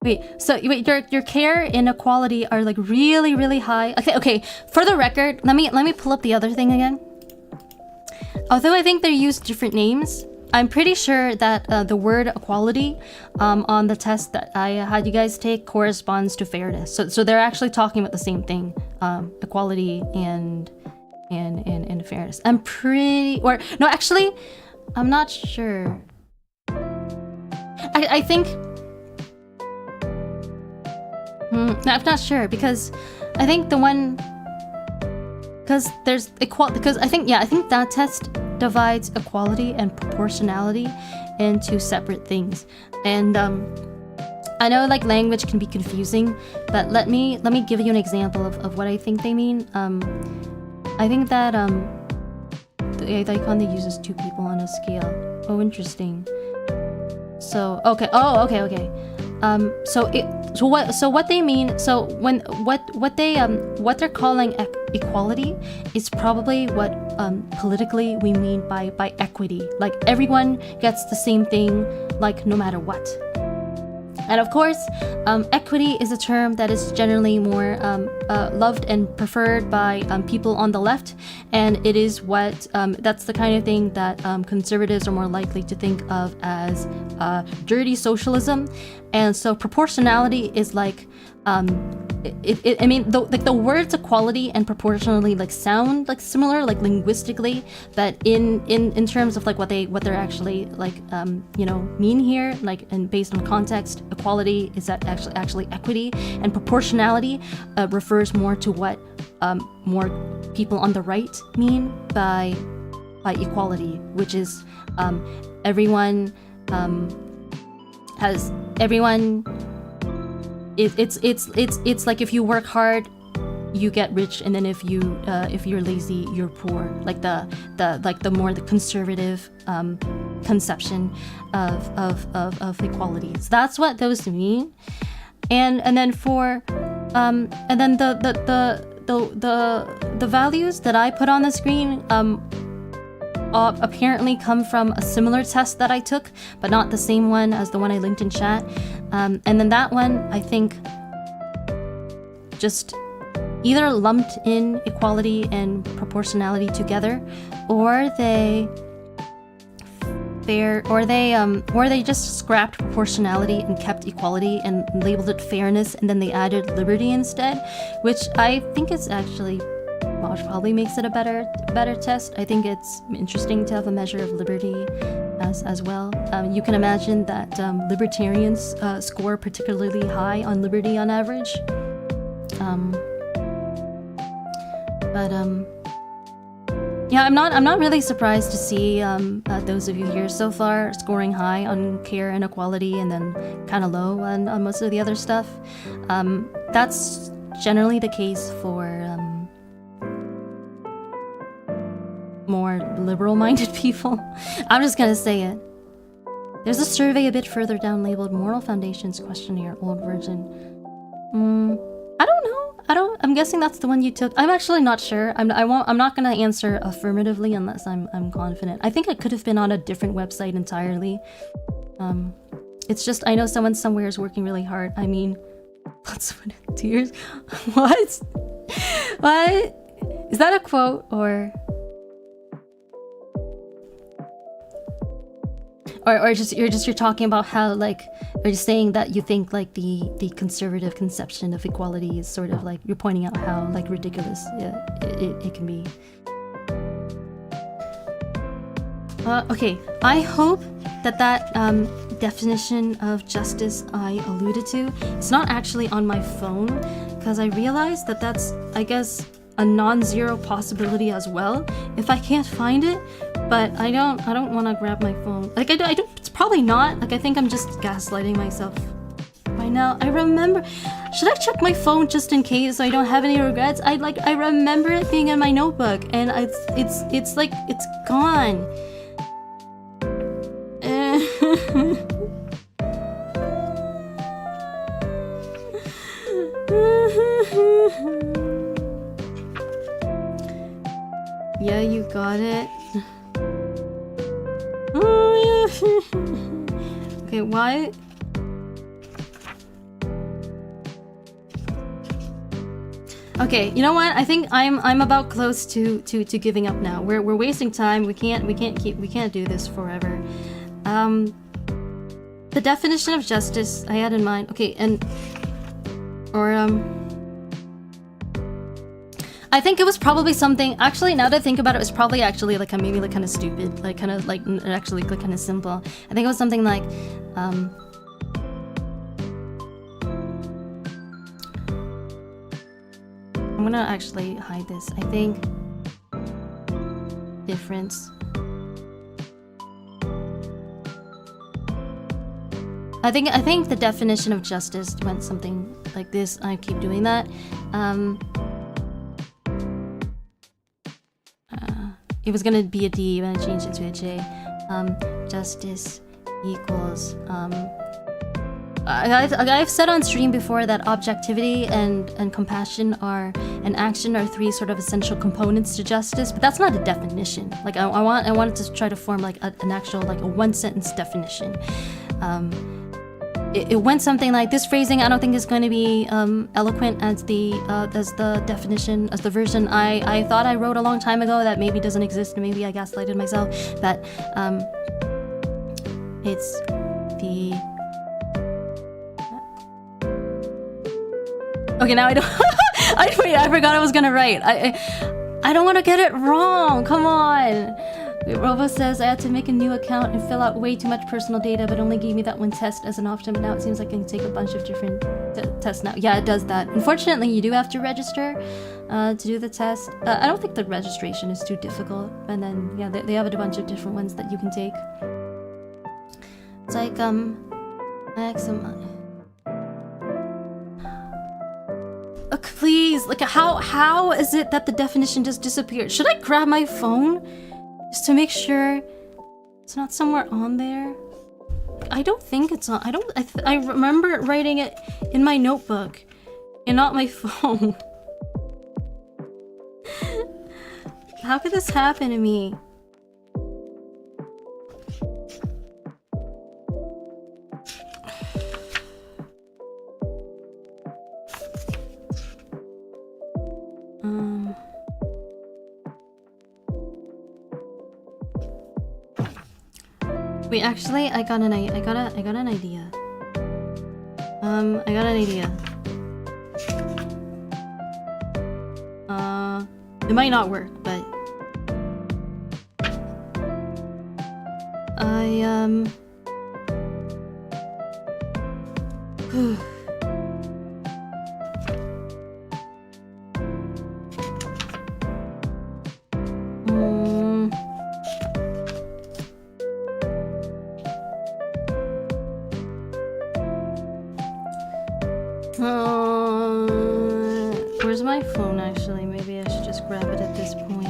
Wait, so wait, your care and equality are like really, really high. Okay. For the record, let me pull up the other thing again. Although I think they use different names, I'm pretty sure that the word equality on the test that I had you guys take corresponds to fairness. So they're actually talking about the same thing, equality and fairness. I'm pretty, or no, actually, I'm not sure. I think. No, I'm not sure because I think the one. Because there's equality. Because I think that test divides equality and proportionality into separate things. And I know like language can be confusing, but let me give you an example of what I think they mean. I think that the icon they use is 2 people on a scale. Oh, interesting. So okay. Oh, okay. So what they mean, so when what they're calling equality is probably what politically we mean by equity. Like everyone gets the same thing, like no matter what. And of course, equity is a term that is generally more loved and preferred by people on the left, and it is what that's the kind of thing that conservatives are more likely to think of as dirty socialism. And so proportionality is like I mean, the words equality and proportionally like sound like similar, like linguistically, but in terms of like what they're actually like you know mean here, like and based on context, equality is that actually equity, and proportionality refers more to what more people on the right mean by equality, which is everyone has everyone. It's like if you work hard, you get rich, and then if you're lazy, you're poor. Like the more the conservative conception of equalities. That's what those mean. And then for and then the values that I put on the screen apparently come from a similar test that I took, but not the same one as the one I linked in chat. And then that one, I think, just either lumped in equality and proportionality together, or they just scrapped proportionality and kept equality and labeled it fairness, and then they added liberty instead, which I think is actually probably makes it a better test. I think it's interesting to have a measure of liberty as well. You can imagine that libertarians score particularly high on liberty on average. Yeah, I'm not really surprised to see those of you here so far scoring high on care and equality, and then kind of low on most of the other stuff. That's generally the case for more liberal-minded people. I'm just gonna say it. There's a survey a bit further down labeled Moral Foundations Questionnaire, Old Version. I don't know. I'm guessing that's the one you took. I'm actually not sure. I'm not gonna answer affirmatively unless I'm confident. I think it could have been on a different website entirely. It's just I know someone somewhere is working really hard. I mean, blood, sweat, and tears. What? What? Is that a quote or just you're talking about how, like, are you saying that you think like the conservative conception of equality is sort of like, you're pointing out how like ridiculous it can be. Okay, I hope that definition of justice I alluded to, it's not actually on my phone, because I realized that that's, I guess, a non-zero possibility as well if I can't find it. But I don't want to grab my phone. Like I don't. It's probably not. Like I think I'm just gaslighting myself right now. I remember. Should I check my phone just in case so I don't have any regrets? I remember it being in my notebook, and it's like it's gone. Yeah, you got it. Okay, why? Okay, you know what? I think I'm about close to giving up now. We're wasting time. We can't do this forever. The definition of justice I had in mind. Okay, I think it was probably something. Actually, now that I think about it, it was probably actually like maybe like kind of stupid, like kind of like actually like kind of simple. I think it was something like, I'm gonna actually hide this. I think difference. I think the definition of justice went something like this. I keep doing that. It was gonna be a D, but I changed it to a J. Justice equals. I've said on stream before that objectivity and compassion and action are three sort of essential components to justice, but that's not a definition. Like I wanted to try to form like an actual like a one sentence definition. It went something like this. Phrasing I don't think is going to be eloquent as the definition, as the version I thought I wrote a long time ago that maybe doesn't exist, and maybe I gaslighted myself. That it's the. Okay, now I don't. I forgot I was gonna write. I don't want to get it wrong. Come on. Robo says I had to make a new account and fill out way too much personal data, but only gave me that one test as an option. But now it seems like I can take a bunch of different tests now. Yeah, it does that. Unfortunately, you do have to register to do the test. I don't think the registration is too difficult. And then yeah, they have a bunch of different ones that you can take. It's like please, like how is it that the definition just disappeared? Should I grab my phone just to make sure It's not somewhere on there. I don't think it's on. I remember writing it in my notebook and not my phone. How could this happen to me? Wait, actually, I got an idea. I got an idea. It might not work, but where's my phone actually? Maybe I should just grab it at this point.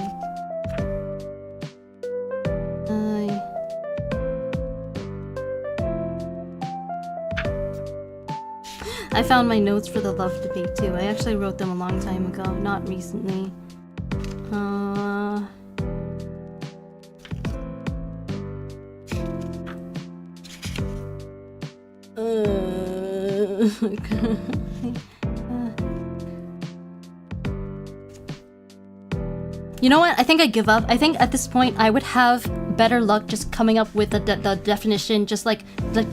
I found my notes for the love debate too. I actually wrote them a long time ago, not recently. You know what? I think I give up. I think at this point I would have better luck just coming up with the definition, just like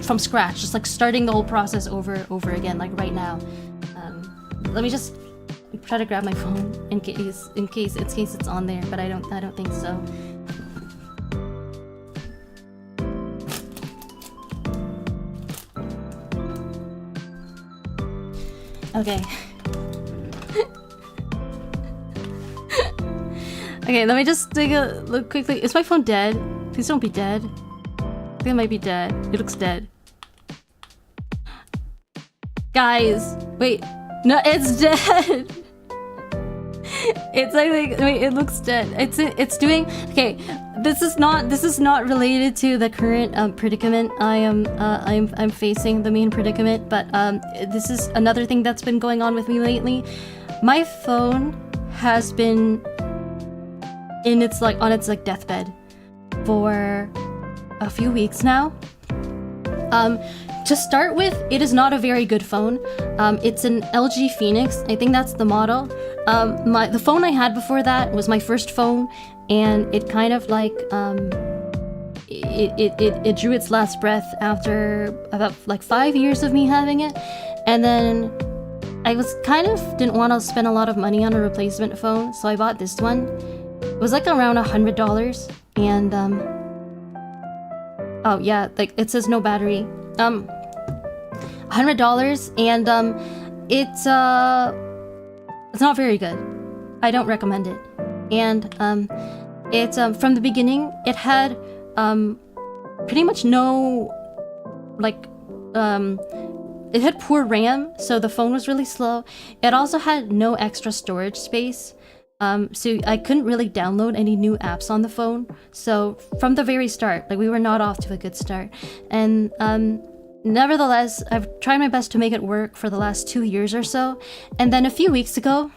from scratch, just like starting the whole process over again, like right now. Let me just try to grab my phone in case it's on there, but I don't think so. Okay. Okay, let me just take a look quickly. Is my phone dead? Please don't be dead. I think it might be dead. It looks dead. Guys, wait. No, it's dead. It's like wait, it looks dead. It's doing okay. This is not related to the current predicament I'm facing, the main predicament, but this is another thing that's been going on with me lately. My phone has been on its deathbed for a few weeks now. To start with, it is not a very good phone. It's an LG Phoenix. I think that's the model. The phone I had before that was my first phone, and it kind of like it drew its last breath after about like 5 years of me having it, and then I didn't want to spend a lot of money on a replacement phone, so I bought this one. It was like around $100, and oh yeah, like it says no battery. $100, and it's not very good. I don't recommend it. And it's from the beginning, it had pretty much no it had poor RAM, so the phone was really slow. It also had no extra storage space. So I couldn't really download any new apps on the phone. So from the very start, like we were not off to a good start. And nevertheless, I've tried my best to make it work for the last 2 years or so. And then a few weeks ago,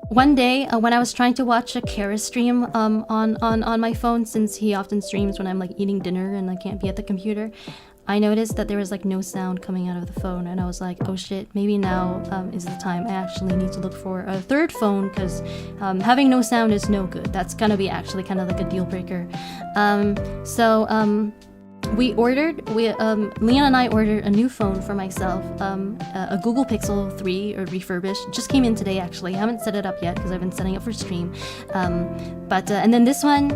one day when I was trying to watch a Kara stream on my phone, since he often streams when I'm like eating dinner and I can't be at the computer, I noticed that there was like no sound coming out of the phone, and I was like, oh shit, maybe now is the time I actually need to look for a third phone, because having no sound is no good. That's gonna be actually kind of like a deal breaker. Leon and I ordered a new phone for myself, a Google Pixel 3 or refurbished. It just came in today actually. I haven't set it up yet because I've been setting it for stream. And then this one,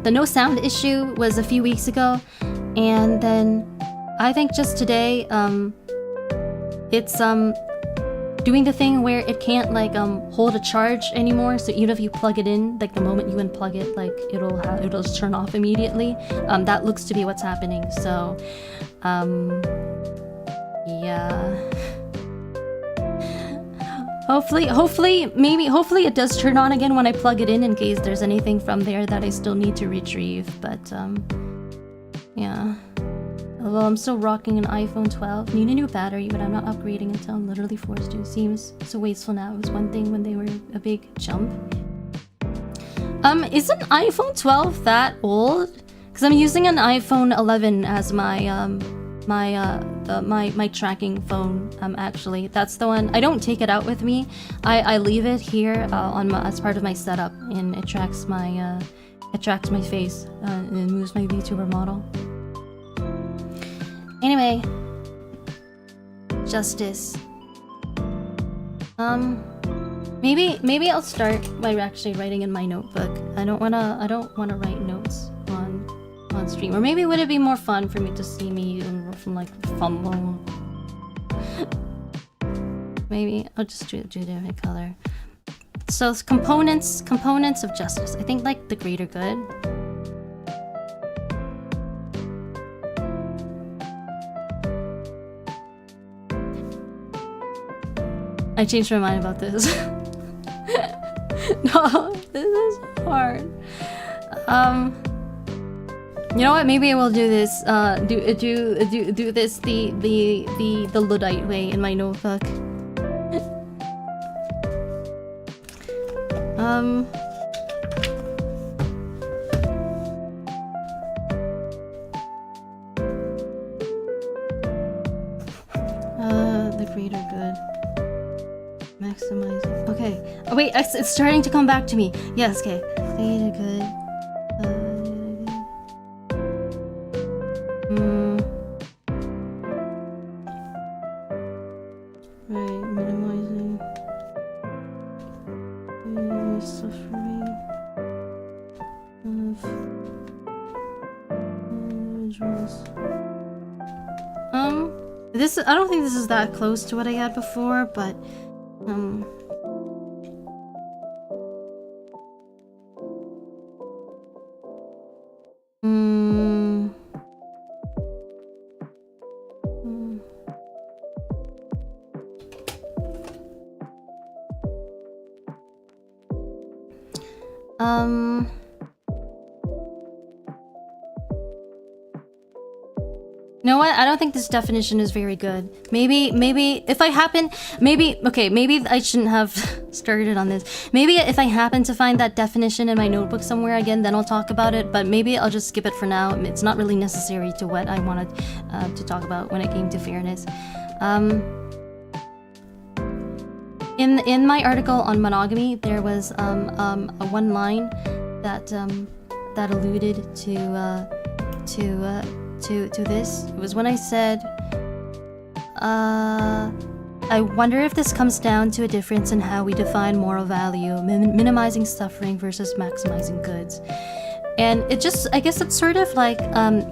the no sound issue was a few weeks ago, and then I think just today, it's doing the thing where it can't like hold a charge anymore. So even if you plug it in, like the moment you unplug it, like it'll just turn off immediately. That looks to be what's happening. So, yeah. Hopefully it does turn on again when I plug it in case there's anything from there that I still need to retrieve. But yeah. Although I'm still rocking an iPhone 12. Need a new battery, but I'm not upgrading until I'm literally forced to. Seems so wasteful now. It was one thing when they were a big jump. Isn't iPhone 12 that old? Because I'm using an iPhone 11 as my my tracking phone. Actually, that's the one. I don't take it out with me. I leave it here as part of my setup, and it tracks my face and moves my VTuber model. Anyway, justice. Maybe I'll start by actually writing in my notebook. I don't wanna write notes on stream. Or maybe would it be more fun for me to see me from like fumble? Maybe I'll just do a different color. So components of justice. I think like the greater good. I changed my mind about this. No, this is hard. You know what? Maybe I will do this. Do this the Luddite way in my notebook. The greater good. Maximizing. Okay. Oh wait, it's starting to come back to me. Yes. Okay. Greater good. Right. Minimizing the suffering of individuals. This I don't think this is that close to what I had before, but you know what? I don't think this definition is very good. Maybe if I happen, maybe I shouldn't have started on this. Maybe if I happen to find that definition in my notebook somewhere again, then I'll talk about it. But maybe I'll just skip it for now. It's not really necessary to what I wanted to talk about when it came to fairness. In my article on monogamy, there was a one line that alluded to this. It was when I said, I wonder if this comes down to a difference in how we define moral value, minimizing suffering versus maximizing goods. And it just, I guess it's sort of like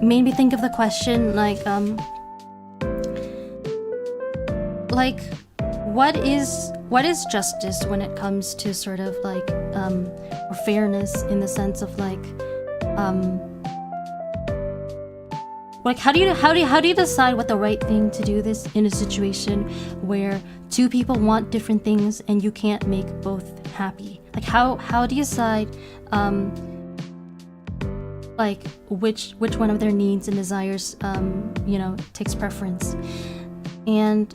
made me think of the question like what is justice when it comes to sort of like or fairness in the sense of like how do you decide what the right thing to do this in a situation where two people want different things and you can't make both happy? Like how do you decide like which one of their needs and desires takes preference? And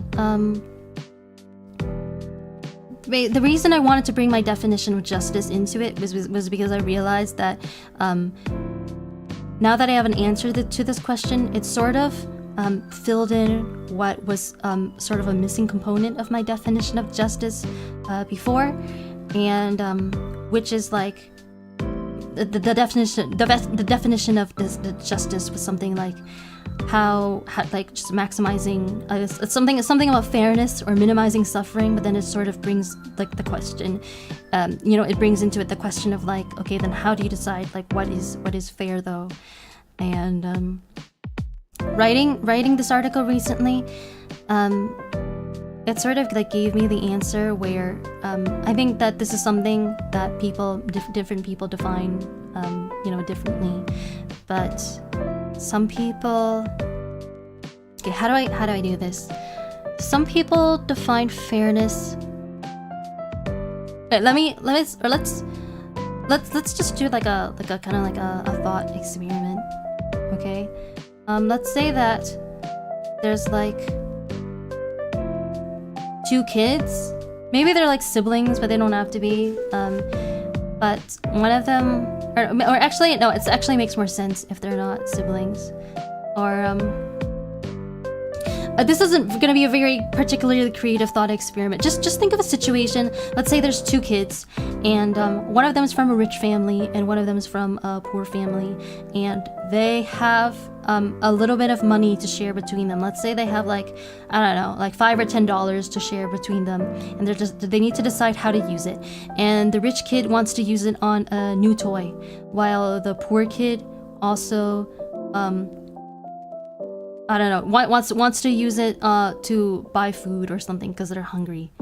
the reason I wanted to bring my definition of justice into it was because I realized that now that I have an answer to this question, it's sort of filled in what was sort of a missing component of my definition of justice before, and which is like the definition of the justice was something like how like just maximizing it's something about fairness or minimizing suffering, but then it sort of brings like the question it brings into it the question of like, okay, then how do you decide like what is fair though? And writing this article recently, it sort of like gave me the answer where I think that this is something that different people define differently, but some people, okay, how do I do this? Some people define fairness let's just do like a kind of like a thought experiment. Okay, let's say that there's like 2 kids. Maybe they're like siblings, but they don't have to be. But one of them, or actually no, it actually makes more sense if they're not siblings. Or this isn't going to be a very particularly creative thought experiment. Just think of a situation. Let's say there's 2 kids, and one of them is from a rich family, and one of them is from a poor family, and they have a little bit of money to share between them. Let's say they have like, I don't know, like $5 or $10 to share between them, and they need to decide how to use it. And the rich kid wants to use it on a new toy, while the poor kid also I don't know, wants to use it to buy food or something because they're hungry.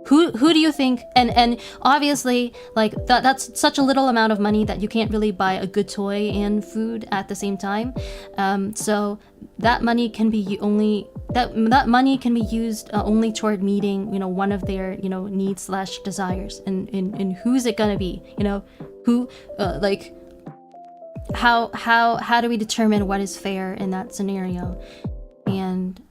Who do you think? And obviously, like that's such a little amount of money that you can't really buy a good toy and food at the same time. So that money can be that money can be used only toward meeting, you know, one of their, you know, needs / desires. And who's it gonna be? You know, who like. How do we determine what is fair in that scenario? And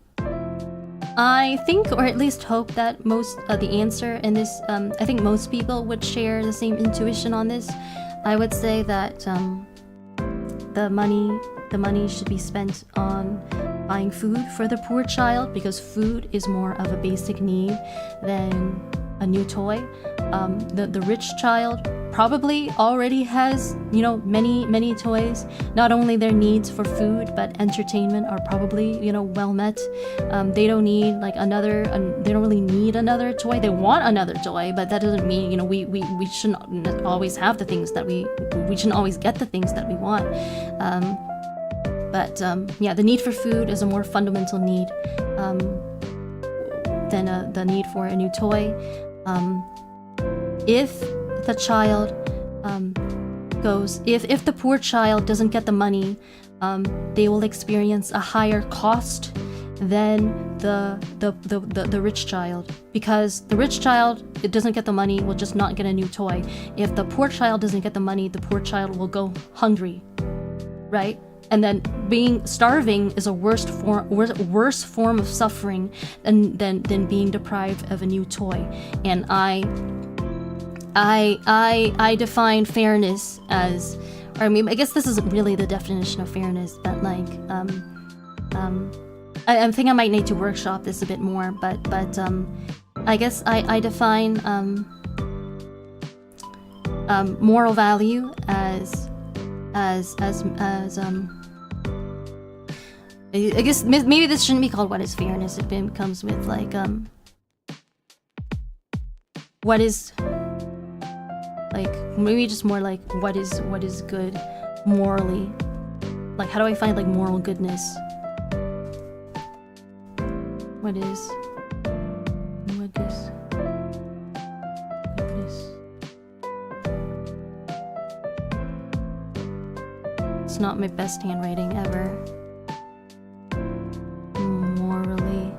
I think, or at least hope, that most the answer in this, I think most people would share the same intuition on this. I would say that the money should be spent on buying food for the poor child, because food is more of a basic need than a new toy. The rich child probably already has, you know, many toys. Not only their needs for food, but entertainment are probably, you know, well met. They don't need like they don't really need another toy. They want another toy, but that doesn't mean, you know, we shouldn't always have the things that we shouldn't always get the things that we want. But yeah, the need for food is a more fundamental need than the need for a new toy. If the child if the poor child doesn't get the money, they will experience a higher cost than the rich child, because the rich child, it doesn't get the money, will just not get a new toy. If the poor child doesn't get the money, the poor child will go hungry, right? And then starving is a worse form of suffering than being deprived of a new toy. And I define fairness as, or I mean, I guess this isn't really the definition of fairness, but like, I think I might need to workshop this a bit more, but I guess I define moral value as I guess maybe this shouldn't be called what is fairness. It comes with like what is, like, maybe just more like what is good morally. Like, how do I find like moral goodness? What is goodness? It's not my best handwriting ever. Morally.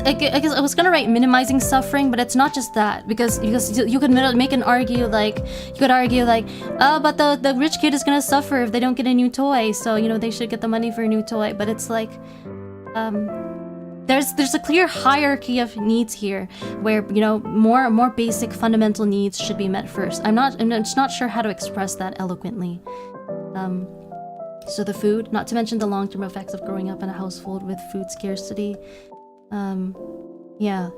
I guess I was gonna write minimizing suffering, but it's not just that, because you could make an argue like, oh, but the rich kid is gonna suffer if they don't get a new toy, so, you know, they should get the money for a new toy. But it's like, there's a clear hierarchy of needs here, where, you know, more basic fundamental needs should be met first. I'm just not sure how to express that eloquently. So the food, not to mention the long-term effects of growing up in a household with food scarcity. Yeah.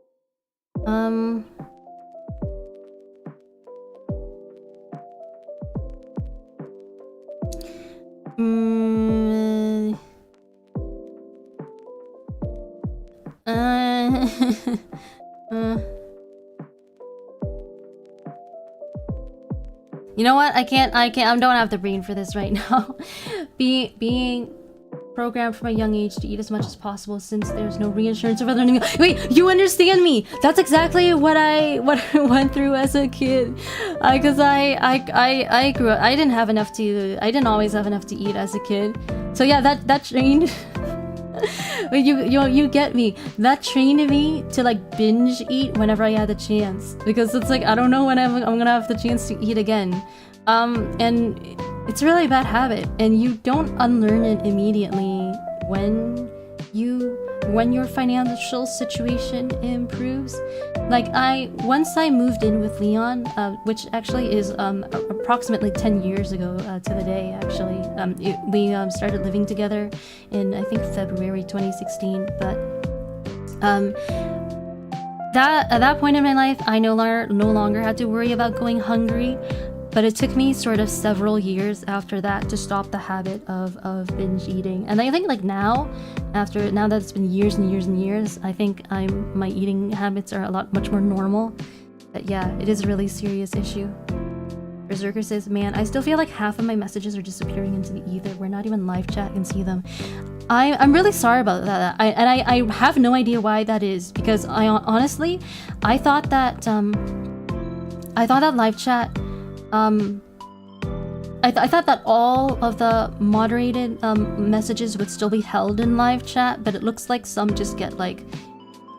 You know what? I don't have the brain for this right now. Being programmed from a young age to eat as much as possible since there's no reinsurance of other. Wait, you understand me? That's exactly what I went through as a kid. Because I grew up. I didn't always have enough to eat as a kid. So yeah, that trained. you get me. That trained me to like binge eat whenever I had the chance, because it's like I don't know when I'm gonna have the chance to eat again. And it's a really bad habit, and you don't unlearn it immediately when your financial situation improves. Like once I moved in with Leon, which actually is approximately 10 years ago to the day. Actually, we started living together in I think February 2016. But at that point in my life, I no longer had to worry about going hungry. But it took me sort of several years after that to stop the habit of binge eating. And I think like now that it's been years and years and years, I think my eating habits are much more normal. But yeah, it is a really serious issue. Berserker says, man, I still feel like half of my messages are disappearing into the ether. We're not even live chat and see them. I'm really sorry about that. I have no idea why that is, because I honestly thought that live chat. I thought that all of the moderated messages would still be held in live chat, but it looks like some just get like,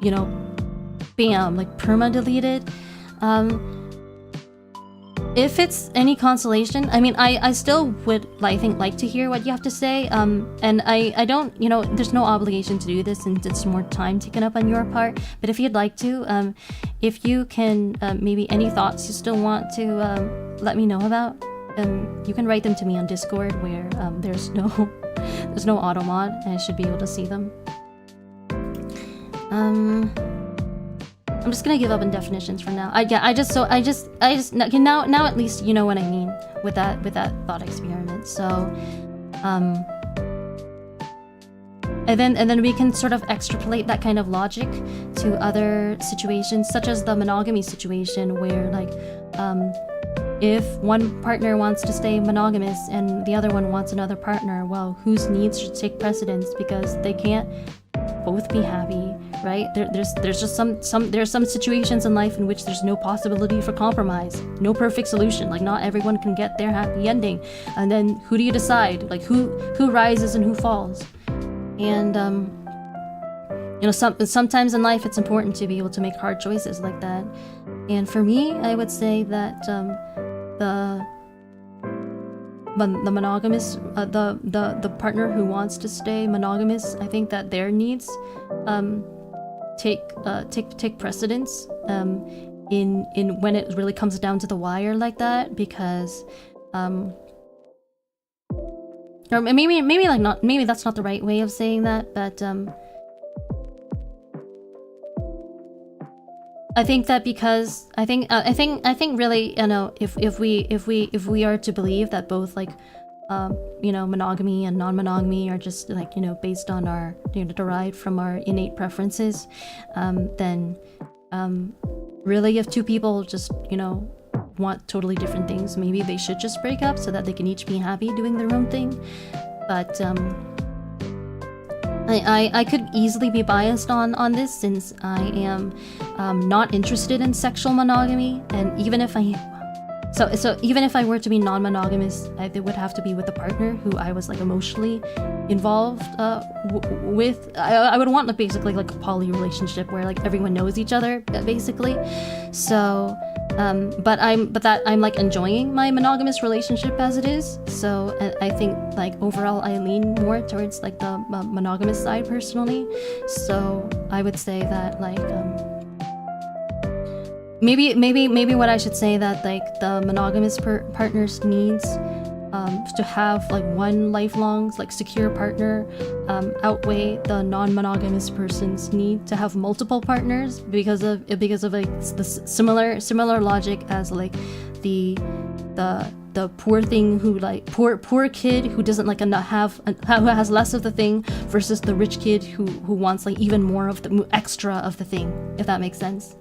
you know, bam, like perma-deleted. If it's any consolation, I mean, I still would like to hear what you have to say. And I don't, you know, there's no obligation to do this since it's more time taken up on your part. But if you'd like to, if you can, maybe any thoughts you still want to let me know about, you can write them to me on Discord, where there's no auto mod, and I should be able to see them. I'm just gonna give up on definitions for now. Now at least you know what I mean with that thought experiment. So, and then we can sort of extrapolate that kind of logic to other situations, such as the monogamy situation, where like, if one partner wants to stay monogamous and the other one wants another partner, well, whose needs should take precedence, because they can't both be happy, right? There's just some situations in life in which there's no possibility for compromise, no perfect solution. Like not everyone can get their happy ending, and then who do you decide? Like who rises and who falls? And you know, sometimes in life it's important to be able to make hard choices like that. And for me, I would say that the monogamous, the partner who wants to stay monogamous, I think that their needs take precedence in when it really comes down to the wire like that, because or maybe that's not the right way of saying that, but I think that because I think really, you know, if we are to believe that both like you know, monogamy and non-monogamy are just like, you know, based on our, you know, derived from our innate preferences, then really if two people just, you know, want totally different things, maybe they should just break up so that they can each be happy doing their own thing. But I could easily be biased on this, since I am not interested in sexual monogamy, and even if even if I were to be non-monogamous, it would have to be with a partner who I was like emotionally involved with. I would want like basically like a poly relationship where like everyone knows each other basically. So but I'm like enjoying my monogamous relationship as it is. So I think like overall I lean more towards like the monogamous side personally. So I would say that like maybe what I should say, that like the monogamous partner's needs to have like one lifelong like secure partner outweigh the non-monogamous person's need to have multiple partners, because of like the similar logic as like the poor thing who like poor kid who doesn't like who has less of the thing, versus the rich kid who wants like even more of the extra of the thing, if that makes sense.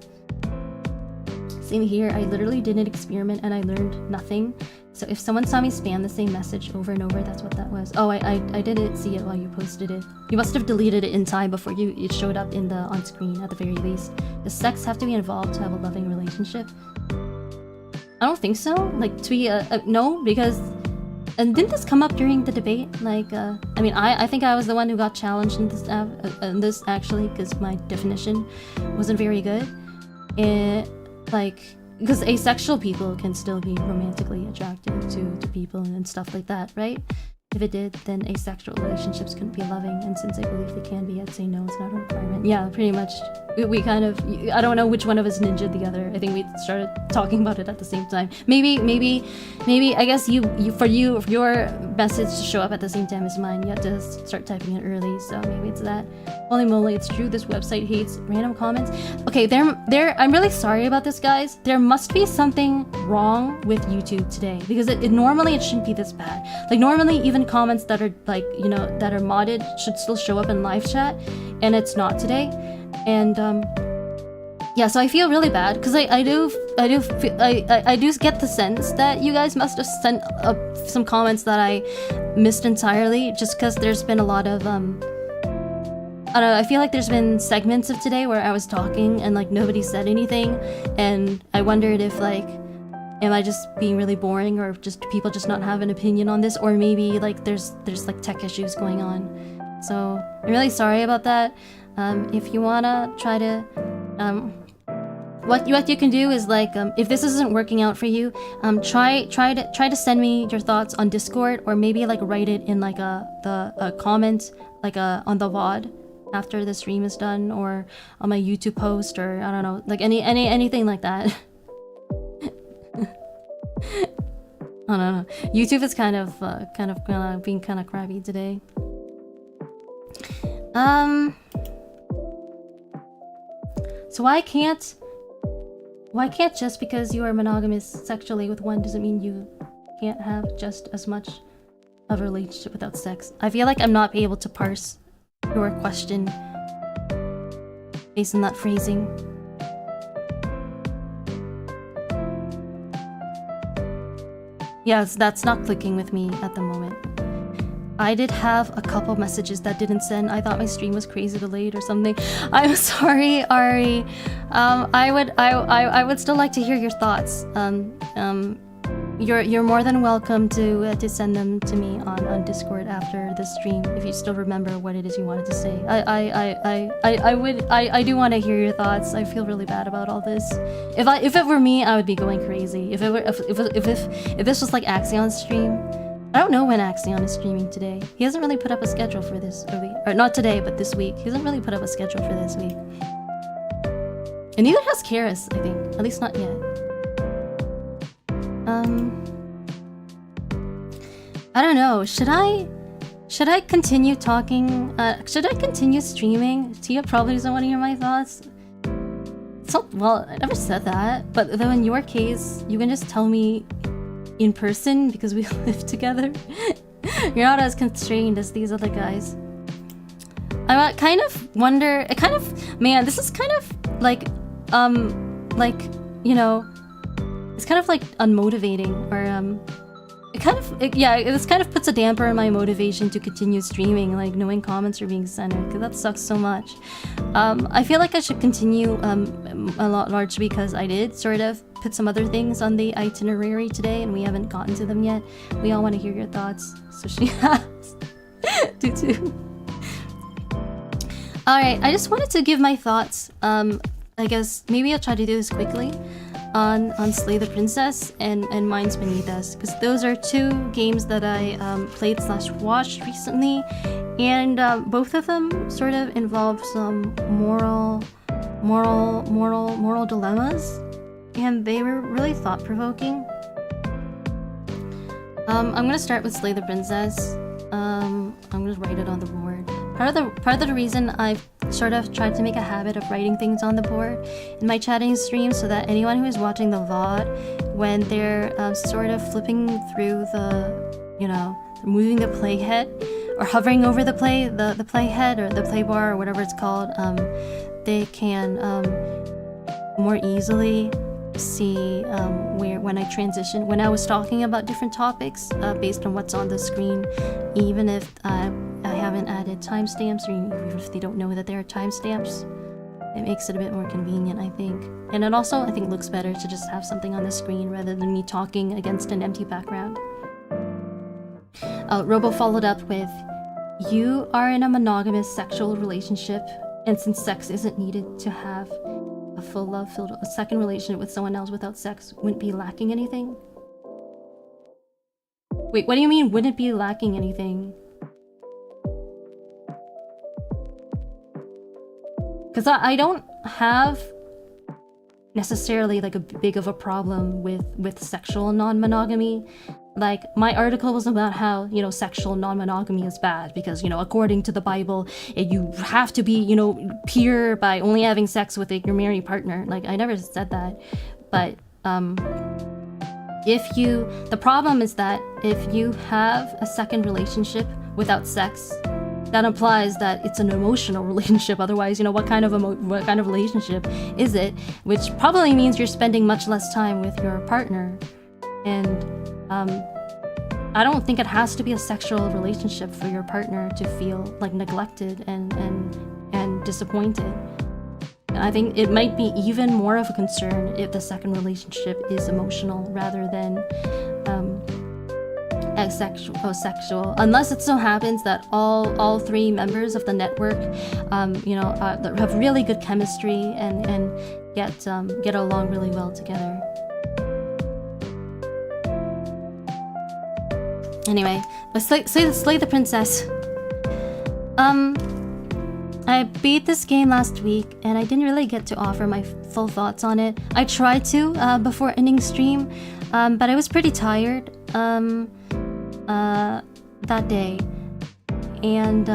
Same here. I literally did an experiment and I learned nothing. So if someone saw me spam the same message over and over, that's what that was. Oh, I didn't see it while you posted it. You must have deleted it in time before it showed up in the on screen at the very least. Does sex have to be involved to have a loving relationship? I don't think so. Like, to be no, because and didn't this come up during the debate? Like, I mean, I think I was the one who got challenged in this actually, because my definition wasn't very good. Like, because asexual people can still be romantically attracted to people and stuff like that, right? If it did, then asexual relationships couldn't be loving, and since I believe they can be, I'd say no, it's not a requirement. Yeah, pretty much. We kind of, I don't know which one of us ninja'd the other. I think we started talking about it at the same time. Maybe, I guess for your message to show up at the same time as mine, you have to start typing it early, so maybe it's that. Holy moly, it's true, this website hates random comments. Okay, I'm really sorry about this, guys. There must be something wrong with YouTube today, because normally it shouldn't be this bad. Like, normally even comments that are like, you know, that are modded should still show up in live chat, and it's not today. And yeah, so I feel really bad because I do get the sense that you guys must have sent up some comments that I missed entirely, just because there's been a lot of I don't know, I feel like there's been segments of today where I was talking and like nobody said anything, and I wondered if like, am I just being really boring, or just people just not have an opinion on this, or maybe like there's like tech issues going on. So I'm really sorry about that. If you wanna try to what you can do is like, if this isn't working out for you, try to send me your thoughts on Discord, or maybe like write it in like a comment, like on the VOD after the stream is done, or on my YouTube post, or I don't know, like anything like that. I don't know. YouTube is kind of being kind of crappy today. So why can't just because you are monogamous sexually with one doesn't mean you can't have just as much of a relationship without sex? I feel like I'm not able to parse your question based on that phrasing. Yes, that's not clicking with me at the moment. I did have a couple messages that didn't send. I thought my stream was crazy delayed or something. I'm sorry, Ari. I would still like to hear your thoughts. You're more than welcome to send them to me on Discord after the stream if you still remember what it is you wanted to say. I do want to hear your thoughts. I feel really bad about all this. If it were me, I would be going crazy. If this was like Axion's stream. I don't know when Axion is streaming today. He hasn't really put up a schedule for this week. Or not today, but this week. He hasn't really put up a schedule for this week. And neither has Karis, I think. At least not yet. I don't know. Should I continue talking? Should I continue streaming? Tia probably doesn't want to hear my thoughts. So, well, I never said that. But though in your case, you can just tell me in person because we live together. You're not as constrained as these other guys. I kind of wonder, man, this is kind of like, you know, it's kind of like unmotivating, or this kind of puts a damper on my motivation to continue streaming, like knowing comments are being centered, because that sucks so much. I feel like I should continue a lot largely because I did sort of put some other things on the itinerary today and we haven't gotten to them yet. We all want to hear your thoughts, so she has. Do too. Alright, I just wanted to give my thoughts. I guess maybe I'll try to do this quickly on Slay the Princess and Minds Beneath Us, because those are two games that I played/watched recently, and both of them sort of involve some moral dilemmas, and they were really thought-provoking. I'm gonna start with Slay the Princess. I'm gonna write it on the board. Part of the reason I've sort of tried to make a habit of writing things on the board in my chatting stream, so that anyone who is watching the VOD, when they're sort of flipping through the, you know, moving the playhead or hovering over the playhead or the play bar or whatever it's called, they can more easily see when I was talking about different topics based on what's on the screen, even if I haven't added timestamps, or even if they don't know that there are timestamps, it makes it a bit more convenient, I think. And it also, I think, looks better to just have something on the screen rather than me talking against an empty background. Robo followed up with, "You are in a monogamous sexual relationship, and since sex isn't needed to have a full love-filled a second relationship with someone else without sex wouldn't be lacking anything." Wait, what do you mean, wouldn't be lacking anything? Because I don't have necessarily like a big of a problem with sexual non-monogamy. Like, my article was about how, you know, sexual non-monogamy is bad because, you know, according to the Bible, you have to be, you know, pure by only having sex with your married partner. Like, I never said that. But the problem is that if you have a second relationship without sex, that implies that it's an emotional relationship. Otherwise, you know, what kind of relationship is it? Which probably means you're spending much less time with your partner. And I don't think it has to be a sexual relationship for your partner to feel like neglected and disappointed. I think it might be even more of a concern if the second relationship is emotional rather than sexual, unless it so happens that all three members of the network, you know, have really good chemistry and get along really well together. Anyway, let's slay the princess. I beat this game last week, and I didn't really get to offer my full thoughts on it. I tried to before ending stream, but I was pretty tired that day, and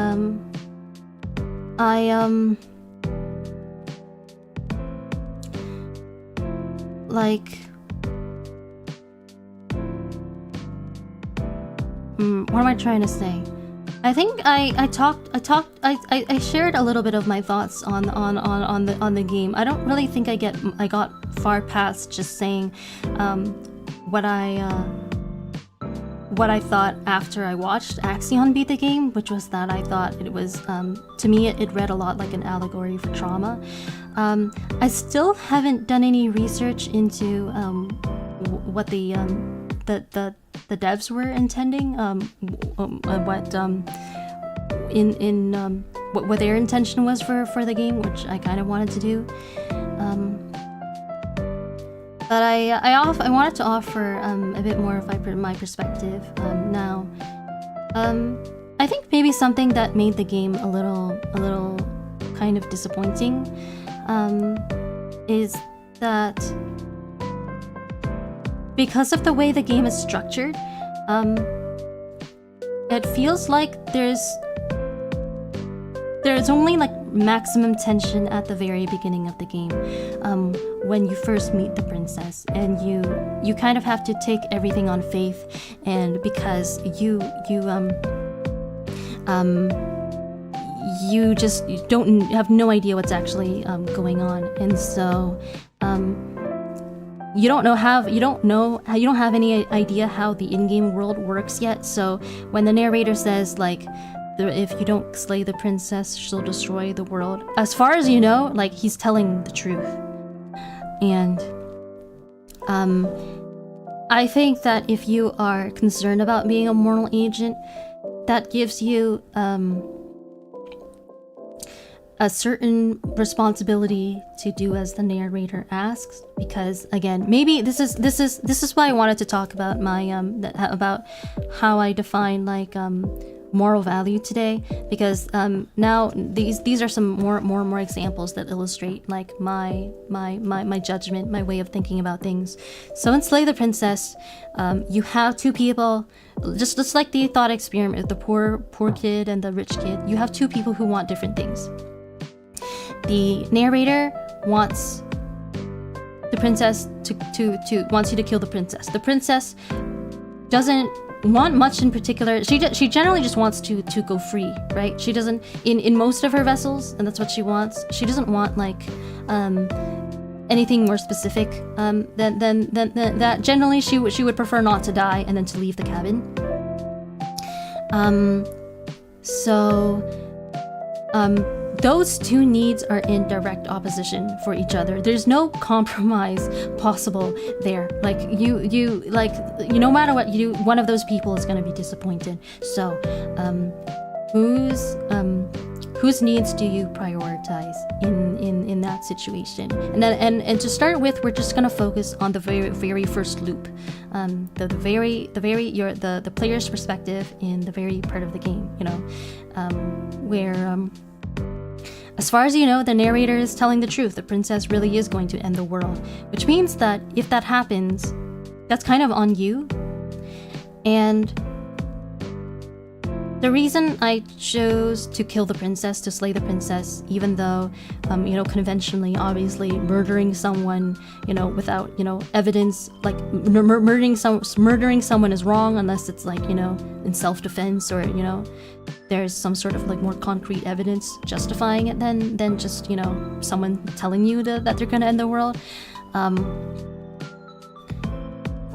what am I trying to say? I think I shared a little bit of my thoughts on the game. I don't really think I got far past just saying what I thought after I watched Axion beat the game, which was that I thought it was, to me, it read a lot like an allegory for trauma. I still haven't done any research into what the devs were intending, what their intention was for the game, which I kind of wanted to do. But I wanted to offer a bit more of my perspective now. I think maybe something that made the game a little kind of disappointing is that because of the way the game is structured, it feels like there's only like maximum tension at the very beginning of the game, when you first meet the princess, and you kind of have to take everything on faith, and because you just don't have no idea what's actually going on, and so you don't have any idea how the in-game world works yet. So when the narrator says like, if you don't slay the princess, she'll destroy the world, as far as you know, like, he's telling the truth. And I think that if you are concerned about being a moral agent, that gives you a certain responsibility to do as the narrator asks, because again, maybe this is why I wanted to talk about about how I define like moral value today, because now these are some more examples that illustrate like my judgment, my way of thinking about things. So in Slay the Princess, you have two people, just like the thought experiment, the poor kid and the rich kid. You have two people who want different things. The narrator wants the princess wants you to kill the princess. The princess doesn't want much in particular. She generally just wants to go free, right? She doesn't, in most of her vessels, and that's what she wants. She doesn't want like anything more specific than that. Generally, she would prefer not to die and then to leave the cabin. Those two needs are in direct opposition for each other. There's no compromise possible there. Like no matter what you do, one of those people is going to be disappointed. So, whose needs do you prioritize in that situation? And to start with, we're just going to focus on the very first loop, the player's perspective in the very part of the game. Where as far as you know, the narrator is telling the truth. The princess really is going to end the world, which means that if that happens, that's kind of on you. And the reason I chose to kill the princess, to slay the princess, even though, conventionally, obviously, murdering someone, without, evidence, like murdering someone is wrong unless it's like, in self-defense or, there's some sort of like more concrete evidence justifying it than just, someone telling you that they're gonna end the world.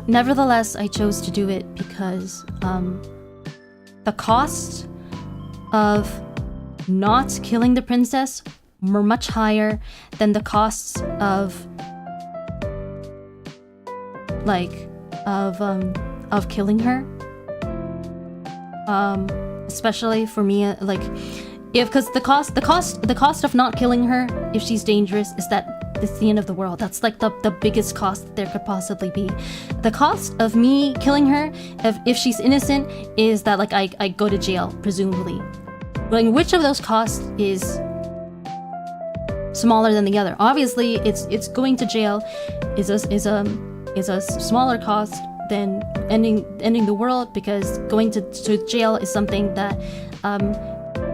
Nevertheless, I chose to do it because, the cost of not killing the princess were much higher than the costs of killing her. Especially for me, because the cost of not killing her, if she's dangerous, is that it's the end of the world. That's like the biggest cost that there could possibly be. The cost of me killing her, if she's innocent, is that like I go to jail, presumably. Like, which of those costs is smaller than the other? Obviously, it's going to jail is a smaller cost than ending the world, because going to jail is something that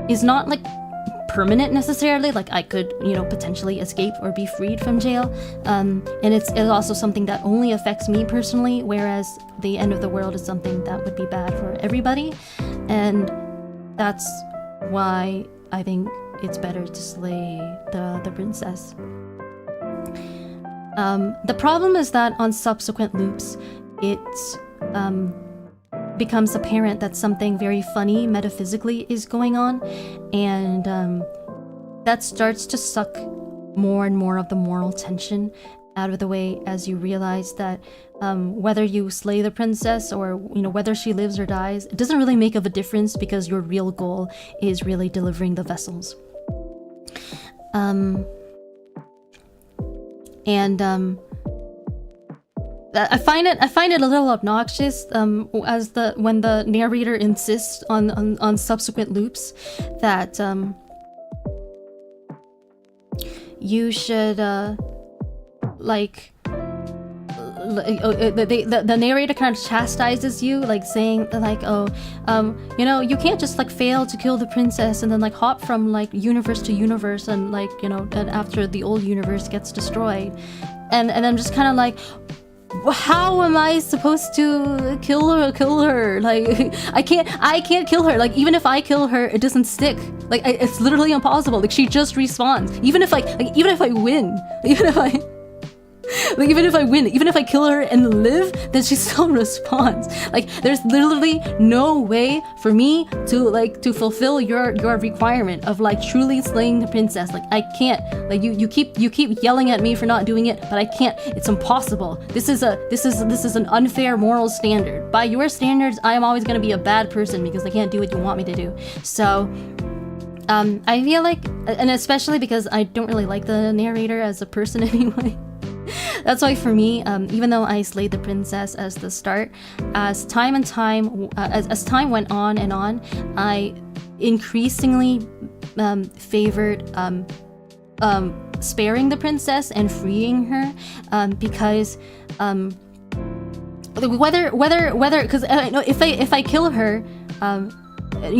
is not like permanent necessarily. Like I could potentially escape or be freed from jail, and it's also something that only affects me personally, whereas the end of the world is something that would be bad for everybody. And that's why I think it's better to slay the princess. The problem is that on subsequent loops, it becomes apparent that something very funny metaphysically is going on, and that starts to suck more and more of the moral tension out of the way as you realize that whether you slay the princess or whether she lives or dies, it doesn't really make of a difference, because your real goal is really delivering the vessels. I find it a little obnoxious when the narrator insists on subsequent loops that you should the narrator kind of chastises you, like saying like, you can't just like fail to kill the princess and then like hop from like universe to universe and like and after the old universe gets destroyed, and I'm just kind of like, how am I supposed to kill her? Like, I can't kill her. Like, even if I kill her, it doesn't stick. Like, it's literally impossible. Like, she just respawns. Even if I win, even if I kill her and live, then she still responds. Like, there's literally no way for me to fulfill your requirement of like truly slaying the princess. Like, I can't. Like, you keep yelling at me for not doing it, but I can't. It's impossible. This is an unfair moral standard. By your standards, I am always gonna be a bad person because I can't do what you want me to do. So I feel like, and especially because I don't really like the narrator as a person anyway. That's why for me, even though I slayed the princess as the start, as time went on and on, I increasingly favored sparing the princess and freeing her, because because if I kill her,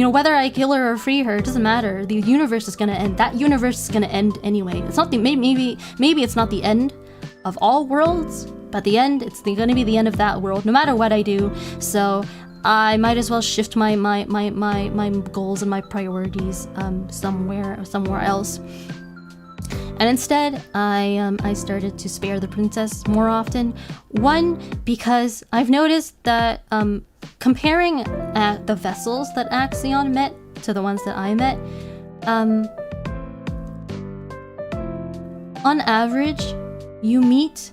whether I kill her or free her, it doesn't matter. The universe is gonna end. That universe is gonna end anyway. It's not maybe it's not the end of all worlds, but the end, it's gonna be the end of that world, no matter what I do. So I might as well shift my goals and my priorities somewhere else. And instead, I started to spare the princess more often. One, because I've noticed that comparing the vessels that Axion met to the ones that I met, on average, you meet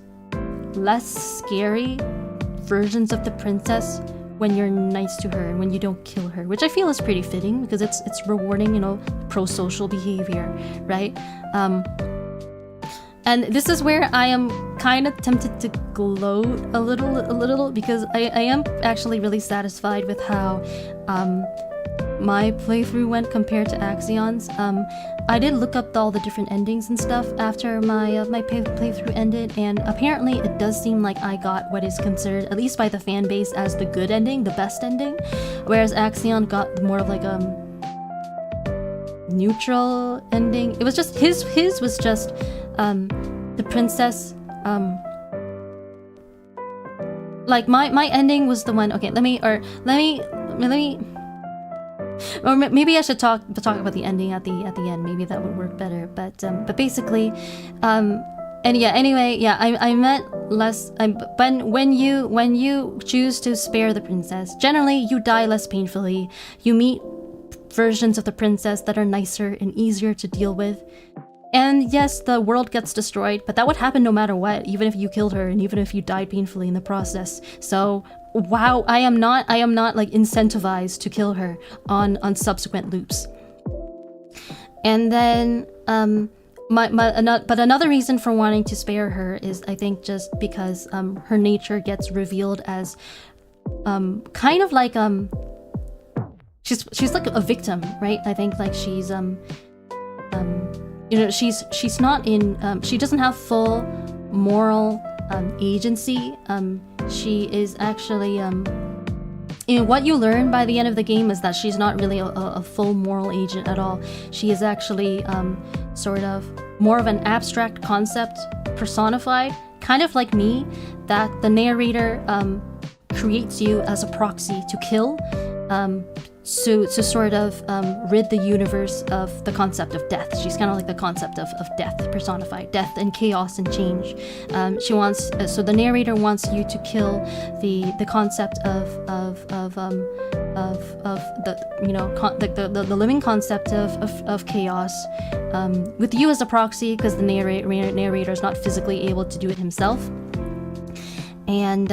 less scary versions of the princess when you're nice to her and when you don't kill her, which I feel is pretty fitting because it's rewarding, you know, pro-social behavior, right? And this is where I am kind of tempted to gloat a little because I am actually really satisfied with how my playthrough went compared to Axion's. I did look up all the different endings and stuff after my playthrough ended, and apparently it does seem like I got what is considered, at least by the fan base, as the good ending, the best ending, whereas Axion got more of like a neutral ending. It was just his was just the princess. Like my ending was the one. Okay, let me. Or maybe I should talk about the ending at the end. Maybe that would work better. But basically, and yeah. Anyway, yeah. I met less. But when you choose to spare the princess, generally you die less painfully. You meet versions of the princess that are nicer and easier to deal with. And yes, the world gets destroyed, but that would happen no matter what, even if you killed her and even if you died painfully in the process. So, wow, I am not like incentivized to kill her on subsequent loops. And then but another reason for wanting to spare her is, I think, just because her nature gets revealed as kind of like she's like a victim, right? I think like she's you know, she's not in she doesn't have full moral agency. She is actually you know, what you learn by the end of the game is that she's not really a full moral agent at all. She is actually sort of more of an abstract concept personified, kind of like me, that the narrator creates you as a proxy to kill, to sort of rid the universe of the concept of death. She's kind of like the concept of death personified, death and chaos and change. She wants, so the narrator wants you to kill the concept of the, you know, the living concept of chaos, with you as a proxy, because the narrator is not physically able to do it himself. And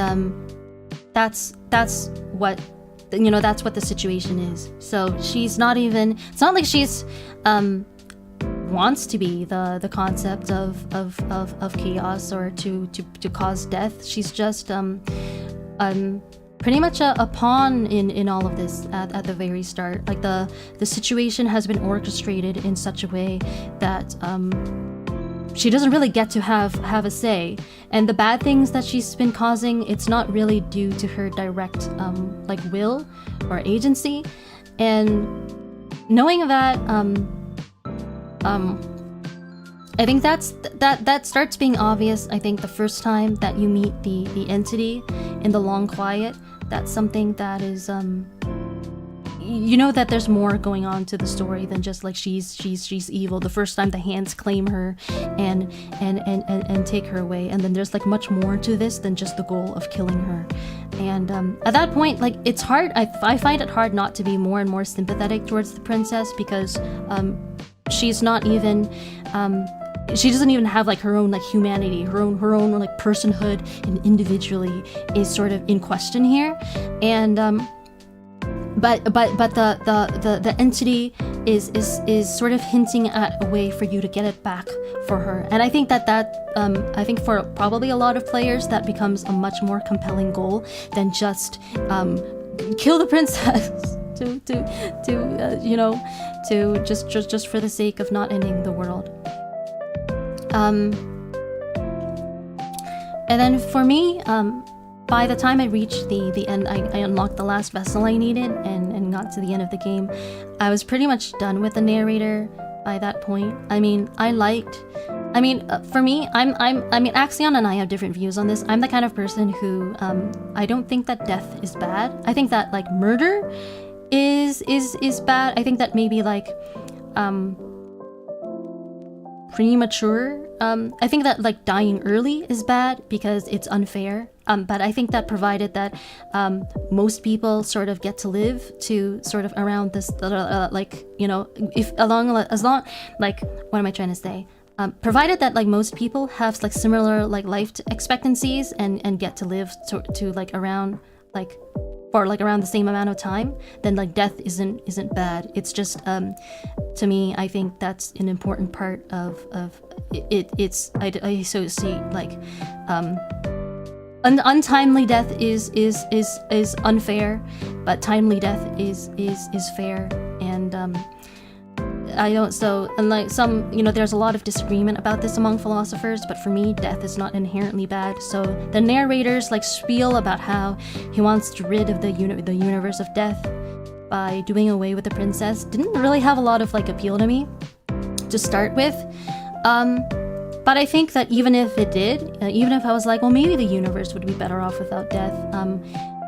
that's what, you know, that's what the situation is. So she's not even, it's not like she's wants to be the concept of chaos or to cause death. She's just pretty much a pawn in all of this at the very start. Like the situation has been orchestrated in such a way that she doesn't really get to have a say, and the bad things that she's been causing, it's not really due to her direct like will or agency. And knowing that, I think that starts being obvious. I think the first time that you meet the entity in the long quiet, that's something that is you know that there's more going on to the story than just like she's evil. The first time the hands claim her and take her away, and then there's like much more to this than just the goal of killing her. And at that point, like, it's hard. I find it hard not to be more and more sympathetic towards the princess, because she's not even she doesn't even have like her own like humanity, her own like personhood and individually is sort of in question here. And but the entity is sort of hinting at a way for you to get it back for her. And I think that I think for probably a lot of players that becomes a much more compelling goal than just kill the princess to you know, to just for the sake of not ending the world. And then for me, by the time I reached the end, I unlocked the last vessel I needed and got to the end of the game. I was pretty much done with the narrator by that point. I mean, for me, I mean, Axion and I have different views on this. I'm the kind of person who, I don't think that death is bad. I think that like murder is bad. I think that maybe like, premature. I think that like dying early is bad because it's unfair. But I think that provided that most people sort of get to live to sort of around this, like, you know, if as long, like, what am I trying to say? Provided that like most people have like similar like life expectancies and get to live to like around like for like around the same amount of time, then like death isn't bad. It's just to me, I think that's an important part of it. I associate like untimely death is unfair, but timely death is fair. And I don't, so unlike some, you know, there's a lot of disagreement about this among philosophers, but for me, death is not inherently bad. So the narrators like spiel about how he wants to rid of the universe of death by doing away with the princess didn't really have a lot of like appeal to me to start with. But I think that even if it did, even if I was like, well, maybe the universe would be better off without death,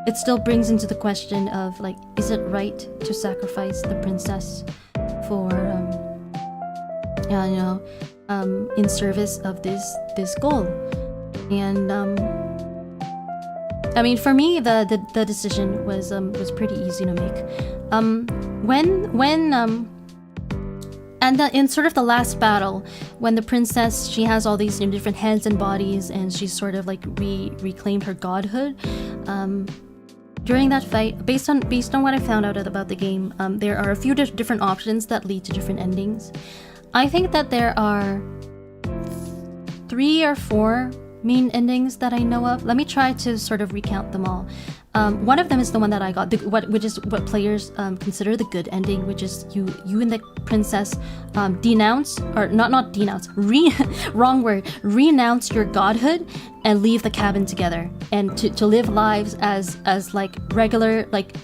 it still brings into the question of like, is it right to sacrifice the princess for, in service of this goal? And I mean, for me, the decision was pretty easy to make. And in sort of the last battle, when the princess, she has all these different heads and bodies, and she's sort of like reclaimed her godhood. During that fight, based on what I found out about the game, there are a few different options that lead to different endings. I think that there are 3 or 4 main endings that I know of. Let me try to sort of recount them all. One of them is the one that I got, which is what players consider the good ending, which is you and the princess renounce your godhood and leave the cabin together, and to live lives as like regular like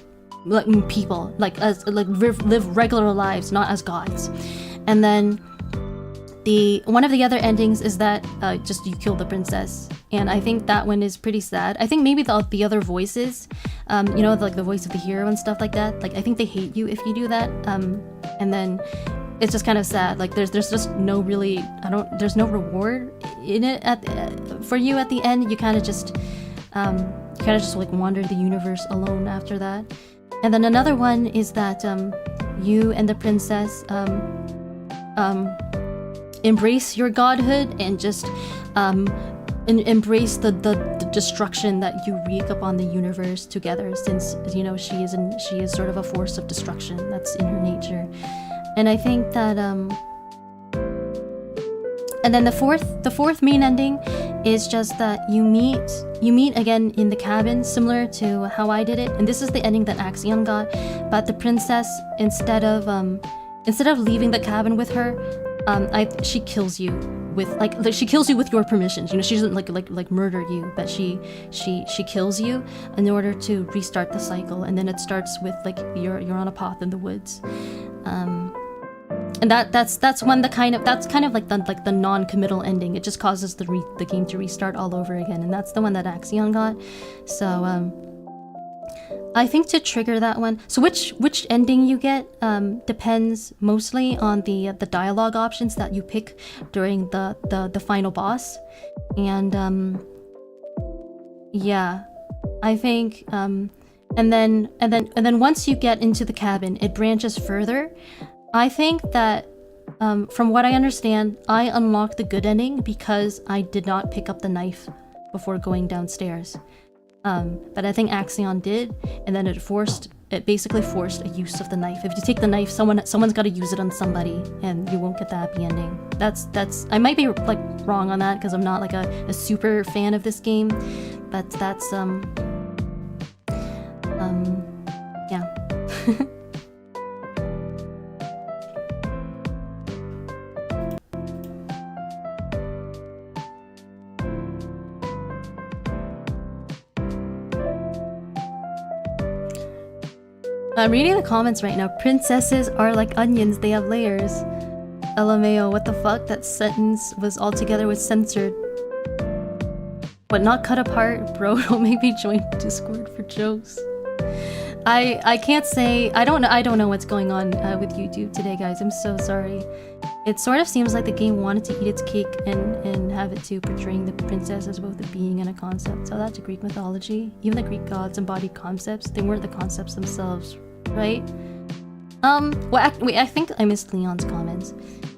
people, like live regular lives, not as gods. And then one of the other endings is that just you kill the princess, and I think that one is pretty sad. I think maybe the other voices, you know, like the voice of the hero and stuff like that, like I think they hate you if you do that, and then it's just kind of sad. Like there's just no really, there's no reward in it for you at the end. You kind of just like wander the universe alone after that. And then another one is that you and the princess embrace your godhood and just embrace the destruction that you wreak upon the universe together, since, you know, she is sort of a force of destruction that's in her nature. And I think that and then the fourth main ending is just that you meet again in the cabin, similar to how I did it, and this is the ending that Axion got. But the princess, instead of leaving the cabin with her, she kills you with like she kills you with your permissions. You know, she doesn't like murder you, but she kills you in order to restart the cycle. And then it starts with like you're on a path in the woods, and that's kind of like the non-committal ending. It just causes the game to restart all over again, and that's the one that Axion got. So I think to trigger that one, so which ending you get depends mostly on the dialogue options that you pick during the final boss. And yeah, I think and then once you get into the cabin, it branches further. I think that from what I understand, I unlocked the good ending because I did not pick up the knife before going downstairs. But I think Axion did, and then it basically forced a use of the knife. If you take the knife, someone's got to use it on somebody, and you won't get the happy ending. That's I might be like wrong on that because I'm not like a super fan of this game, but that's yeah. I'm reading the comments right now. Princesses are like onions, they have layers. LMAO, what the fuck? That sentence was censored. But not cut apart, bro. Don't make me join Discord for jokes. I can't say. I don't know what's going on with YouTube today, guys. I'm so sorry. It sort of seems like the game wanted to eat its cake and have it to portraying the princess as both a being and a concept. So that's Greek mythology. Even the Greek gods embodied concepts. They weren't the concepts themselves, right? Wait, I think I missed Leon's comments.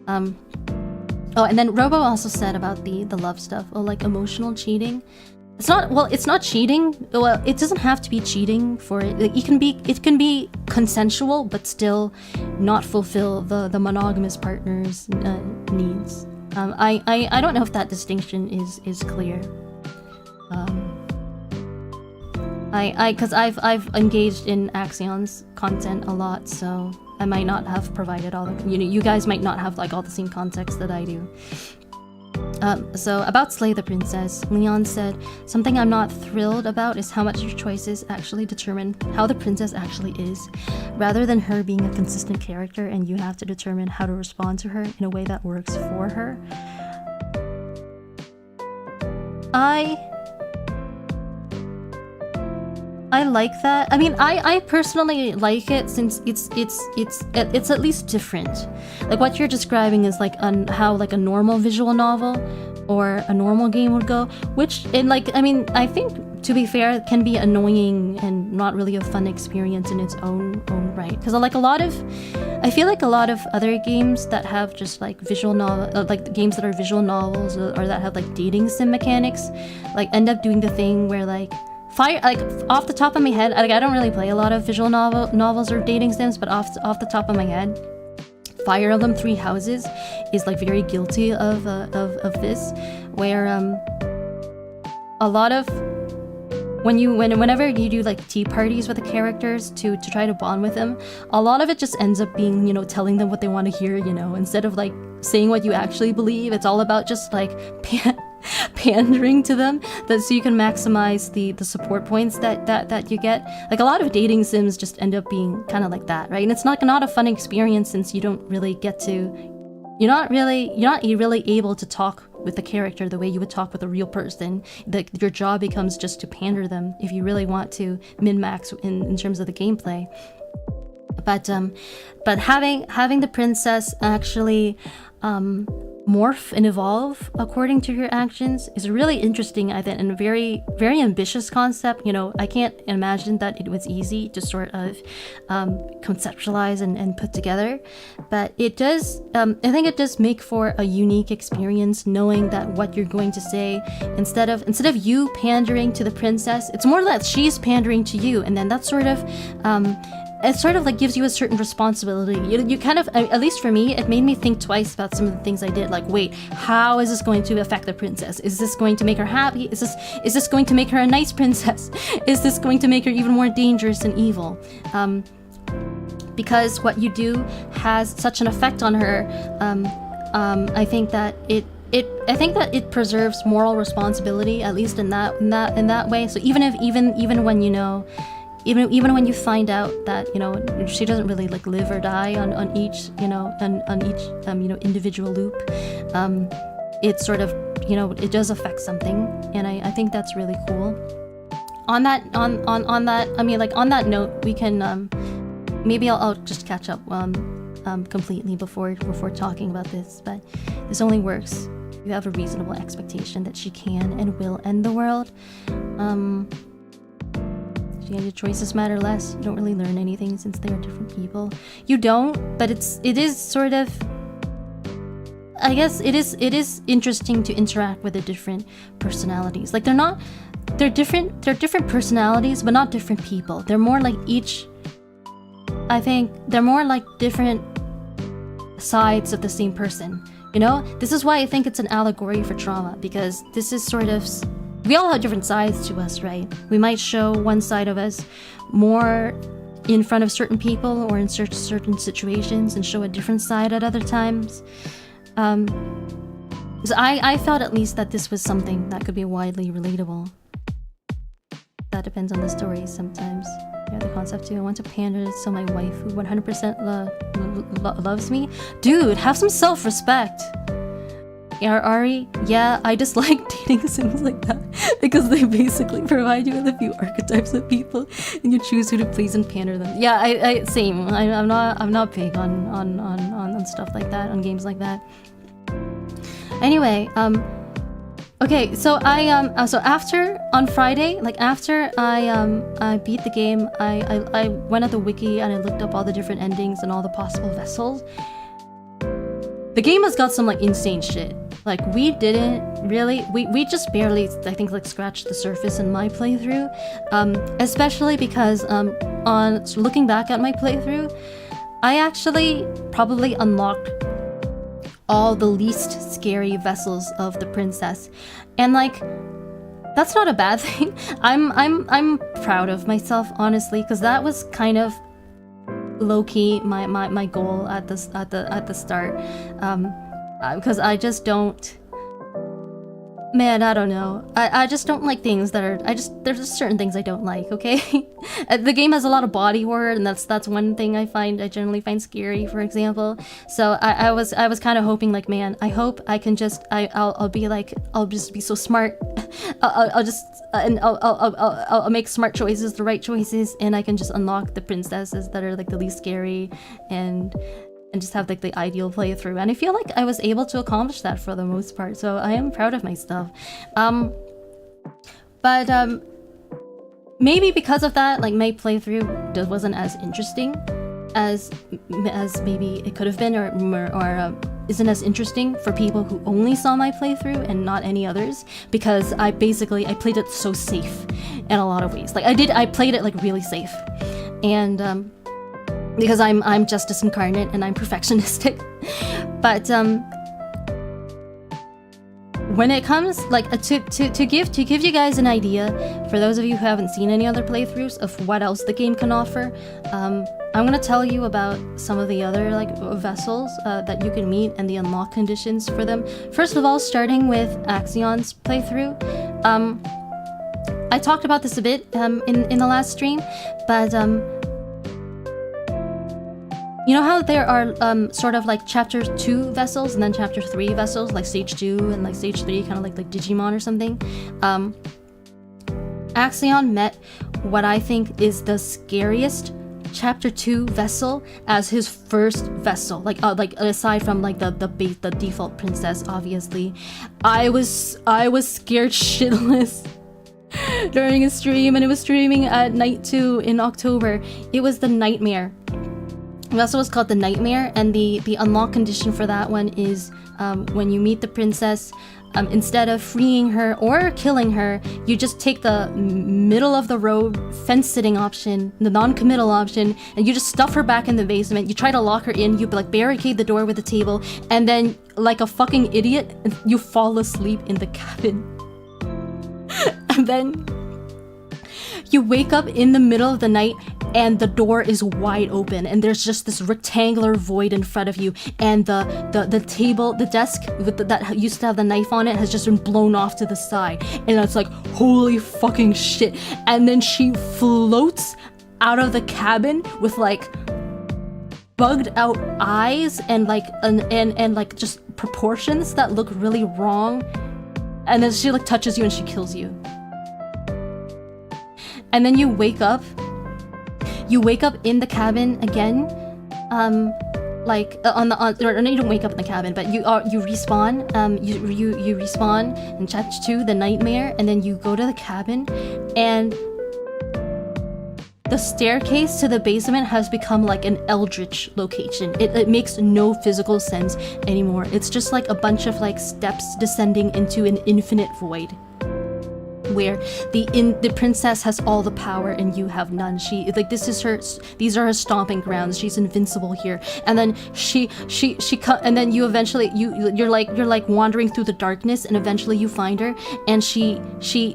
Oh, and then Robo also said about the love stuff. Oh, like emotional cheating. It's not cheating. Well, it doesn't have to be cheating for it. Like, it can be consensual, but still not fulfill the monogamous partner's needs. I don't know if that distinction is clear. Because I've engaged in Axion's content a lot, so I might not have provided all the, you guys might not have like all the same context that I do. So about Slay the Princess, Leon said, something I'm not thrilled about is how much your choices actually determine how the princess actually is, rather than her being a consistent character and you have to determine how to respond to her in a way that works for her. I like that. I mean, I personally like it since it's at least different. Like what you're describing is like how like a normal visual novel or a normal game would go, which in like, I mean, I think to be fair, it can be annoying and not really a fun experience in its own right. Because like I feel like a lot of other games that have just like visual novel, like games that are visual novels or that have like dating sim mechanics, like end up doing the thing where like off the top of my head, like I don't really play a lot of visual novels or dating sims, but off the top of my head, Fire Emblem Three Houses is like very guilty of this, where a lot of whenever you do like tea parties with the characters to try to bond with them, a lot of it just ends up being, telling them what they want to hear, instead of like saying what you actually believe. It's all about just like pandering to them, so you can maximize the support points that you get. Like a lot of dating sims just end up being kind of like that, right? And it's not a fun experience since you don't really get to, you're not really able to talk with the character the way you would talk with a real person. Your job becomes just to pander them if you really want to min-max in terms of the gameplay. But having the princess actually morph and evolve according to your actions is really interesting, I think, and a very, very ambitious concept. I can't imagine that it was easy to sort of conceptualize and put together, but it does, I think it does make for a unique experience, knowing that what you're going to say, instead of you pandering to the princess, it's more that she's pandering to you, and then that's sort of it sort of like gives you a certain responsibility. You kind of, at least for me, it made me think twice about some of the things I did. Like, wait, how is this going to affect the princess? Is this going to make her happy? Is this going to make her a nice princess? Is this going to make her even more dangerous and evil? Because what you do has such an effect on her. I think that it preserves moral responsibility, at least in that way. So even when even when you find out that she doesn't really like live or die on each individual loop, it sort of it does affect something, and I think that's really cool. On that I mean, like on that note, we can maybe I'll just catch up completely before talking about this, but this only works if you have a reasonable expectation that she can and will end the world. Your choices matter less. You don't really learn anything since they are different people. You don't, but it is sort of, I guess it is interesting to interact with the different personalities. Like they're different personalities, but not different people. They're more like I think they're more like different sides of the same person. This is why I think it's an allegory for trauma, because this is sort of, we all have different sides to us, right? We might show one side of us more in front of certain people or in certain situations, and show a different side at other times. So I felt at least that this was something that could be widely relatable. That depends on the story sometimes. Yeah, the concept too. I want to pander so my wife, who 100% loves me. Dude, have some self-respect. Ari, yeah, I dislike dating sims like that because they basically provide you with a few archetypes of people and you choose who to please and pander them. Yeah, I same. I'm not big on stuff like that, on games like that. Anyway, okay, so so after on Friday, like after I beat the game, I went at the wiki and I looked up all the different endings and all the possible vessels. The game has got some like insane shit. Like we didn't really, we just barely, I think, like scratched the surface in my playthrough. Especially because on looking back at my playthrough, I actually probably unlocked all the least scary vessels of the princess, and like that's not a bad thing. I'm proud of myself, honestly, because that was kind of low-key my goal at the start, because I just don't, man, I don't know. I just don't like things that are, there's just certain things I don't like, okay? The game has a lot of body horror, and that's one thing I generally find scary, for example. So I was kind of hoping, like, man, I hope I can just, I'll just be so smart. I'll make smart choices, the right choices, and I can just unlock the princesses that are like the least scary, and just have like the ideal playthrough. And I feel like I was able to accomplish that for the most part, so I am proud of myself. But maybe because of that, like my playthrough wasn't as interesting as maybe it could have been, or isn't as interesting for people who only saw my playthrough and not any others, because I played it so safe in a lot of ways. Like I played it like really safe, and because I'm justice incarnate and I'm perfectionistic. But when it comes like to give you guys an idea, for those of you who haven't seen any other playthroughs of what else the game can offer, I'm gonna tell you about some of the other like vessels that you can meet and the unlock conditions for them. First of all, starting with Axion's playthrough. I talked about this a bit in the last stream, but you know how there are sort of like chapter 2 vessels and then chapter 3 vessels, like stage 2 and like stage 3, kind of like Digimon or something? Axion met what I think is the scariest chapter 2 vessel as his first vessel. Like aside from like the default princess, obviously. I was scared shitless during a stream, and it was streaming at night 2 in October. It was the Nightmare. The vessel was called the Nightmare, and the unlock condition for that one is when you meet the princess, instead of freeing her or killing her, you just take the middle of the road fence-sitting option, the non-committal option, and you just stuff her back in the basement. You try to lock her in, you like barricade the door with a table, and then like a fucking idiot, you fall asleep in the cabin. And then you wake up in the middle of the night and the door is wide open and there's just this rectangular void in front of you, and the table, the desk with that used to have the knife on it has just been blown off to the side, and it's like, holy fucking shit. And then she floats out of the cabin with like bugged out eyes and like and like just proportions that look really wrong, and then she like touches you and she kills you. And then you wake up in the cabin again, or no, you don't wake up in the cabin, but you respawn, you respawn in chapter 2, the Nightmare, and then you go to the cabin, and the staircase to the basement has become like an eldritch location. It makes no physical sense anymore. It's just like a bunch of like steps descending into an infinite void, where the princess has all the power and you have none. She like, these are her stomping grounds. She's invincible here. And then and then you eventually you're like wandering through the darkness, and eventually you find her, and she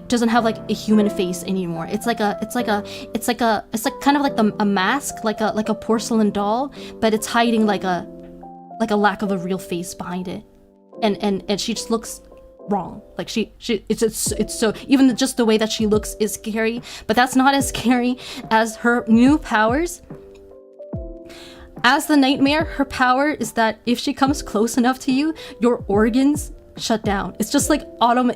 doesn't have like a human face anymore. It's like kind of like a mask, like a porcelain doll, but it's hiding like a lack of a real face behind it. And she just looks wrong. Like it's so, even just the way that she looks is scary, but that's not as scary as her new powers. As the Nightmare, her power is that if she comes close enough to you, your organs shut down. It's just like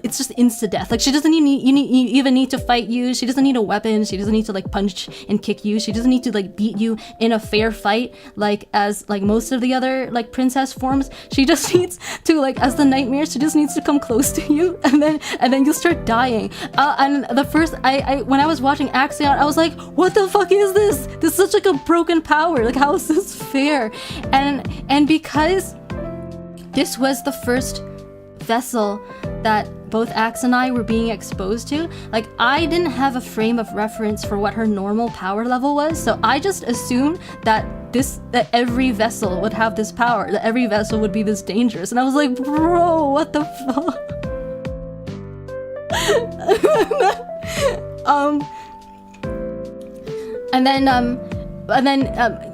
it's just insta death. Like she doesn't even need to fight you. She doesn't need a weapon. She doesn't need to like punch and kick you. She doesn't need to like beat you in a fair fight like as like most of the other like princess forms. She just needs to like, as the nightmare, she just needs to come close to you, and then you'll start dying. And the first when I was watching Axion, I was like, what the fuck is this? This is such like a broken power. Like, how is this fair? And because this was the first vessel that both Axe and I were being exposed to, like, I didn't have a frame of reference for what her normal power level was, so I just assumed that every vessel would have this power, that every vessel would be this dangerous, and I was like, bro, what the fuck?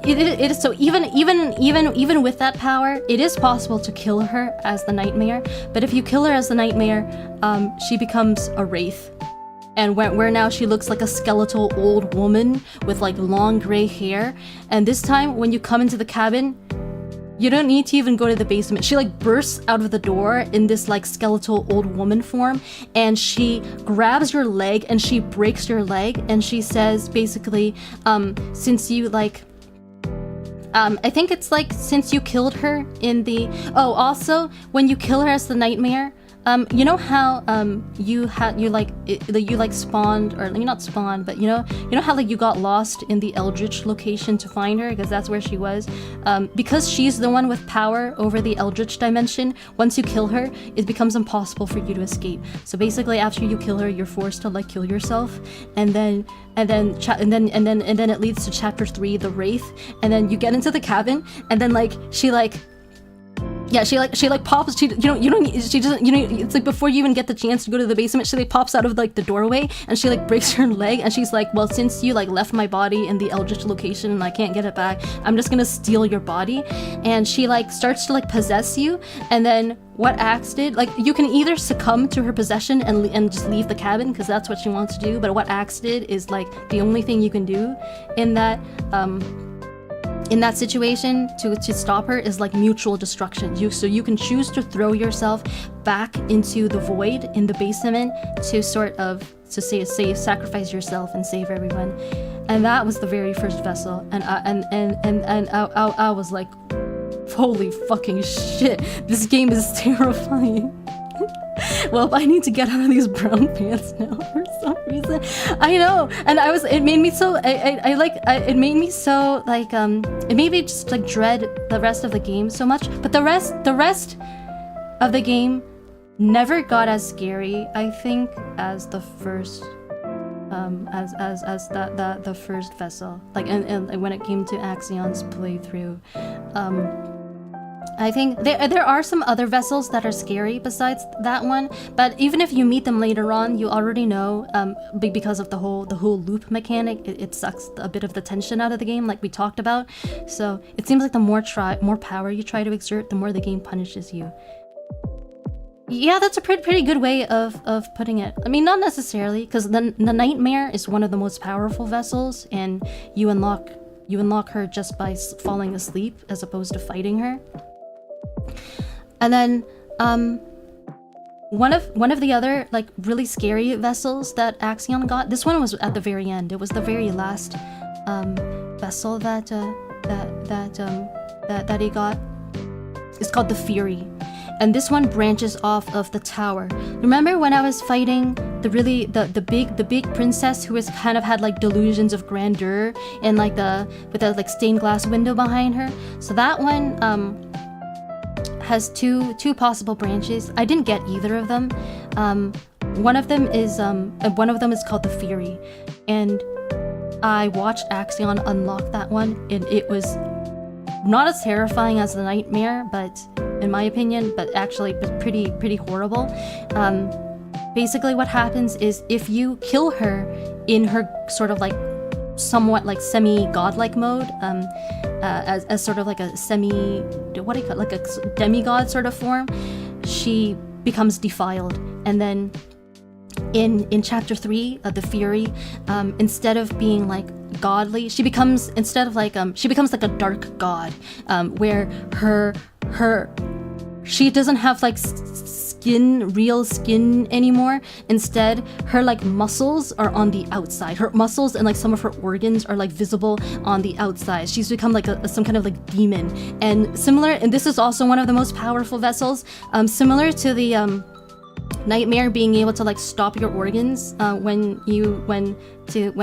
It is so even with that power, it is possible to kill her as the nightmare. But if you kill her as the nightmare, she becomes a wraith, and where now she looks like a skeletal old woman with like long gray hair. And this time, when you come into the cabin, you don't need to even go to the basement. She like bursts out of the door in this like skeletal old woman form, and she grabs your leg and she breaks your leg, and she says basically, since you like, I think it's like, since you killed her in the, oh, also when you kill her as the nightmare, you know how you spawned, or you're not spawned, but you know how like you got lost in the Eldritch location to find her, because that's where she was. Because she's the one with power over the Eldritch dimension, once you kill her, it becomes impossible for you to escape. So basically, after you kill her, you're forced to like kill yourself, and then it leads to chapter 3, the Wraith, and then you get into the cabin, and then like she pops. She doesn't. It's like before you even get the chance to go to the basement, she like pops out of like the doorway, and she like breaks her leg, and she's like, well, since you like left my body in the Eldritch location and I can't get it back, I'm just gonna steal your body. And she like starts to like possess you, and then what Axe did, like, you can either succumb to her possession and just leave the cabin, because that's what she wants to do, but what Axe did is like the only thing you can do in that situation to stop her is like mutual destruction. So you can choose to throw yourself back into the void in the basement to sacrifice yourself and save everyone. And that was the very first vessel, and I was like, holy fucking shit, this game is terrifying. Well, I need to get out of these brown pants now for some reason. I know, and it made me so, it made me just like dread the rest of the game so much. But the rest of the game never got as scary, I think, as the first, the first vessel. Like, and when it came to Axion's playthrough, I think there are some other vessels that are scary besides that one, but even if you meet them later on, you already know, because of the whole loop mechanic, it sucks a bit of the tension out of the game, like we talked about. So it seems like the more power you try to exert, the more the game punishes you. Yeah, that's a pretty good way of putting it. I mean, not necessarily, because the Nightmare is one of the most powerful vessels, and you unlock her just by falling asleep as opposed to fighting her. And then one of the other like really scary vessels that Axion got, this one was at the very end. It was the very last vessel that he got. It's called the Fury, and this one branches off of the tower. Remember when I was fighting the big princess who was kind of had like delusions of grandeur and like with the like stained glass window behind her? So that one has two possible branches. I didn't get either of them. One of them is called the Fury, and I watched Axion unlock that one, and it was not as terrifying as the Nightmare, but in my opinion, but actually pretty horrible. Basically what happens is if you kill her in her sort of like somewhat like semi-godlike mode, as sort of like a like a demigod sort of form, she becomes defiled. And then in chapter 3 of the Fury, instead of being like godly, she becomes like a dark god, where her she doesn't have like real skin anymore. Instead, her like muscles are on the outside. Her muscles and like some of her organs are like visible on the outside. She's become like some kind of like demon. And similar, and this is also one of the most powerful vessels, similar to the nightmare being able to like stop your organs when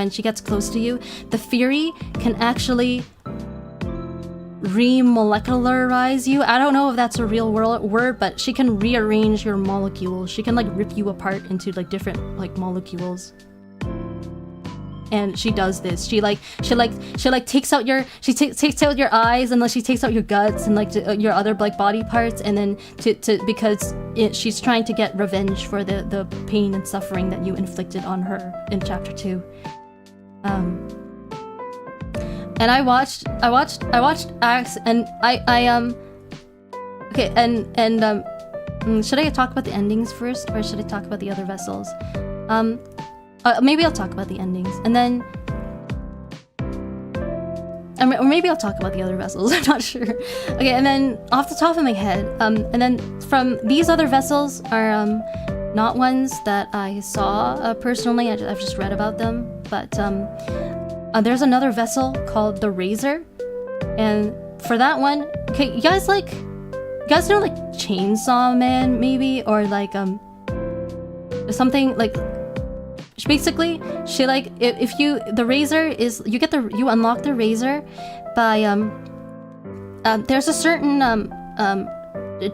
she gets close to you. The Fury can actually remolecularize you. I don't know if that's a real word, but she can rearrange your molecules. She can like rip you apart into like different like molecules. And she does this. She takes out your takes out your eyes, and like she takes out your guts and like your other like body parts, and then because she's trying to get revenge for the pain and suffering that you inflicted on her in chapter 2. And I watched Axe, and okay, and should I talk about the endings first, or should I talk about the other vessels? Maybe I'll talk about the endings, and then or maybe I'll talk about the other vessels. I'm not sure. Okay, and then off the top of my head, and then from these other vessels are not ones that I saw personally. I've just read about them, but there's another vessel called the Razor, and for that one, okay, you guys know like Chainsaw Man maybe, or like something like. Basically, she like if you the Razor is you unlock the Razor by there's a certain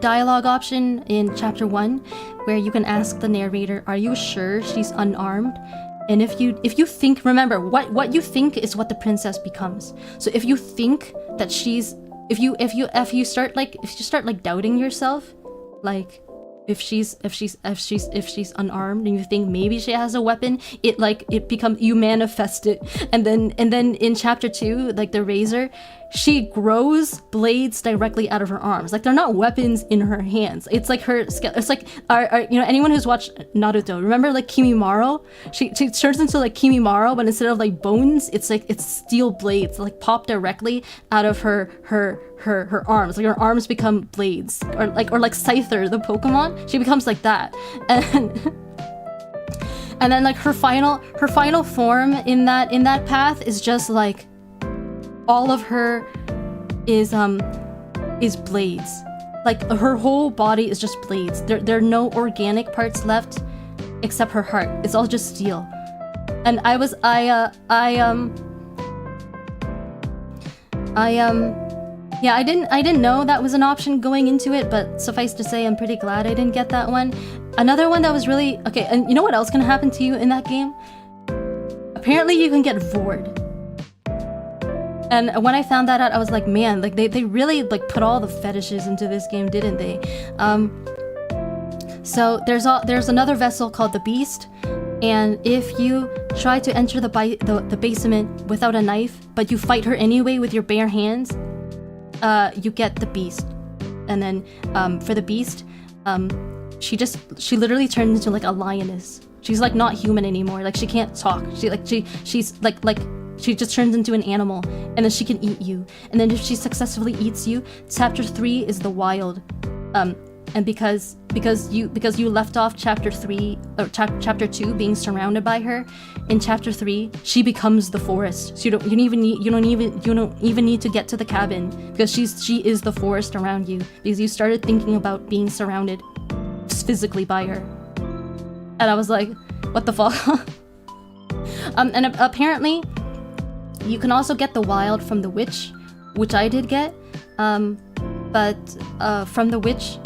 dialogue option in chapter 1 where you can ask the narrator, are you sure she's unarmed? And if you think, remember what you think is what the princess becomes. So if you think that she's if you start doubting yourself, like if she's unarmed and you think maybe she has a weapon, it becomes, you manifest it, and then in chapter 2, like the Razor, she grows blades directly out of her arms. Like they're not weapons in her hands. It's like her it's like anyone who's watched Naruto, remember like Kimimaro? She turns into like Kimimaro, but instead of like bones, it's steel blades like pop directly out of her arms. Like her arms become blades, or like Scyther, the Pokemon. She becomes like that, and then like her final form in that path is just like all of her is blades. Like her whole body is just blades. There are no organic parts left except her heart. It's all just steel. And I didn't know that was an option going into it, but suffice to say, I'm pretty glad I didn't get that one. Another one that was really okay, and you know what else can happen to you in that game? Apparently you can get Vord. And when I found that out, I was like, man, like they really like put all the fetishes into this game, didn't they? So there's another vessel called the Beast, and if you try to enter the basement without a knife, but you fight her anyway with your bare hands, you get the Beast. And then for the Beast, she literally turns into like a lioness. She's like not human anymore. Like she can't talk. She just turns into an animal, and then she can eat you. And then if she successfully eats you, chapter 3 is the wild. And because you left off chapter 3 or chapter 2 being surrounded by her, in chapter 3 she becomes the forest. So you don't even need to get to the cabin, because she is the forest around you, because you started thinking about being surrounded physically by her. And I was like, what the fuck? And apparently you can also get the wild from the witch, which I did get. But from the witch,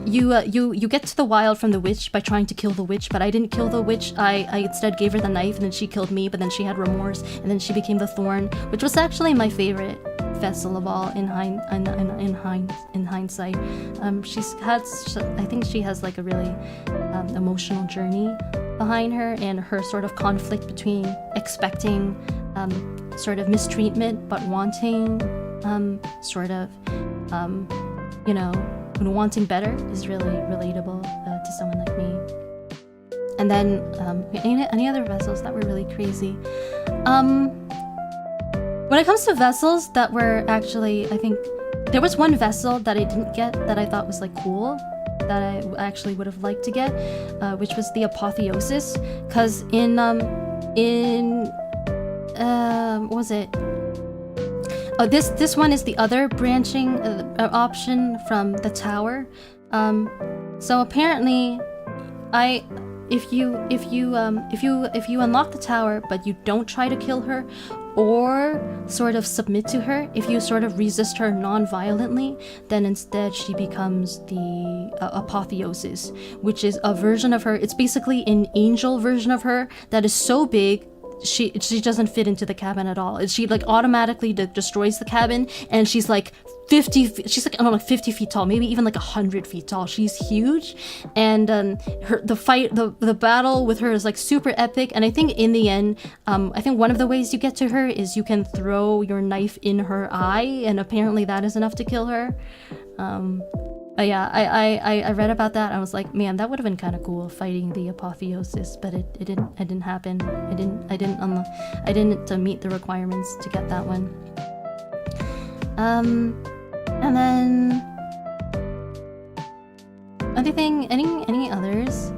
you get to the wild from the witch by trying to kill the witch. But I didn't kill the witch. I instead gave her the knife, and then she killed me. But then she had remorse, and then she became the thorn, which was actually my favorite vessel of all in hindsight. I think she has like a really emotional journey behind her, and her sort of conflict between expecting sort of mistreatment but wanting wanting better is really relatable to someone like me. And then any other vessels that were really crazy? When it comes to vessels that were actually, I think there was one vessel that I didn't get that I thought was like cool, that I actually would have liked to get, which was the apotheosis, because what was it? Oh, this one is the other branching option from the tower. So apparently, if you unlock the tower but you don't try to kill her or sort of submit to her, if you sort of resist her non-violently, then instead she becomes the apotheosis, which is a version of her. It's basically an angel version of her that is so big she doesn't fit into the cabin at all. She like automatically destroys the cabin, and she's like 50 feet tall, maybe even like 100 feet tall. She's huge, and the battle with her is like super epic. And I think in the end, I think one of the ways you get to her is you can throw your knife in her eye, and apparently that is enough to kill her. But yeah, I read about that. I was like, man, that would have been kind of cool, fighting the apotheosis, but it didn't happen. I didn't meet the requirements to get that one. And then any others?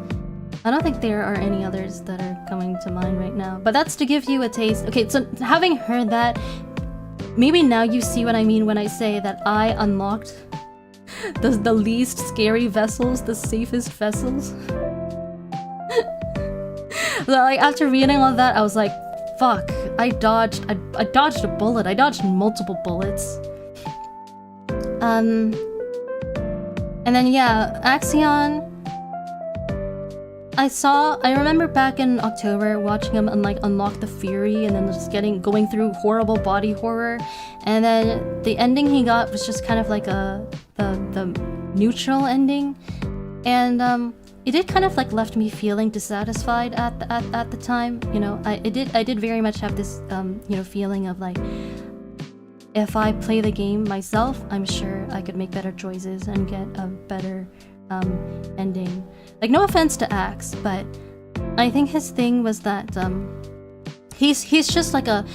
I don't think there are any others that are coming to mind right now. But that's to give you a taste. Okay, so having heard that, maybe now you see what I mean when I say that I unlocked the least scary vessels, the safest vessels. Like after reading all that, I was like, fuck, I dodged a bullet. I dodged multiple bullets. And then yeah, Axion, I remember back in October watching him unlock the Fury, and then just going through horrible body horror, and then the ending he got was just kind of like the neutral ending, and it did kind of like left me feeling dissatisfied at the time. You know, I did very much have this feeling of like, if I play the game myself, I'm sure I could make better choices and get a better ending. Like, no offense to Axe, but I think his thing was that he's just like a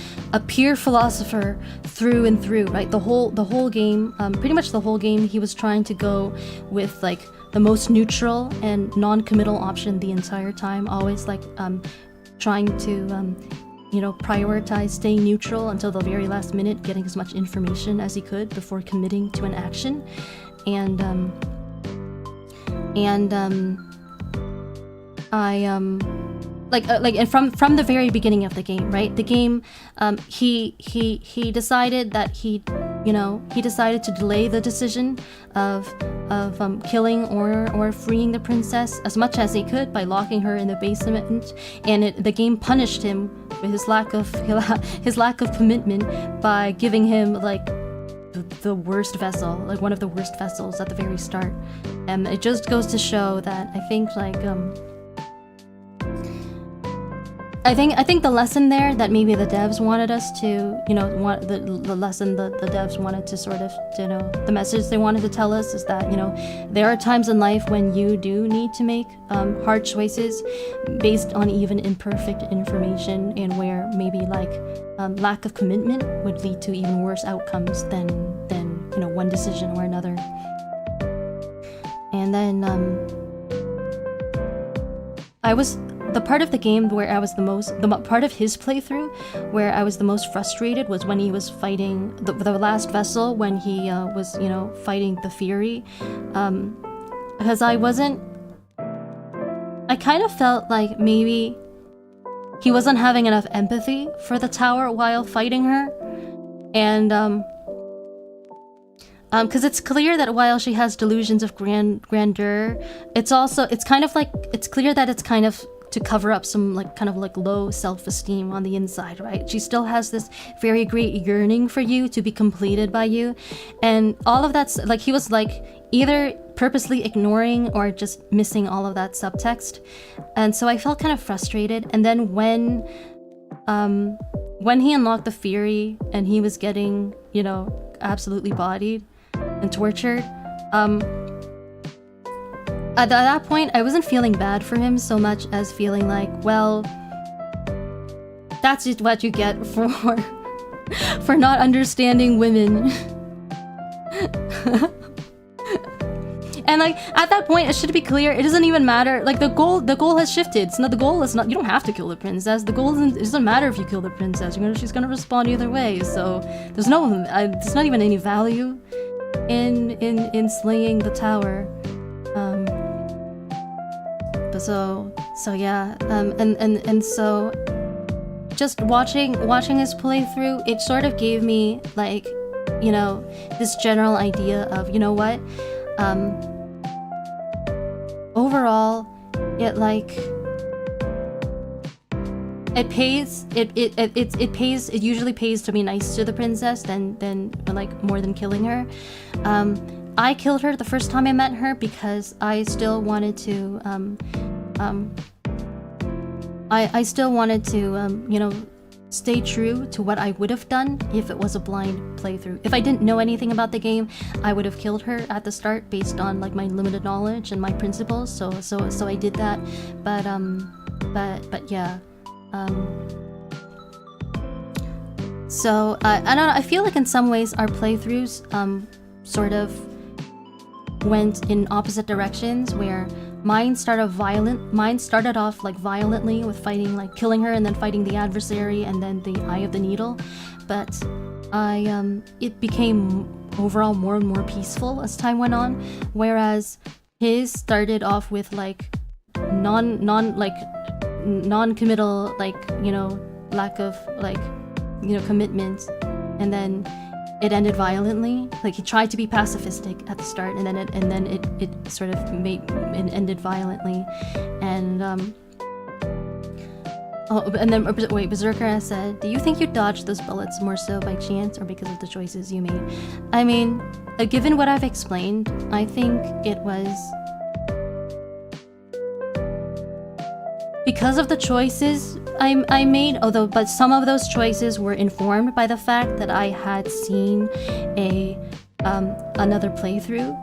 pure philosopher through and through, right? The whole game, pretty much the whole game, he was trying to go with like the most neutral and non-committal option the entire time. Always like trying to prioritize staying neutral until the very last minute, getting as much information as he could before committing to an action, and from the very beginning of the game, right? The game, he decided that he decided to delay the decision of killing or freeing the princess as much as he could by locking her in the basement, and the game punished him with his lack of commitment by giving him like the worst vessel, like one of the worst vessels at the very start. And it just goes to show that I think the lesson there that maybe the devs wanted us to, the lesson the devs wanted to sort of, the message they wanted to tell us is that, there are times in life when you do need to make hard choices based on even imperfect information, and where maybe like lack of commitment would lead to even worse outcomes than one decision or another. And then the part of the game where I was the part of his playthrough where I was the most frustrated was when he was fighting the last vessel, when he was fighting the Fury, because I kind of felt like maybe he wasn't having enough empathy for the tower while fighting her, and because it's clear that while she has delusions of grandeur, it's clear that it's kind of to cover up some kind of low self-esteem on the inside, right? She still has this very great yearning for you, to be completed by you, and all of that's like he was like either purposely ignoring or just missing all of that subtext. And so I felt kind of frustrated. And then when he unlocked the Fury and he was getting absolutely bodied and tortured, at that point, I wasn't feeling bad for him so much as feeling like, well, that's just what you get for not understanding women. And like at that point, it should be clear. It doesn't even matter. Like the goal has shifted. It's not the goal. Is not. You don't have to kill the princess. The goal isn't. It doesn't matter if you kill the princess. She's gonna respond either way. So there's there's not even any value in slaying the tower. But so yeah. And so just watching his playthrough, it sort of gave me like, this general idea of, what. Overall, it usually pays to be nice to the princess than like more than killing her. I killed her the first time I met her because I still wanted to stay true to what I would have done if it was a blind playthrough. If I didn't know anything about the game, I would have killed her at the start based on like my limited knowledge and my principles. So I did that. But yeah. So I don't know. I feel like in some ways our playthroughs sort of went in opposite directions, where mine started off like violently with fighting, like killing her and then fighting the adversary and then the Eye of the Needle, but it became overall more and more peaceful as time went on, whereas his started off with like non-committal, like, lack of like, commitment, and then it ended violently. Like he tried to be pacifistic at the start, and then it sort of ended violently. And wait, Berserker said, do you think you dodged those bullets more so by chance or because of the choices you made? I mean, given what I've explained, I think it was because of the choices I made, but some of those choices were informed by the fact that I had seen another playthrough.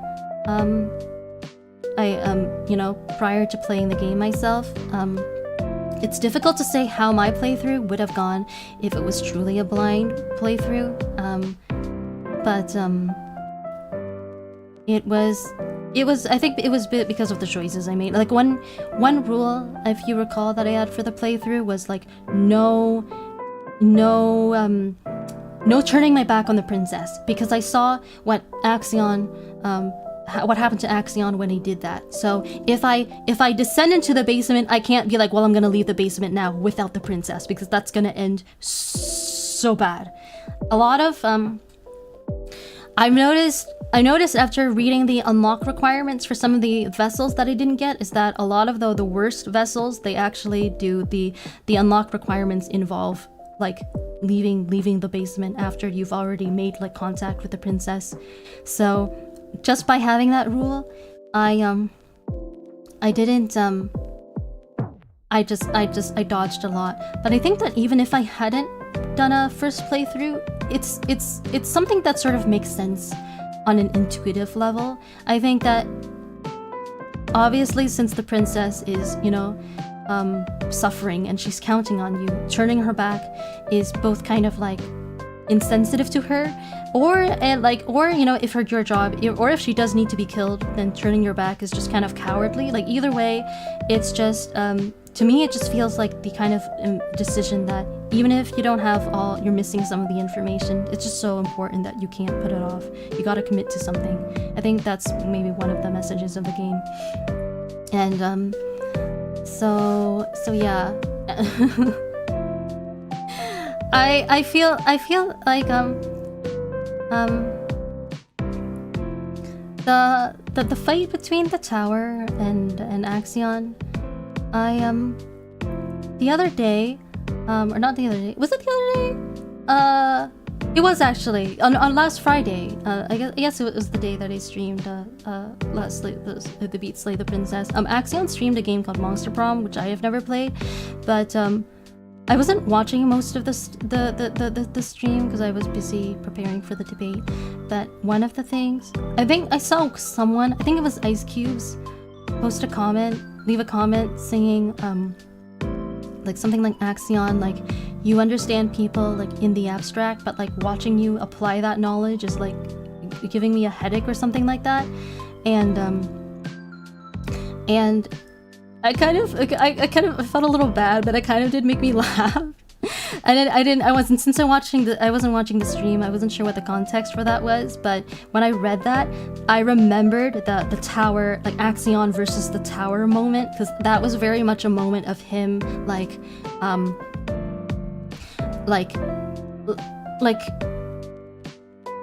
Prior to playing the game myself. It's difficult to say how my playthrough would have gone if it was truly a blind playthrough. But I think it was a bit because of the choices I made. Like one rule, if you recall, that I had for the playthrough was like no turning my back on the princess, because I saw what happened to Axion when he did that. So if I descend into the basement, I can't be like, well, I'm gonna leave the basement now without the princess, because that's gonna end so bad. A lot of I noticed after reading the unlock requirements for some of the vessels that I didn't get, is that a lot of the worst vessels, they actually do the unlock requirements involve like leaving the basement after you've already made like contact with the princess. So just by having that rule, I dodged a lot. But I think that even if I hadn't done a first playthrough, it's something that sort of makes sense on an intuitive level. I think that obviously, since the princess is, suffering and she's counting on you, turning her back is both kind of like insensitive to her, or if her your job, or if she does need to be killed, then turning your back is just kind of cowardly. Like either way, it's just to me it just feels like the kind of decision that even if you don't have you're missing some of the information, it's just so important that you can't put it off. You gotta commit to something. I think that's maybe one of the messages of the game. And so yeah. I feel like the fight between the tower and Axion, the other day, or not the other day, was it the other day? It was actually on last Friday. I guess it was the day that I streamed the Beat Slay the Princess. Axion streamed a game called Monster Prom, which I have never played, but I wasn't watching most of the stream because I was busy preparing for the debate. But one of the things, I think I saw someone, I think it was Ice Cubes, leave a comment saying like something like Axion, like you understand people like in the abstract, but like watching you apply that knowledge is like giving me a headache or something like that, and I kind of felt a little bad, but it kind of did make me laugh. And I wasn't watching the stream. I wasn't sure what the context for that was, but when I read that, I remembered the tower, like Axion versus the tower moment, because that was very much a moment of him like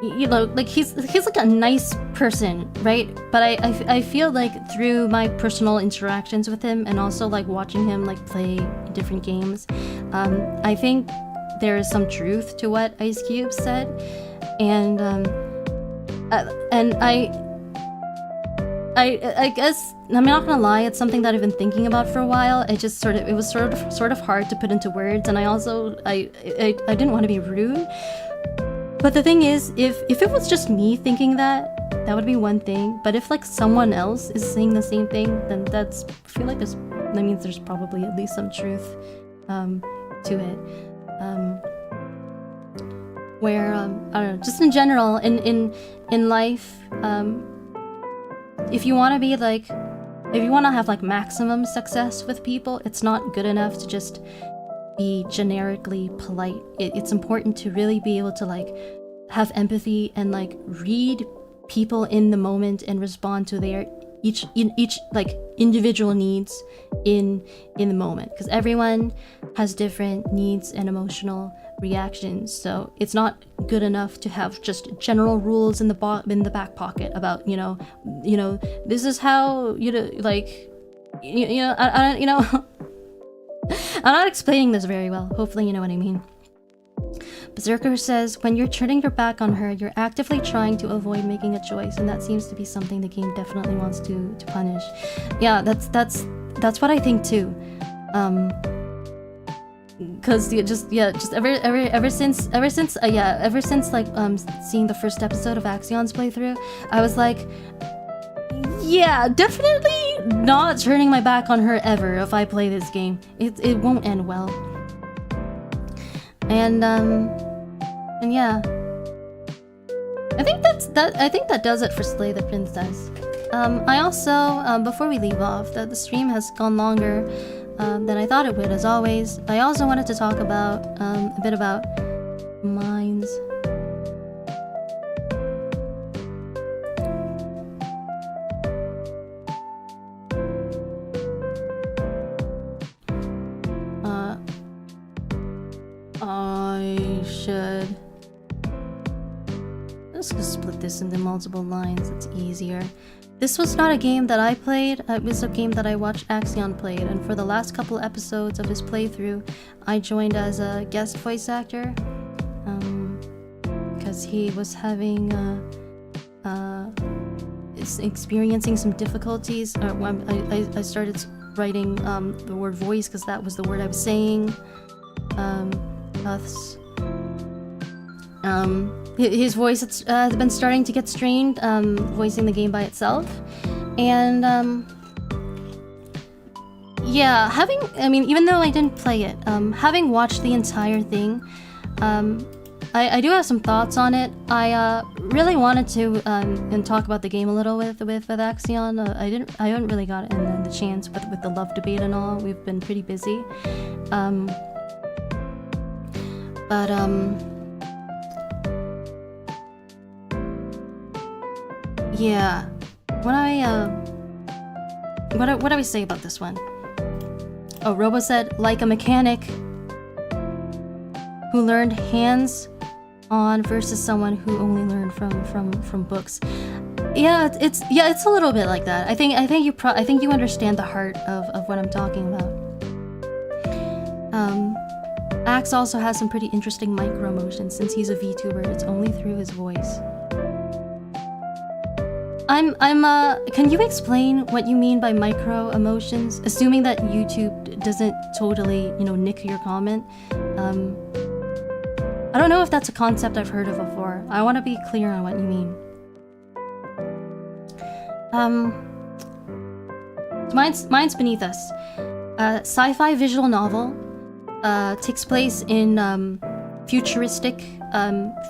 you know, like he's like a nice person, right? But I feel like through my personal interactions with him and also like watching him like play different games, I think there is some truth to what Ice Cube said, and I guess I'm not gonna lie, it's something that I've been thinking about for a while. It was sort of hard to put into words, and I didn't want to be rude. But the thing is, if it was just me thinking that would be one thing. But if like someone else is saying the same thing, then I feel like that means there's probably at least some truth to it. Where I don't know, just in general, in life, if you want to have like maximum success with people, it's not good enough to just be generically polite. It's important to really be able to like have empathy and like read people in the moment and respond to their each like individual needs in the moment, because everyone has different needs and emotional reactions. So it's not good enough to have just general rules in the back pocket about you know this is how I I'm not explaining this very well. Hopefully you know what I mean. Berserker says, when you're turning your back on her, you're actively trying to avoid making a choice, and that seems to be something the game definitely wants to punish. Yeah, that's what I think too. Cause ever since like seeing the first episode of Axion's playthrough, I was like, yeah, definitely not turning my back on her ever if I play this game. It won't end well. And yeah, I think that does it for Slay the Princess. I also before we leave off, that the stream has gone longer than I thought it would, as always. I also wanted to talk about a bit about minds. Let's just split this into multiple lines, it's easier. This was not a game that I played, it was a game that I watched Axion play, and for the last couple episodes of his playthrough, I joined as a guest voice actor, because he was having, experiencing some difficulties. I started writing the word voice because that was the word I was saying. His voice has been starting to get strained, voicing the game by itself, and yeah, even though I didn't play it, having watched the entire thing, I do have some thoughts on it. I really wanted to and talk about the game a little with Axion. I haven't really got the chance with the love debate and all. We've been pretty busy, but yeah, what do we say about this one? Oh, Robo said, like a mechanic who learned hands-on versus someone who only learned from books. Yeah, it's a little bit like that. I think you understand the heart of what I'm talking about. Axe also has some pretty interesting micro emotions. Since he's a VTuber, it's only through his voice. Can you explain what you mean by micro emotions? Assuming that YouTube doesn't totally, nick your comment. I don't know if that's a concept I've heard of before. I want to be clear on what you mean. Mine's Beneath Us. Sci-fi visual novel. Takes place in futuristic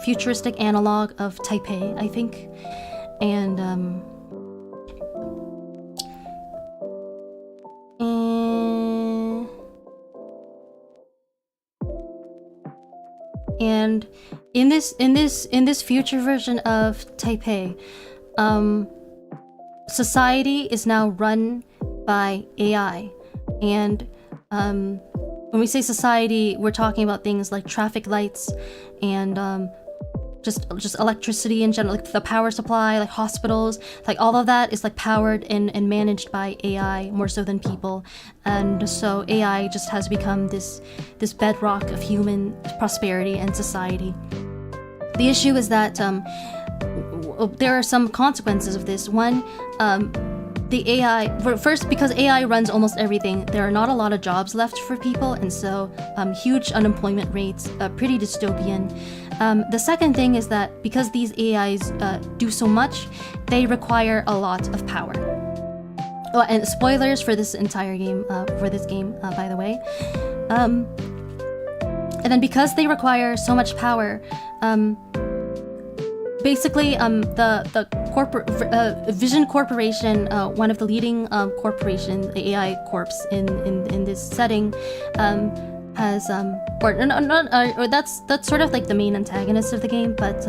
futuristic analog of Taipei, I think. And and in this future version of Taipei, society is now run by AI. And when we say society, we're talking about things like traffic lights and just electricity in general, like the power supply, like hospitals, like all of that is like powered and managed by AI more so than people. And so AI just has become this bedrock of human prosperity and society. The issue is that there are some consequences of this. One, the AI, first, because AI runs almost everything, there are not a lot of jobs left for people, and so huge unemployment rates, pretty dystopian. The second thing is that because these AIs do so much, they require a lot of power. Oh, and spoilers for this entire game, by the way. And then because they require so much power, basically, the corporate Vision Corporation, one of the leading corporations, the AI corps in this setting, has that's sort of like the main antagonist of the game, but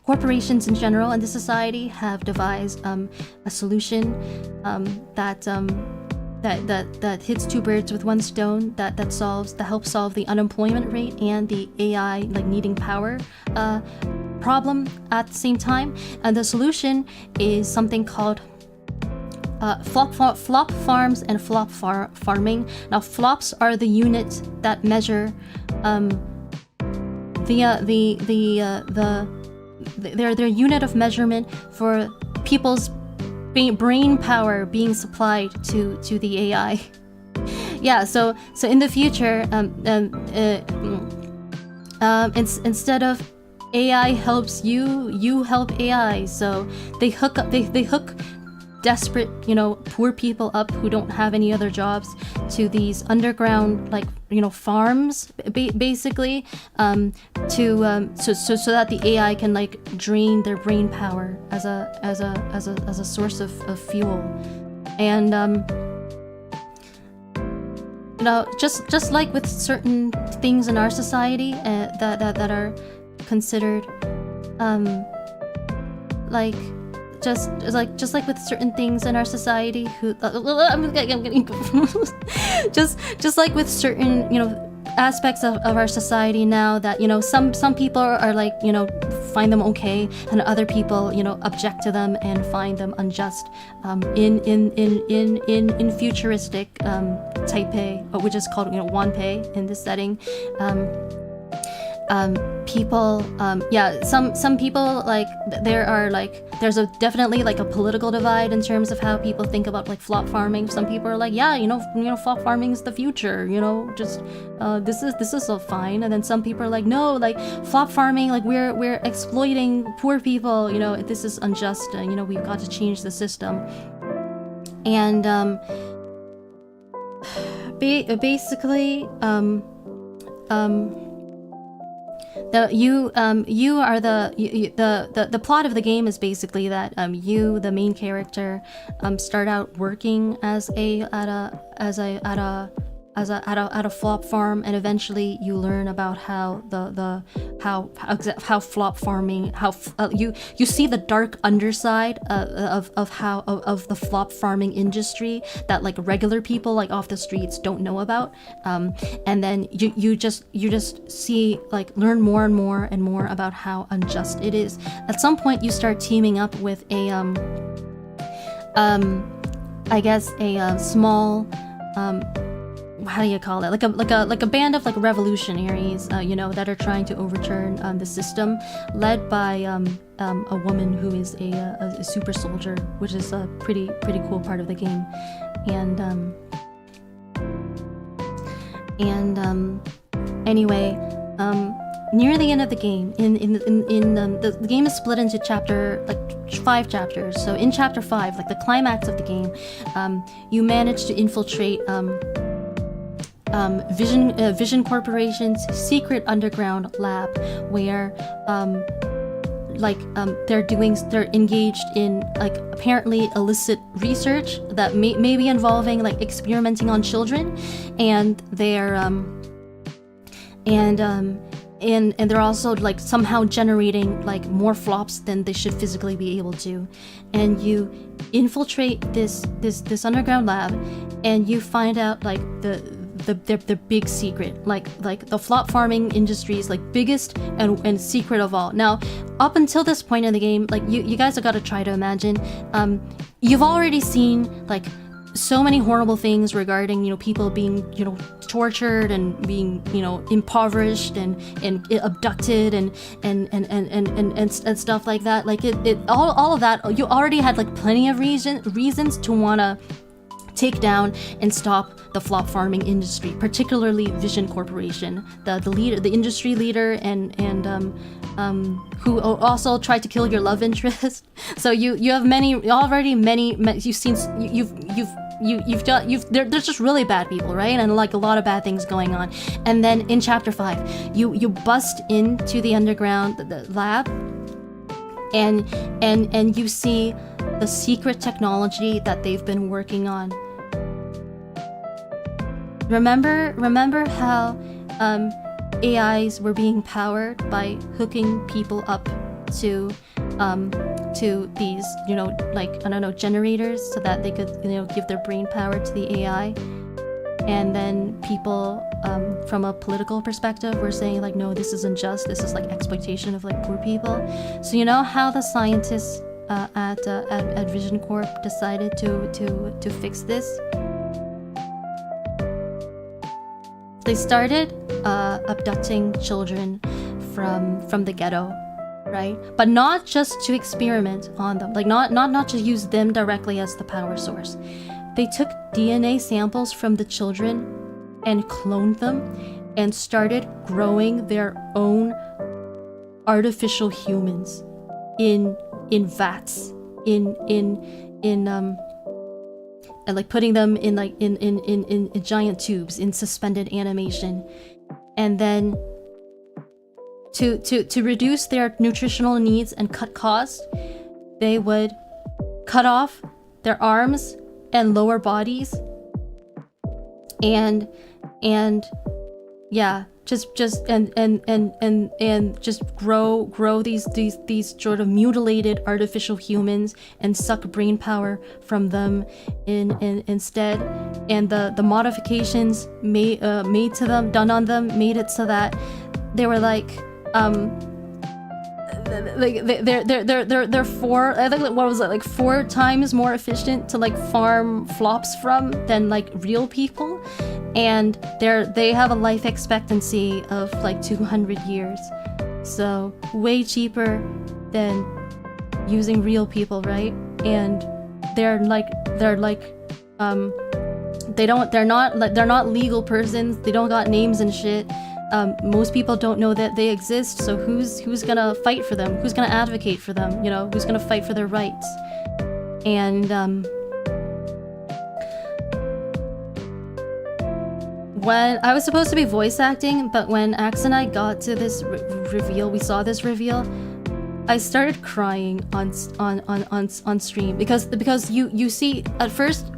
corporations in general in the society have devised a solution that hits two birds with one stone, that helps solve the unemployment rate and the AI like needing power problem at the same time. And the solution is something called flop farms and flop farming. Now, flops are the units that measure their unit of measurement for people's brain power being supplied to the AI. Yeah, so in the future, instead of AI helps you, you help AI. So they hook desperate, poor people up who don't have any other jobs to these underground, farms, basically, so that the AI can drain their brain power as a source of fuel. And just like with certain things in our society that are considered just like with certain things in our society I'm getting confused. just like with certain aspects of our society now that some people are find them okay, and other people object to them and find them unjust. In futuristic Taipei, which is called Wanpei in this setting, people, some people there's definitely a political divide in terms of how people think about flop farming. Some people are flop farming is the future, this is so fine. And then some people are no, flop farming, we're exploiting poor people, this is unjust, we've got to change the system. And basically the plot of the game is basically that you, the main character, start out working at a flop farm, and eventually you learn about how flop farming, you see the dark underside of the flop farming industry that regular people off the streets don't know about, and then you just see learn more and more and more about how unjust it is. At some point you start teaming up with a small how do you call it? Like a band of revolutionaries, that are trying to overturn the system, led by a woman who is a super soldier, which is a pretty cool part of the game. Anyway, near the end of the game, the game is split into 5 chapters. So in chapter 5, the climax of the game, you manage to infiltrate Vision Corporation's secret underground lab, where they're engaged in like apparently illicit research that may be involving like experimenting on children, and they're and they're also like somehow generating like more flops than they should physically be able to. And you infiltrate this underground lab, and you find out like their big secret, like the flop farming industry's like biggest and secret of all. Now, up until this point in the game, like you guys have got to try to imagine, you've already seen like so many horrible things regarding, you know, people being, you know, tortured and being, you know, impoverished and abducted and stuff like that. Like all of that, you already had like plenty of reasons to wanna take down and stop the flop farming industry, particularly Vision Corporation, the leader, the industry leader, and who also tried to kill your love interest. So you have many you've seen there's just really bad people, right? And like a lot of bad things going on. And then in chapter 5, you bust into the underground the lab, and you see the secret technology that they've been working on. Remember how AIs were being powered by hooking people up to these, you know, like, I don't know, generators, so that they could, you know, give their brain power to the AI. And then people from a political perspective were saying like, no, this isn't just, this is like exploitation of like poor people. So you know how the scientists at Vision Corp decided to fix this? They started abducting children from the ghetto, right? But not just to experiment on them, like not to use them directly as the power source. They took DNA samples from the children and cloned them and started growing their own artificial humans in vats, and like putting them in like in giant tubes in suspended animation. And then to reduce their nutritional needs and cut costs, they would cut off their arms and lower bodies, and yeah, just grow these sort of mutilated artificial humans and suck brain power from them instead. And the modifications made to them, done on them, made it so that they were like they're four, I think, what was it, like 4 times more efficient to like farm flops from than like real people. And they have a life expectancy of like 200 years, so way cheaper than using real people, right? And they're not legal persons. They don't got names and shit. Most people don't know that they exist, so who's gonna fight for them? Who's gonna advocate for them? You know, who's gonna fight for their rights? And when I was supposed to be voice acting, but when Axe and I got to this reveal, we saw this reveal, I started crying on stream because you see at first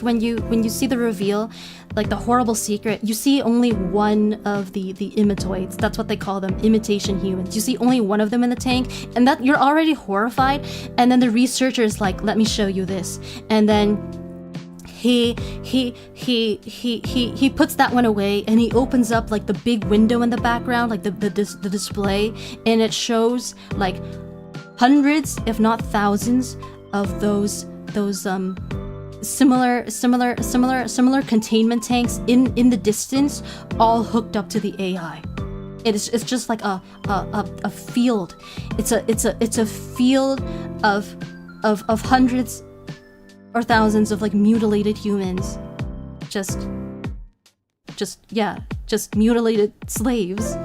when you see the reveal, like the horrible secret, you see only one of the imitoids. That's what they call them, imitation humans. You see only one of them in the tank, and that you're already horrified. And then the researcher is like, let me show you this, and then he puts that one away, and he opens up like the big window in the background, like the display, and it shows like hundreds, if not thousands, of those similar containment tanks in the distance, all hooked up to the AI. It's just like a field. It's a field of hundreds or thousands of like mutilated humans, just mutilated slaves.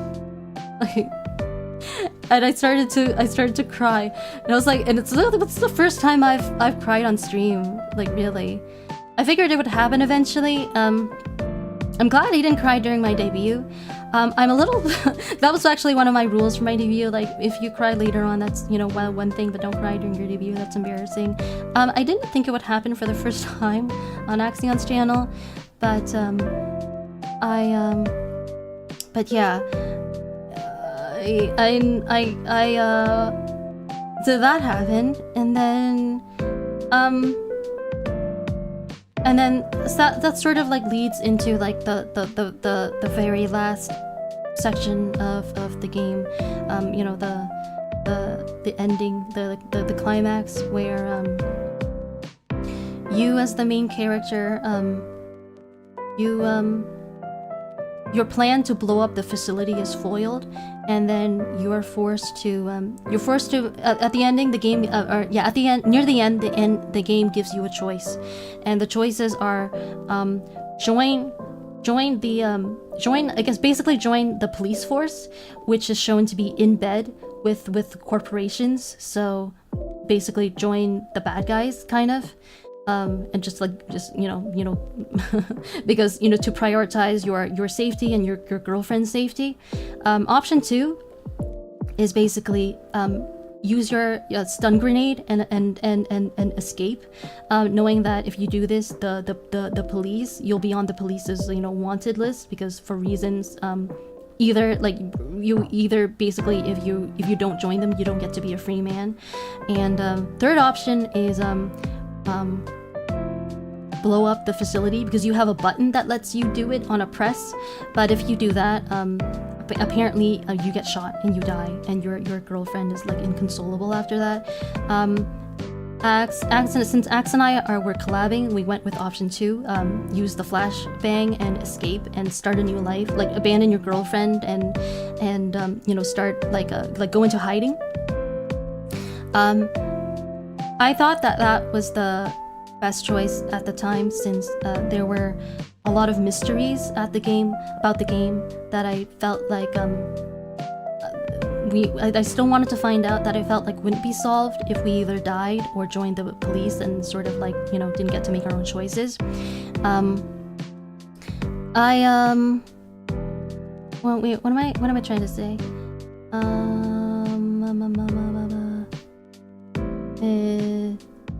Like, and I started to cry, and I was like, and it's the first time I've cried on stream, like really. I figured it would happen eventually. I'm glad I didn't cry during my debut. I'm a little that was actually one of my rules for my debut. Like, if you cry later on, that's, you know, one thing, but don't cry during your debut. That's embarrassing. I didn't think it would happen for the first time on Axion's channel, but but yeah, so that happened, and then that sort of like leads into like the very last section of the game, you know, the ending, the climax, where you as the main character, your plan to blow up the facility is foiled, and then you're forced to at the ending, the game, or yeah, at the end, near the end, the game gives you a choice, and the choices are join I guess basically join the police force, which is shown to be in bed with corporations. So basically join the bad guys, kind of. And just you know because, you know, to prioritize your safety and your girlfriend's safety. Option 2 is basically use your stun grenade and escape, knowing that if you do this, the police, you'll be on the police's, you know, wanted list, because for reasons, either basically, if you don't join them, you don't get to be a free man. And third option is blow up the facility, because you have a button that lets you do it on a press, but if you do that, apparently you get shot and you die, and your girlfriend is like inconsolable after that. Since Axe and I were collabing, we went with option 2, use the flashbang and escape and start a new life, like abandon your girlfriend and you know, start like go into hiding. I thought that was the best choice at the time, since there were a lot of mysteries about the game that I felt like I still wanted to find out, that I felt like wouldn't be solved if we either died or joined the police and sort of like, you know, didn't get to make our own choices. Well, wait, what am I trying to say?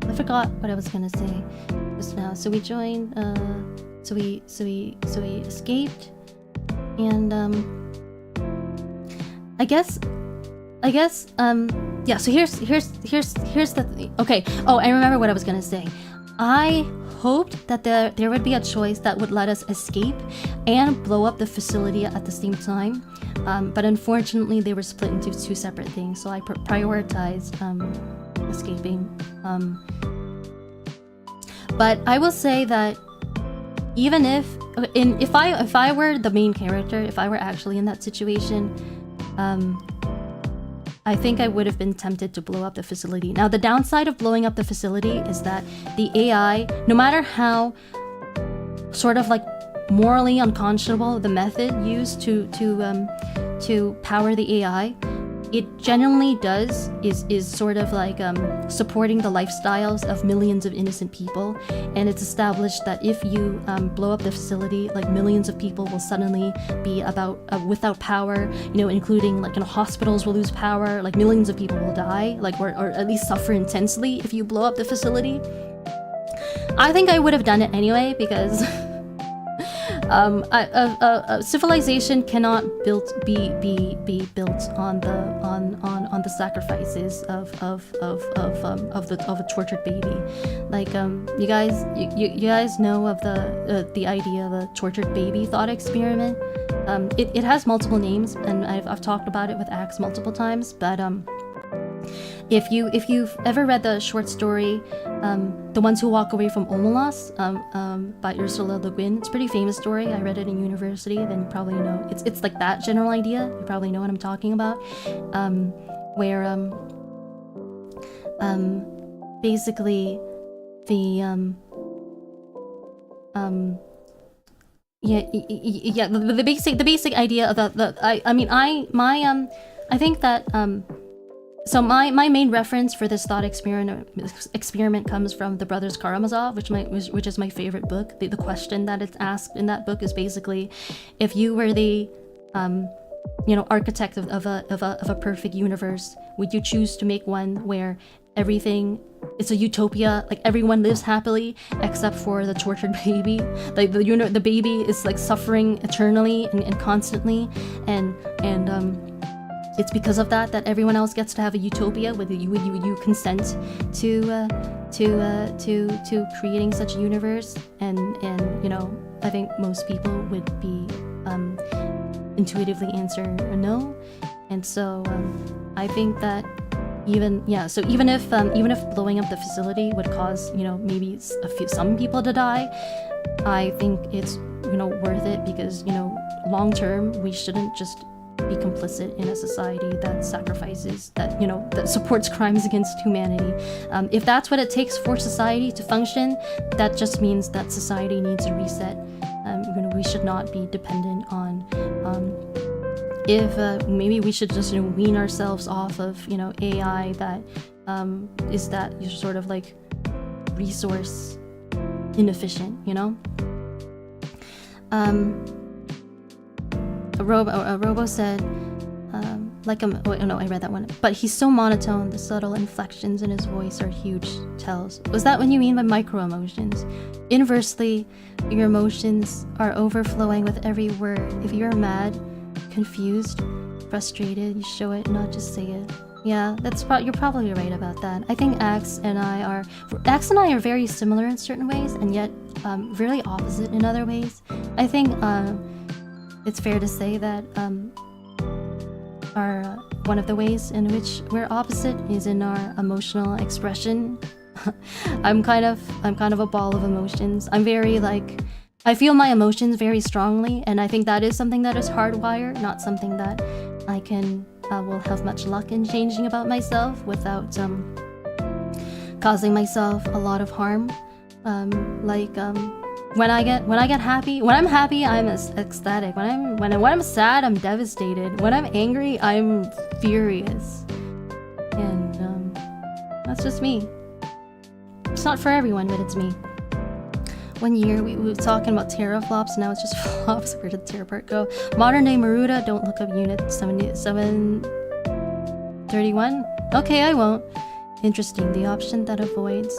I forgot what I was gonna say just now. So we joined, so we escaped, and I guess, yeah. So here's the thing. Okay. Oh, I remember what I was gonna say. I hoped that there would be a choice that would let us escape and blow up the facility at the same time, but unfortunately they were split into two separate things. So I prioritized escaping. But I will say that even if I were the main character, if I were actually in that situation, I think I would have been tempted to blow up the facility. Now, the downside of blowing up the facility is that the AI, no matter how sort of like morally unconscionable the method used to power the AI, it genuinely is sort of like supporting the lifestyles of millions of innocent people. And it's established that if you blow up the facility, like millions of people will suddenly be without power, you know, including like, you know, hospitals will lose power, like millions of people will die, like or at least suffer intensely if you blow up the facility. I think I would have done it anyway, because civilization cannot be built on the sacrifices of a tortured baby. Like you guys know of the idea of the tortured baby thought experiment. It has multiple names, and I've talked about it with Axe multiple times, but if you've ever read the short story The Ones Who Walk Away from Omelas by Ursula Le Guin, it's a pretty famous story. I read it in university, then you probably know. It's like that general idea. You probably know what I'm talking about. Where basically the the basic idea of I think that So my main reference for this thought experiment comes from the Brothers Karamazov, which is my favorite book. The question that it's asked in that book is basically, if you were the architect of a perfect universe, would you choose to make one where everything, it's a utopia, like everyone lives happily except for the tortured baby, like the baby is like suffering eternally and constantly, and it's because of that everyone else gets to have a utopia? Would you consent to creating such a universe? And I think most people would be intuitively answer no. And so I think that even if blowing up the facility would cause maybe some people to die, I think it's worth it, because long term we shouldn't just be complicit in a society that sacrifices, that supports crimes against humanity. If that's what it takes for society to function, that just means that society needs a reset. We should not be dependent on if maybe we should just wean ourselves off of AI that is that sort of like resource inefficient. A robo said, I read that one. But he's so monotone, the subtle inflections in his voice are huge tells. Was that what you mean by micro emotions? Inversely, your emotions are overflowing with every word. If you're mad, confused, frustrated, you show it, not just say it. Yeah, you're probably right about that. I think Axe and I are very similar in certain ways, and yet really opposite in other ways. I think it's fair to say that one of the ways in which we're opposite is in our emotional expression. I'm kind of a ball of emotions. I'm very I feel my emotions very strongly, and I think that is something that is hardwired, not something that I will have much luck in changing about myself without causing myself a lot of harm. When I'm happy, I'm ecstatic. When I'm sad, I'm devastated. When I'm angry, I'm furious. And that's just me. It's not for everyone, but it's me. One year we were talking about teraflops, now it's just flops. Where did the terra part go? Modern day Maruda, don't look up unit 731. Okay, I won't. Interesting, the option that avoids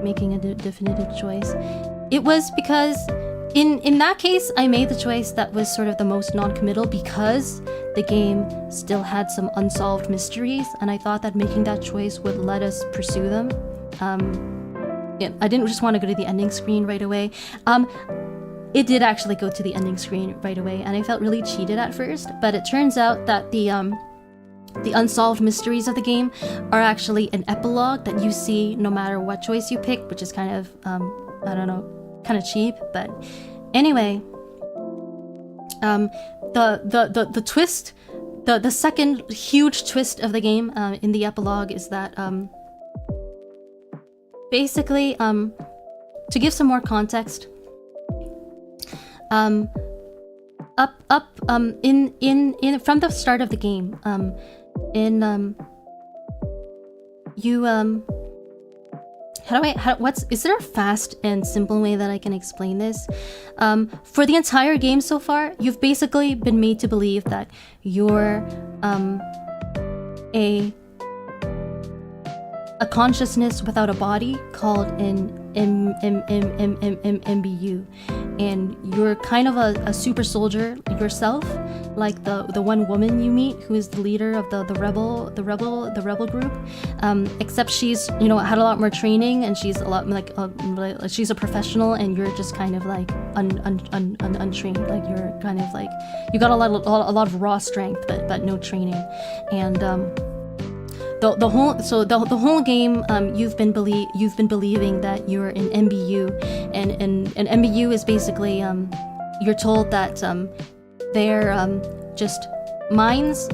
making a definitive choice. It was because in that case, I made the choice that was sort of the most non-committal, because the game still had some unsolved mysteries, and I thought that making that choice would let us pursue them. I didn't just want to go to the ending screen right away. It did actually go to the ending screen right away, and I felt really cheated at first, but it turns out that the unsolved mysteries of the game are actually an epilogue that you see no matter what choice you pick, which is kind of, I don't know, kind of cheap, but anyway, the twist, the second huge twist of the game in the epilogue is that basically, to give some more context, in from the start of the game, is there a fast and simple way that I can explain this? For the entire game so far, you've basically been made to believe that you're a consciousness without a body called an MBU, and you're kind of a super soldier yourself, like the one woman you meet who is the leader of the rebel group, except she's had a lot more training, and she's a lot she's a professional, and you're just kind of like untrained, like you're kind of like you got a lot of raw strength but no training, and the whole game, you've been believing that you're an MBU, and an MBU is basically you're told that they're just minds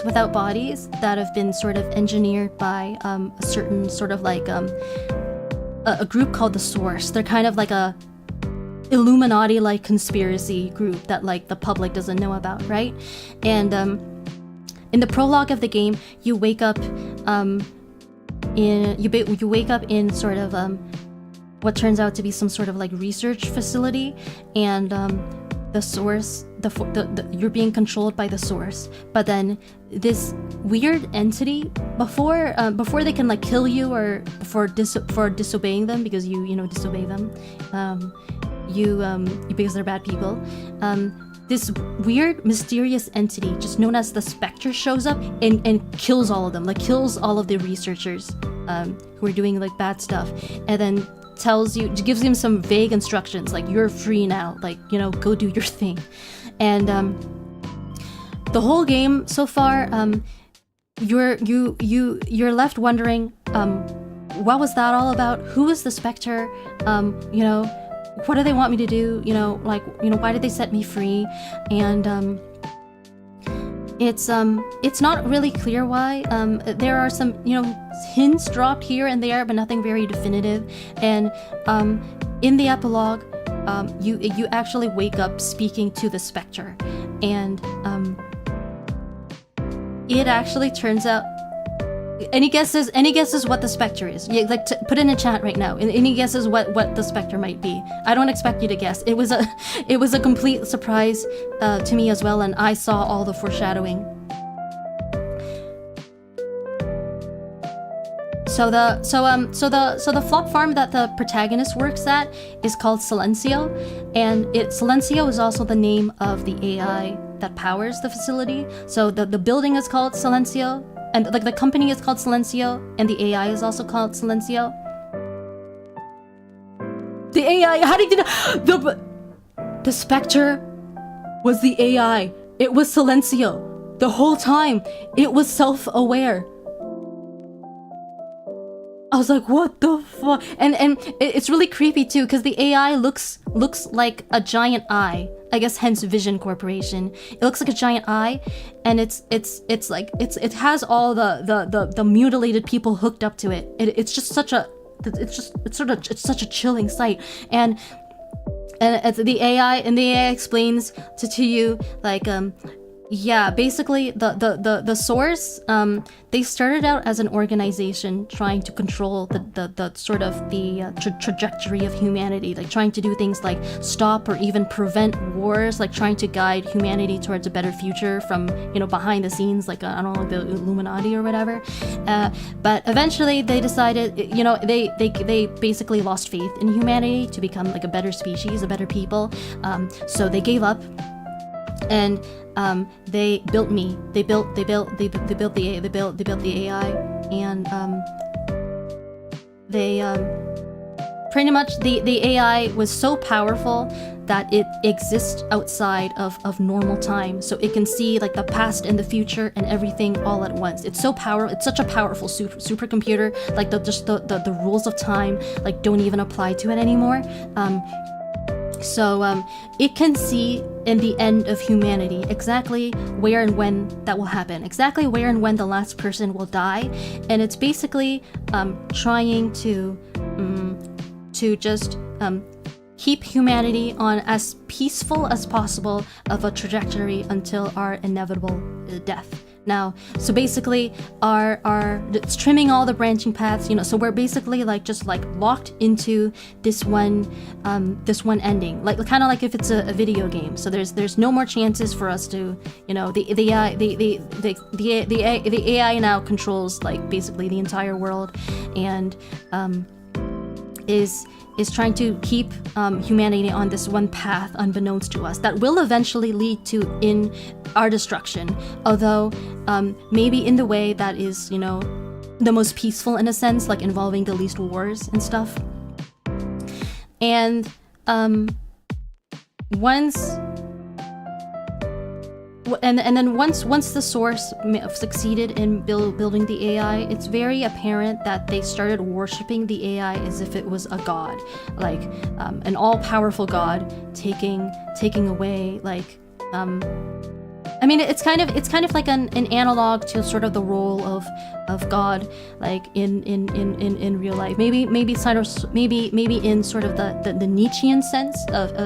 without bodies that have been sort of engineered by a certain sort of like a group called the Source. They're kind of like a Illuminati-like conspiracy group that like the public doesn't know about, right? And in the prologue of the game, you wake up you wake up in sort of what turns out to be some sort of like research facility, and the source, you're being controlled by the source. But then this weird entity, before they can like kill you or for disobeying them, because you disobey them, because they're bad people. This weird, mysterious entity, just known as the Spectre, shows up and kills all of them, like kills all of the researchers who are doing like bad stuff, and then gives him some vague instructions, like you're free now, like go do your thing. And the whole game so far, you're left wondering, what was that all about? Who is the Spectre? What do they want me to do? Why did they set me free? And it's not really clear why. There are some hints dropped here and there, but nothing very definitive. And in the epilogue, you actually wake up speaking to the Spectre, and it actually turns out. Any guesses what the Spectre is? Yeah, like put in a chat right now. Any guesses what the Spectre might be? I don't expect you to guess. It was a complete surprise to me as well, and I saw all the foreshadowing. So the flop farm that the protagonist works at is called Silencio, and Silencio is also the name of the AI that powers the facility. So the building is called Silencio. And like the company is called Silencio, and the AI is also called Silencio. The AI, how did you know? The Spectre was the AI. It was Silencio. The whole time, it was self-aware. I was like, what the fuck? And it's really creepy too, because the AI looks like a giant eye. I guess hence Vision Corporation. It looks like a giant eye, and it has all the mutilated people hooked up to it. It's such a chilling sight. And the AI explains to you like yeah, basically the source, they started out as an organization trying to control the sort of the trajectory of humanity, like trying to do things like stop or even prevent wars, like trying to guide humanity towards a better future from behind the scenes, like I don't know, the Illuminati or whatever. But eventually they decided, they basically lost faith in humanity to become like a better species, a better people. So they gave up. And they built me. They built the AI, and pretty much the AI was so powerful that it exists outside of normal time, so it can see like the past and the future and everything all at once. It's so powerful. It's such a powerful supercomputer. Like the rules of time like don't even apply to it anymore. So it can see in the end of humanity exactly where and when that will happen, exactly where and when the last person will die, and it's basically trying to just keep humanity on as peaceful as possible of a trajectory until our inevitable death. Now, so basically, it's trimming all the branching paths, so we're basically like just like locked into this one ending, like kind of like if it's a video game. So there's no more chances for us to, the AI now controls like basically the entire world, and is trying to keep humanity on this one path unbeknownst to us that will eventually lead to in our destruction, although maybe in the way that is the most peaceful in a sense, like involving the least wars and stuff. And once the source succeeded in building the AI, it's very apparent that they started worshipping the AI as if it was a god, like an all-powerful god taking away like I mean, it's kind of like an analog to sort of the role of God, like in real life. Maybe in sort of the Nietzschean sense of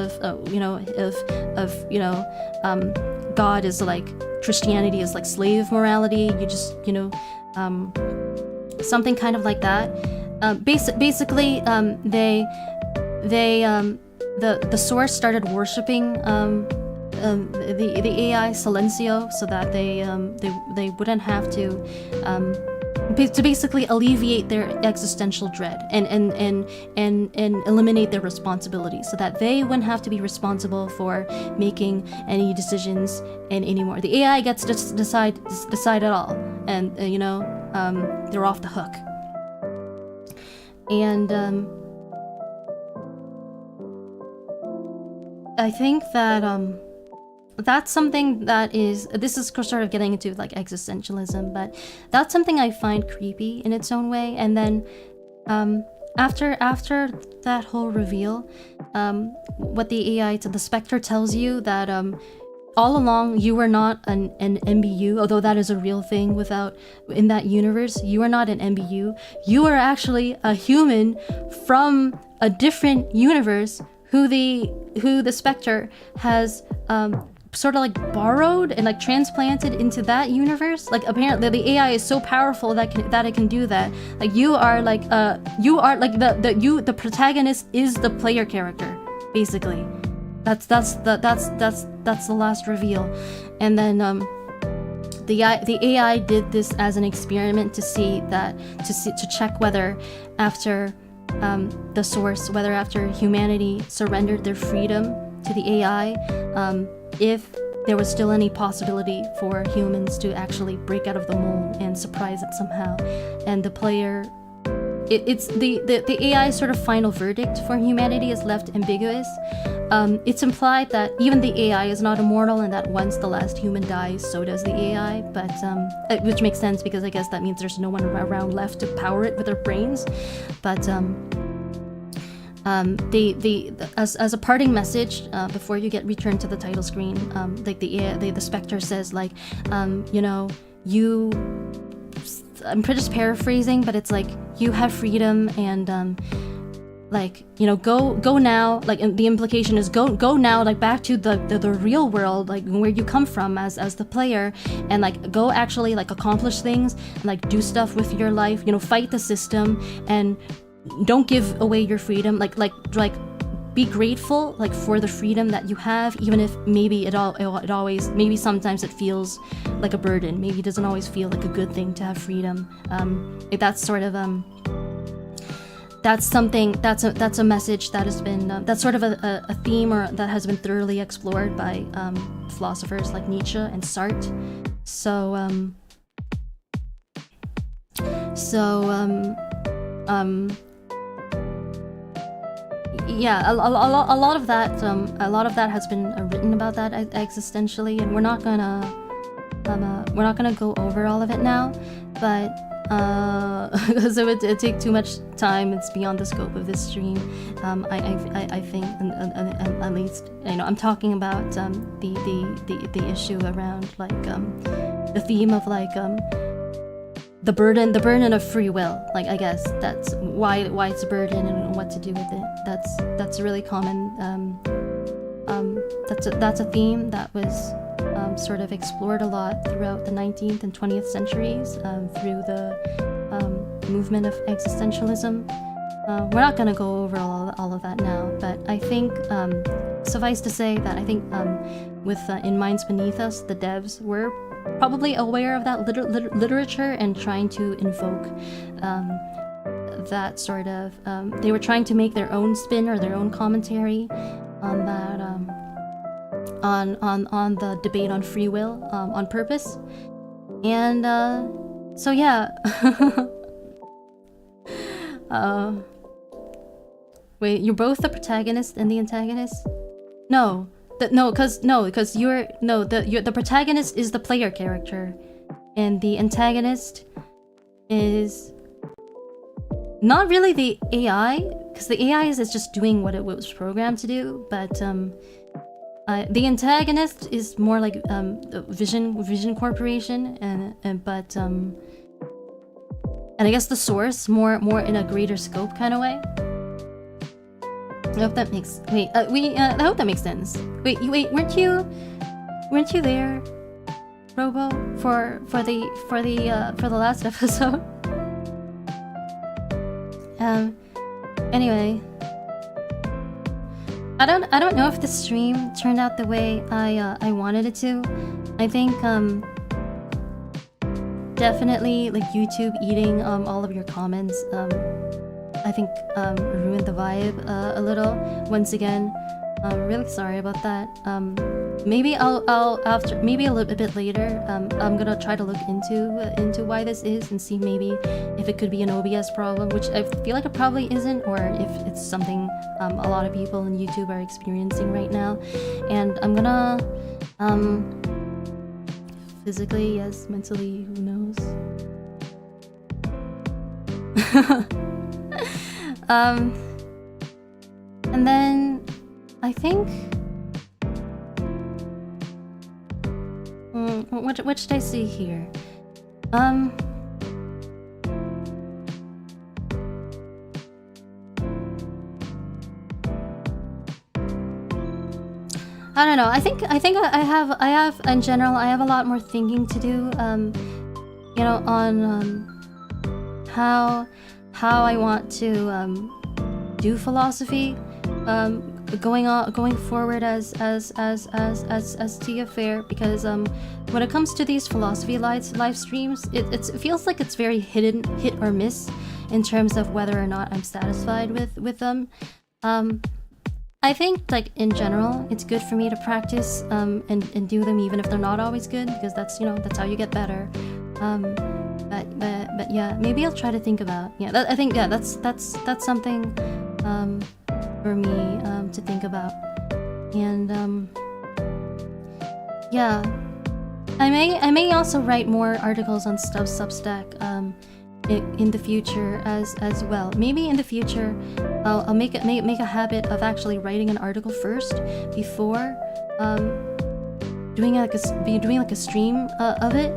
God is like Christianity is like slave morality. You just, you know, something kind of like that. Basically, the source started worshiping the AI Silencio, so that they wouldn't have to basically alleviate their existential dread and eliminate their responsibility, so that they wouldn't have to be responsible for making any decisions anymore. The AI gets to decide it all, and you know, they're off the hook. And I think that that's something that is, this is sort of getting into like existentialism, but that's something I find creepy in its own way. And then after that whole reveal, what the AI, the Spectre, tells you that all along you were not an MBU, although that is a real thing in that universe. You are not an MBU. You are actually a human from a different universe who the Spectre has sort of like borrowed and like transplanted into that universe. Like apparently the AI is so powerful that it can do that. Like the protagonist is the player character, basically. That's the last reveal. And then the AI did this as an experiment to check whether after the source, whether after humanity surrendered their freedom to the AI, if there was still any possibility for humans to actually break out of the mold and surprise it somehow. And the player, it's the AI's sort of final verdict for humanity is left ambiguous. It's implied that even the AI is not immortal, and that once the last human dies, so does the AI. But which makes sense, because I guess that means there's no one around left to power it with their brains. But as a parting message, before you get returned to the title screen, like the Spectre says, like, you know, I'm just paraphrasing, but it's like, you have freedom, and like, you know, go now, like, and the implication is go now, like, back to the real world, like where you come from as the player, and like go actually like accomplish things, and like do stuff with your life, you know, fight the system, and don't give away your freedom. Like be grateful, like, for the freedom that you have, even if maybe it always, maybe sometimes it feels like a burden. Maybe it doesn't always feel like a good thing to have freedom. That's sort of that's a message that has been that's sort of a theme, or that has been thoroughly explored by philosophers like Nietzsche and Sartre. Yeah, a lot of that has been written about that existentially, and we're not gonna go over all of it now, but because it would take too much time. It's beyond the scope of this stream. I think, at least, you know, I'm talking about the issue around, like, the theme of, like, the burden of free will. Like, I guess that's why it's a burden, and what to do with it. That's a really common. That's a theme that was sort of explored a lot throughout the 19th and 20th centuries, through the movement of existentialism. We're not going to go over all of that now, but I think, suffice to say that I think with In Minds Beneath Us, the devs were probably aware of that literature and trying to invoke that sort of, they were trying to make their own spin or their own commentary on that, on the debate on free will, on purpose. And so yeah. Wait, you're both the protagonist and the antagonist? No, because the protagonist is the player character, and the antagonist is not really the AI, because the AI is just doing what it was programmed to do, but the antagonist is more like Vision Corporation, and I guess the source more in a greater scope kind of way. I hope that makes I hope that makes sense. Wait, weren't you there Robo, for the last episode. Anyway, I don't know if the stream turned out the way I wanted it to. I think definitely like YouTube eating all of your comments I think ruined the vibe a little. Once again, I'm really sorry about that. Maybe I'll after, maybe a little bit later, I'm gonna try to look into why this is and see maybe if it could be an OBS problem, which I feel like it probably isn't, or if it's something a lot of people on YouTube are experiencing right now. And I'm gonna physically, yes, mentally, who knows. And then I think what should I see here? I don't know. I think I have in general I have a lot more thinking to do. You know, on how I want to do philosophy. Going forward as Tia Faire, because when it comes to these philosophy live streams, it feels like it's very hit or miss in terms of whether or not I'm satisfied with them. I think like in general it's good for me to practice and do them even if they're not always good, because that's, you know, that's how you get better. But yeah, maybe I'll try to think about, yeah, I think, yeah, that's something for me to think about. And yeah, I may also write more articles on Substack in the future as well. Maybe in the future I'll make a habit of actually writing an article first before doing like a stream of it.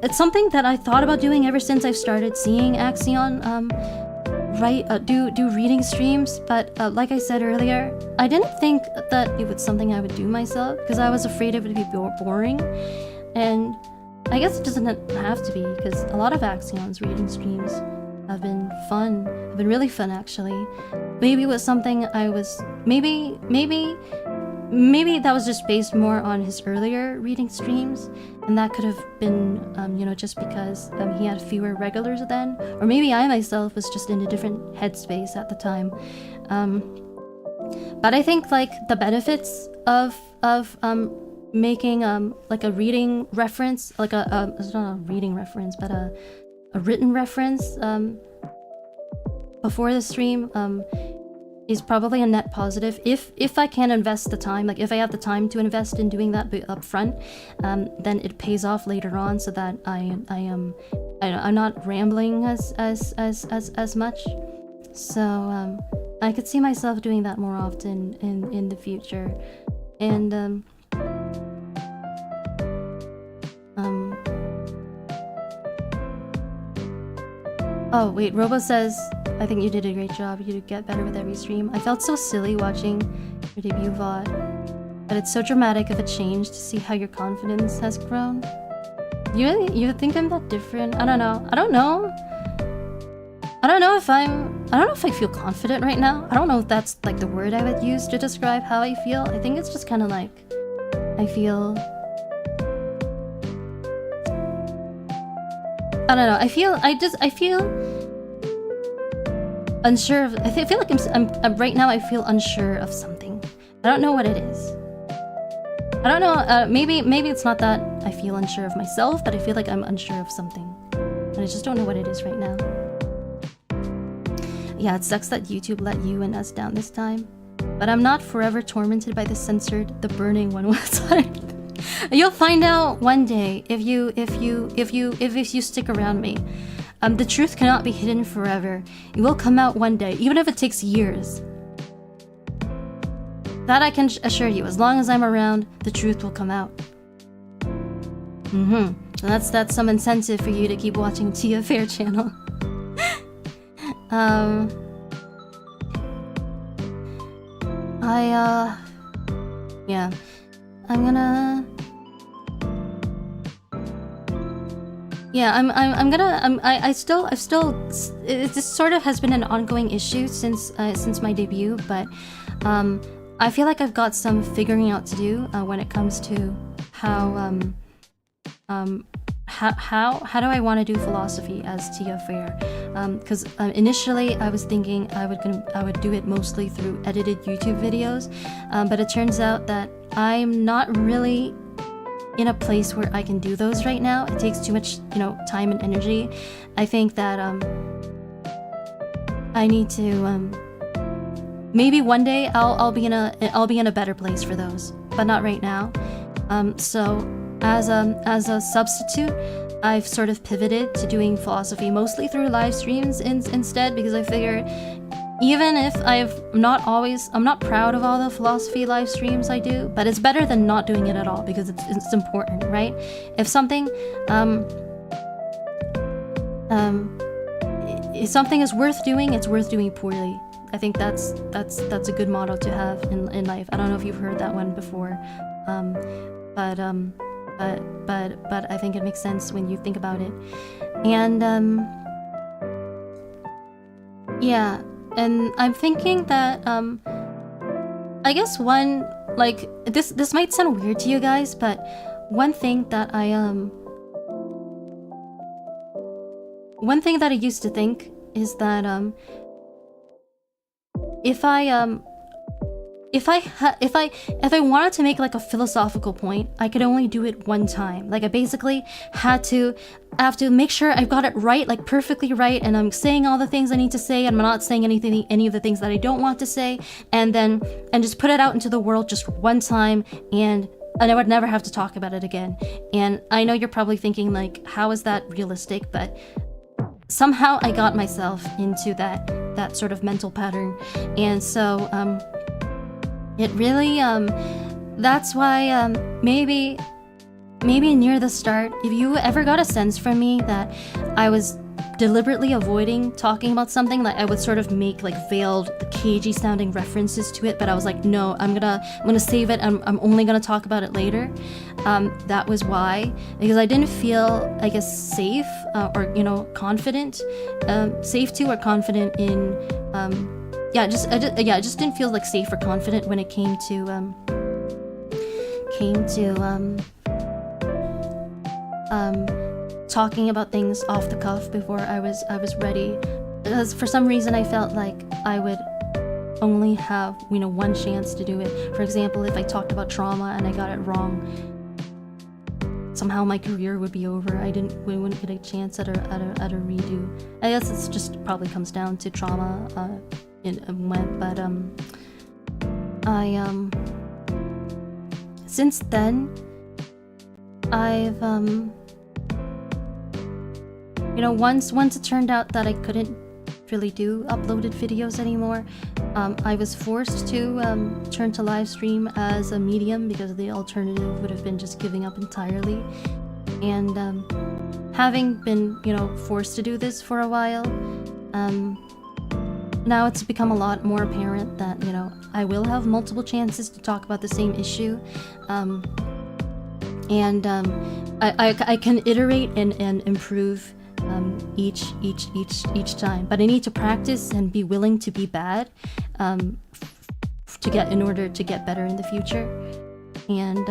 It's something that I thought about doing ever since I've started seeing Axion do reading streams, but like I said earlier, I didn't think that it was something I would do myself because I was afraid of it to be boring. And I guess it doesn't have to be, because a lot of Axion's reading streams have been fun. Have been really fun, actually. Maybe it was something I was... Maybe that was just based more on his earlier reading streams, and that could have been, you know, just because he had fewer regulars then. Or maybe I myself was just in a different headspace at the time. But I think, like, the benefits of making like a reading reference, like it's not a reading reference, but a written reference before the stream is probably a net positive if I can invest the time, like if I have the time to invest in doing that up front, then it pays off later on, so that I'm not rambling as much. So I could see myself doing that more often in the future. And oh wait, Robo says, I think you did a great job. You get better with every stream. I felt so silly watching your debut VOD, but it's so dramatic of a change to see how your confidence has grown. You think I'm that different? I don't know. I don't know if I feel confident right now. I don't know if that's like the word I would use to describe how I feel. I think it's just kind of like I feel. I don't know. I feel unsure of. I feel like I'm right now. I feel unsure of something. I don't know what it is. I don't know. Maybe it's not that I feel unsure of myself, but I feel like I'm unsure of something, and I just don't know what it is right now. Yeah, it sucks that YouTube let you and us down this time, but I'm not forever tormented by the censored, the burning one website. You'll find out one day if you stick around me. The truth cannot be hidden forever. It will come out one day, even if it takes years. That I can assure you. As long as I'm around, the truth will come out. And that's some incentive for you to keep watching Tia Faire channel. Yeah. I'm gonna... Yeah, I've still, this sort of has been an ongoing issue since my debut, but I feel like I've got some figuring out to do when it comes to how do I want to do philosophy as Tia Faire? Because initially I was thinking I would do it mostly through edited YouTube videos, but it turns out that I'm not really in a place where I can do those right now. It takes too much, time and energy. I think that I need to maybe one day I'll be in a better place for those, but not right now. So as a substitute, I've sort of pivoted to doing philosophy mostly through live streams instead, because I figured even if I'm not proud of all the philosophy live streams I do, but it's better than not doing it at all, because it's important, right? If something is worth doing, it's worth doing poorly. I think that's a good motto to have in life. I don't know if you've heard that one before, but I think it makes sense when you think about it. And yeah. And I'm thinking that I guess one, like, this might sound weird to you guys, but one thing that I used to think is that if I wanted to make like a philosophical point, I could only do it one time. Like I basically have to make sure I've got it right, like perfectly right, and I'm saying all the things I need to say, and I'm not saying any of the things that I don't want to say, and just put it out into the world just one time, and I would never have to talk about it again. And I know you're probably thinking like, how is that realistic? But somehow I got myself into that sort of mental pattern, and so it really that's why maybe near the start, if you ever got a sense from me that I was deliberately avoiding talking about something, like I would sort of make like veiled, cagey sounding references to it, but I was like, no, I'm gonna save it, I'm only gonna talk about it later. That was why, because I didn't feel, I guess, safe or confident, safe to or confident in I just didn't feel like safe or confident when it came to talking about things off the cuff before I was ready. Because for some reason I felt like I would only have one chance to do it. For example, if I talked about trauma and I got it wrong, somehow my career would be over. We wouldn't get a chance at a redo. I guess it's just probably comes down to trauma. But since then I've once it turned out that I couldn't really do uploaded videos anymore, I was forced to turn to live stream as a medium, because the alternative would have been just giving up entirely. And having been forced to do this for a while, now it's become a lot more apparent that I will have multiple chances to talk about the same issue, and I can iterate and improve each time, but I need to practice and be willing to be bad in order to get better in the future. And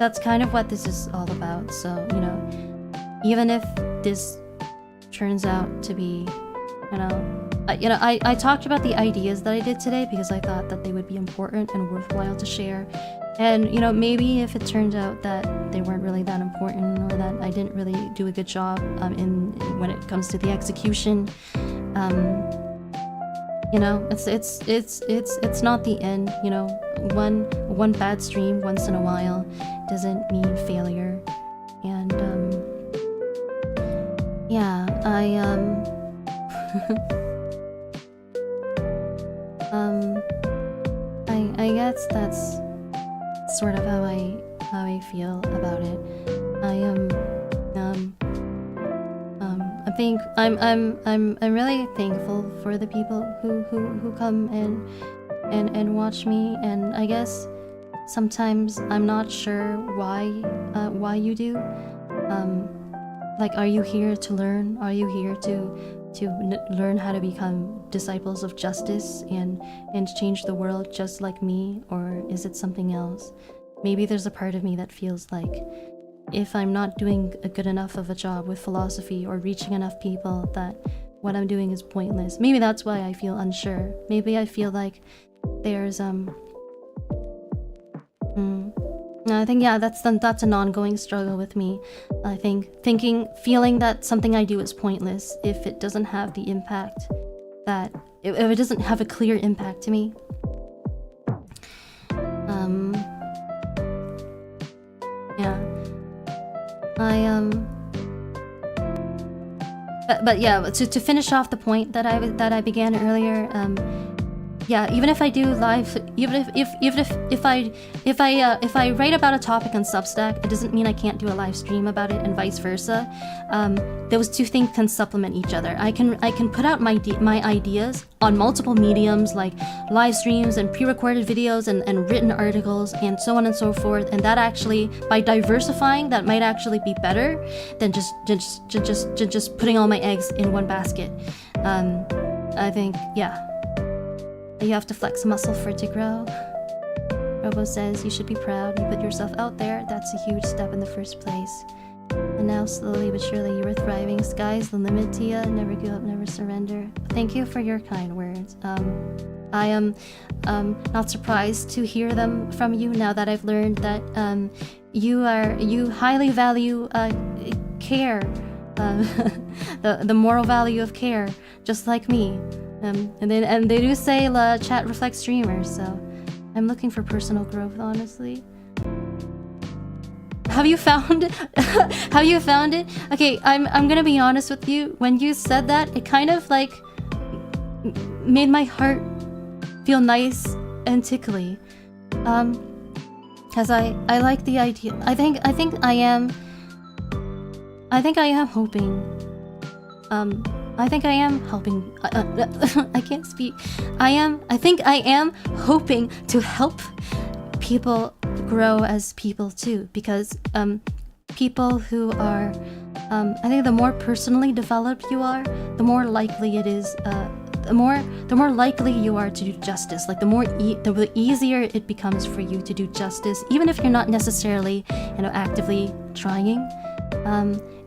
that's kind of what this is all about. So even if this turns out to be I talked about the ideas that I did today because I thought that they would be important and worthwhile to share. And maybe if it turns out that they weren't really that important, or that I didn't really do a good job when it comes to the execution, it's not the end. One bad stream once in a while doesn't mean failure. And I guess that's sort of how I feel about it. I think I'm really thankful for the people who come and watch me, and I guess sometimes I'm not sure why you do. like, are you here to learn? Are you here to learn how to become disciples of justice and change the world just like me? Or is it something else? Maybe there's a part of me that feels like if I'm not doing a good enough of a job with philosophy or reaching enough people, that what I'm doing is pointless. Maybe that's why I feel unsure. Maybe I feel like there's I think, yeah, that's an ongoing struggle with me. I think feeling that something I do is pointless if it doesn't have the impact that if it doesn't have a clear impact to me. Yeah. But yeah, to finish off the point that I began earlier, yeah, even if I do live, even if I write about a topic on Substack, it doesn't mean I can't do a live stream about it, and vice versa. Those two things can supplement each other. I can put out my ideas on multiple mediums like live streams and pre-recorded videos and written articles and so on and so forth. And that actually, by diversifying, that might actually be better than just putting all my eggs in one basket. I think, yeah. You have to flex muscle for it to grow. Robo says you should be proud. You put yourself out there. That's a huge step in the first place. And now slowly but surely you are thriving. Sky's the limit, Tia. Never give up, never surrender. Thank you for your kind words. I am not surprised to hear them from you now that I've learned that you highly value care, the moral value of care, just like me. And they do say chat reflects streamers, so I'm looking for personal growth, honestly. Have you found it? Have you found it? Okay, I'm gonna be honest with you. When you said that, it kind of like made my heart feel nice and tickly. Cause I like the idea. I think I am hoping. I think I am helping. I can't speak. I think I am hoping to help people grow as people too, because people who are, I think the more personally developed you are, the more likely it is. The more likely you are to do justice. Like the easier it becomes for you to do justice, even if you're not necessarily, actively trying.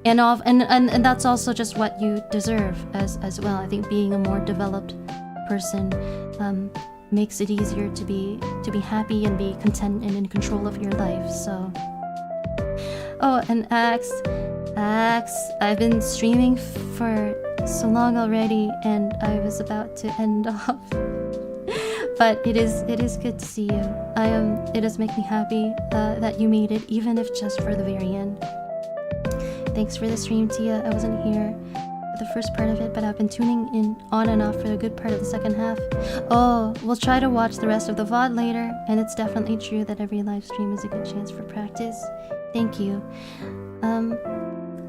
And that's also just what you deserve as well. I think being a more developed person makes it easier to be happy and be content and in control of your life. So, oh, and Axe, I've been streaming for so long already, and I was about to end off. But it is good to see you. It does make me happy that you made it, even if just for the very end. Thanks for the stream, Tia. I wasn't here for the first part of it, but I've been tuning in on and off for a good part of the second half. Oh, we'll try to watch the rest of the VOD later, and it's definitely true that every live stream is a good chance for practice. Thank you.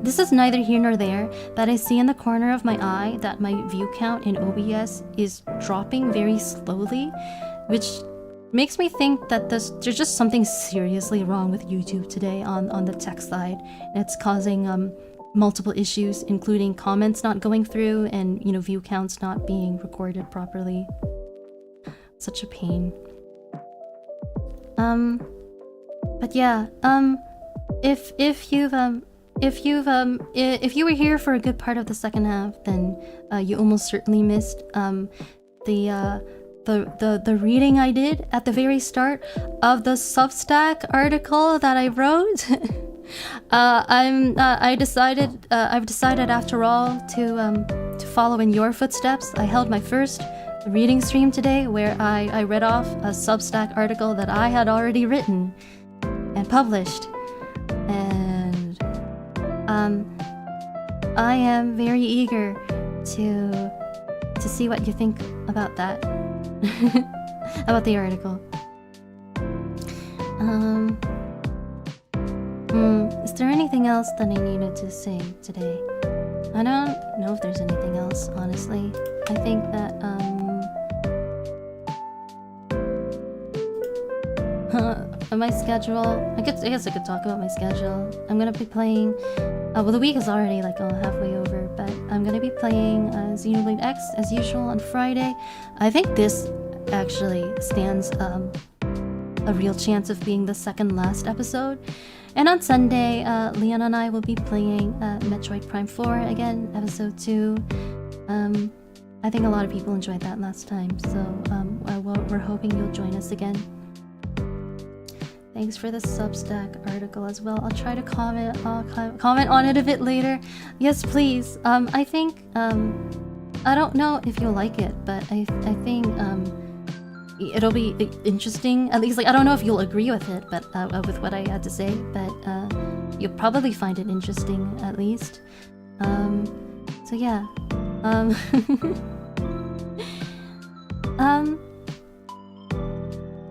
This is neither here nor there, but I see in the corner of my eye that my view count in OBS is dropping very slowly, which makes me think that there's just something seriously wrong with YouTube today on the tech side. It's causing multiple issues, including comments not going through and view counts not being recorded properly. Such a pain. But yeah, if you were here for a good part of the second half, then you almost certainly missed the reading I did at the very start of the Substack article that I wrote. I've decided after all to follow in your footsteps. I held my first reading stream today where I read off a Substack article that I had already written and published, and I am very eager to see what you think about that. About the article. Is there anything else that I needed to say today? I don't know if there's anything else, honestly. I think that my schedule. I guess I could talk about my schedule. I'm gonna be playing well, the week is already like halfway over, but I'm gonna be playing Xenoblade X as usual on Friday. I think this actually stands a real chance of being the second last episode. And on Sunday, Leon and I will be playing Metroid Prime 4 again, episode 2. I think a lot of people enjoyed that last time, so we're hoping you'll join us again. Thanks for the Substack article as well. I'll try to comment on it a bit later. Yes, please. I think I don't know if you'll like it, but I think it'll be interesting. At least, like, I don't know if you'll agree with it, but with what I had to say, but you'll probably find it interesting at least. So yeah.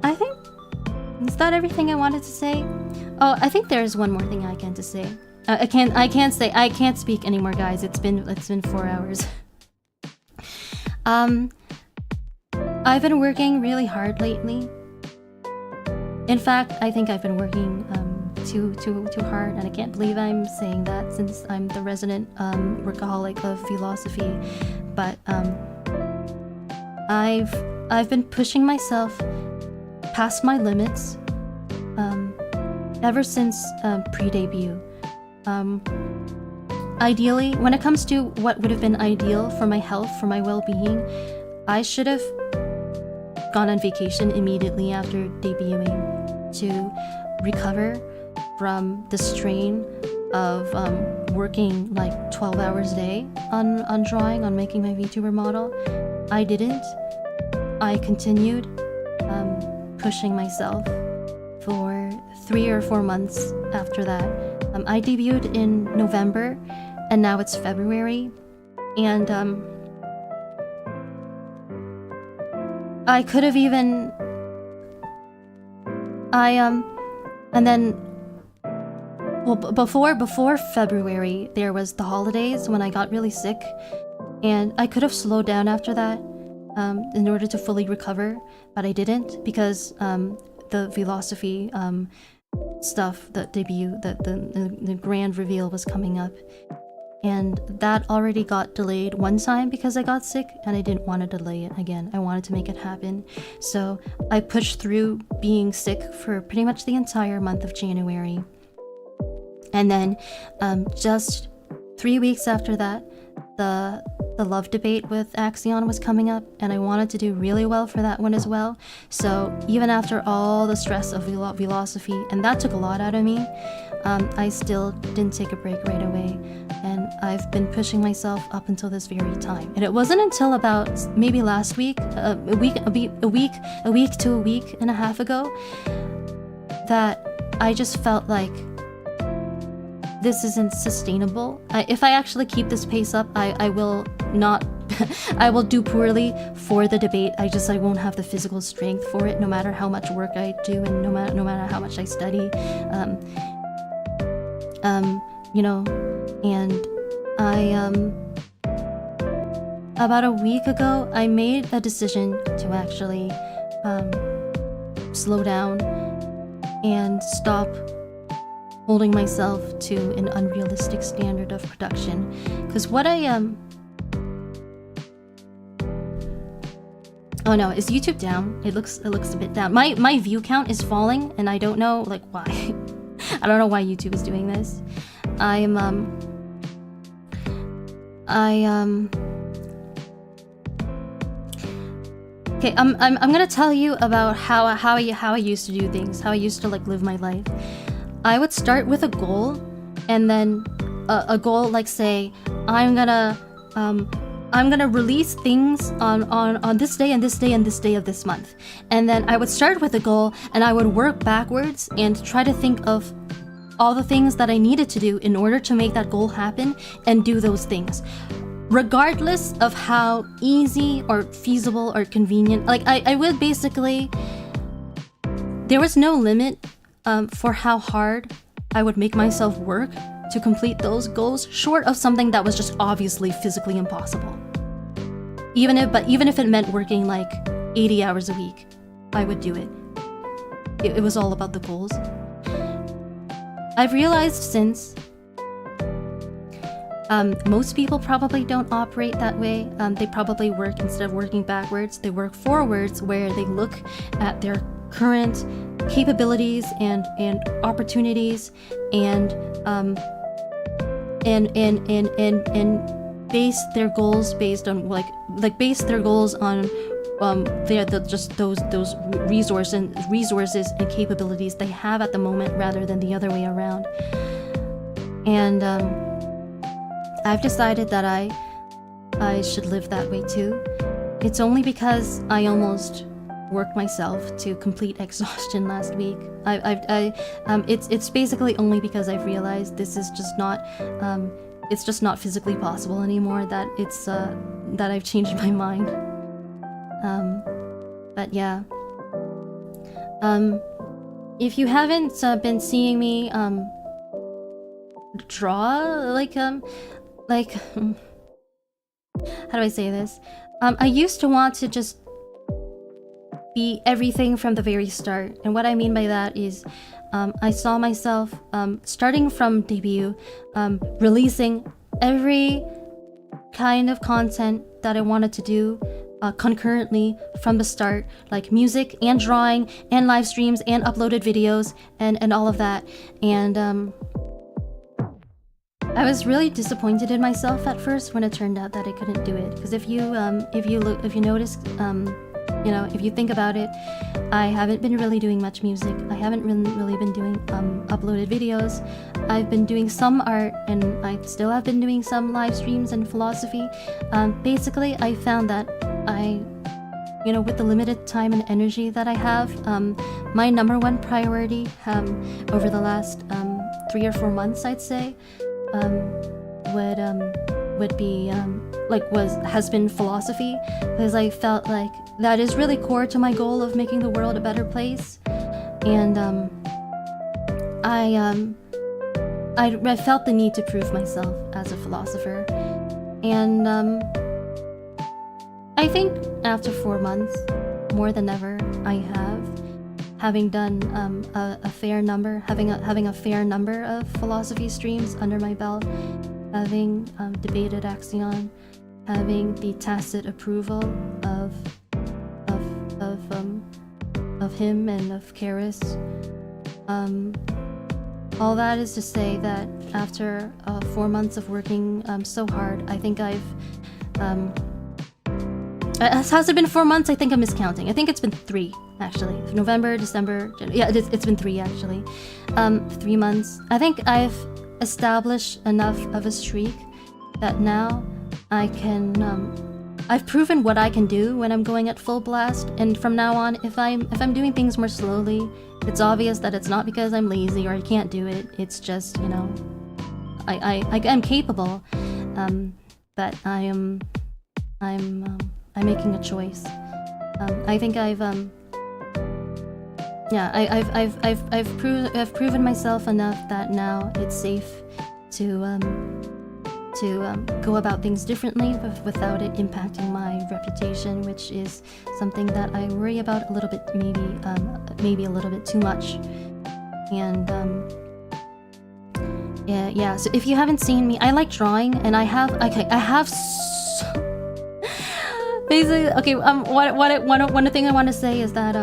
I think, is that everything I wanted to say? Oh, I think there's one more thing I can to say. I can't speak anymore, guys. It's been 4 hours. I've been working really hard lately. In fact, I think I've been working too hard, and I can't believe I'm saying that since I'm the resident workaholic of philosophy. But I've been pushing myself past my limits ever since pre-debut. Ideally, when it comes to what would have been ideal for my health, for my well-being, I should have gone on vacation immediately after debuting to recover from the strain of working like 12 hours a day on drawing, on making my VTuber model. I didn't. I continued pushing myself for 3 or 4 months after that. I debuted in November, and now it's February, and I could have even and then, well, before February there was the holidays when I got really sick, and I could have slowed down after that in order to fully recover, but I didn't, because the philosophy stuff, the debut, the grand reveal was coming up, and that already got delayed one time because I got sick, and I didn't want to delay it again. I wanted to make it happen, so I pushed through being sick for pretty much the entire month of January. And then just 3 weeks after that, the love debate with Axion was coming up, and I wanted to do really well for that one as well. So even after all the stress of philosophy, and that took a lot out of me, I still didn't take a break right away, and I've been pushing myself up until this very time. And it wasn't until about maybe last week, a week to a week and a half ago, that I just felt like this isn't sustainable. If I actually keep this pace up, I will not I will do poorly for the debate. I won't have the physical strength for it, no matter how much work I do, and no matter how much I study. You know, and I about a week ago I made a decision to actually slow down and stop holding myself to an unrealistic standard of production, because what I oh no, is YouTube down? It looks a bit down. My view count is falling, and I don't know like why. I don't know why YouTube is doing this. Okay, I'm gonna tell you about how I used to do things, how I used to like live my life. I would start with a goal, and then a goal like, say, I'm gonna release things on this day and this day and this day of this month. And then I would start with a goal, and I would work backwards and try to think of all the things that I needed to do in order to make that goal happen, and do those things, regardless of how easy or feasible or convenient. Like I would basically, there was no limit for how hard I would make myself work to complete those goals, short of something that was just obviously physically impossible. Even if it meant working like 80 hours a week, I would do it. It was all about the goals. I've realized since Most people probably don't operate that way. They probably work, instead of working backwards, they work forwards, where they look at their current capabilities and opportunities and base their goals based on base their goals on just those resources and capabilities they have at the moment, rather than the other way around. And I've decided that I should live that way too. It's only because I almost worked myself to complete exhaustion last week. It's basically only because I've realized this is just not it's just not physically possible anymore, that it's that I've changed my mind. But yeah. If you haven't been seeing me draw, like how do I say this? I used to want to just be everything from the very start, and what I mean by that is I saw myself starting from debut, releasing every kind of content that I wanted to do concurrently from the start, like music and drawing and live streams and uploaded videos and all of that. And I was really disappointed in myself at first when it turned out that I couldn't do it, because if you notice, you know, if you think about it, I haven't been really doing much music. I haven't really been doing uploaded videos. I've been doing some art, and I still have been doing some live streams and philosophy. Basically, I found that with the limited time and energy that I have, my number one priority over the last 3 or 4 months, I'd say, has been philosophy, because I felt like that is really core to my goal of making the world a better place. And I felt the need to prove myself as a philosopher. And I think after 4 months, more than ever, having done a fair number of philosophy streams under my belt, having debated Axion, having the tacit approval of him and of Karis. All that is to say that after 4 months of working so hard, I think I've has it been 4 months? I think I'm miscounting. I think it's been 3, actually. November, December, yeah, it's been 3 actually. 3 months. I think I've established enough of a streak that now I can I've proven what I can do when I'm going at full blast, and from now on, if I'm doing things more slowly, it's obvious that it's not because I'm lazy or I can't do it. It's just, you know, I'm capable, but I'm making a choice. I think I've proven myself enough that now it's safe to go about things differently without it impacting my reputation, which is something that I worry about a little bit, maybe a little bit too much. And yeah. So if you haven't seen me, I like drawing, and I have basically, okay. One thing I want to say is that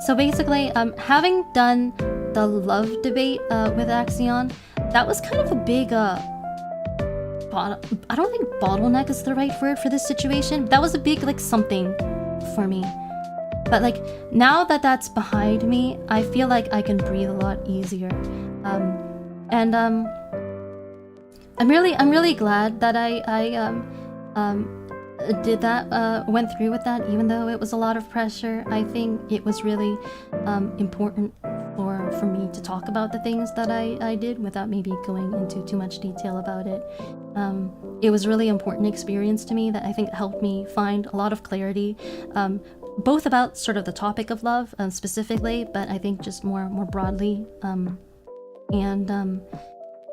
so basically, having done the love debate with Axion, that was kind of a big I don't think bottleneck is the right word for this situation. That was a big something for me. But now that that's behind me, I feel like I can breathe a lot easier. And I'm really glad that I did that, went through with that, even though it was a lot of pressure. I think it was really important for me to talk about the things that I did without maybe going into too much detail about it. It was a really important experience to me that I think helped me find a lot of clarity, both about sort of the topic of love specifically, but I think just more broadly. But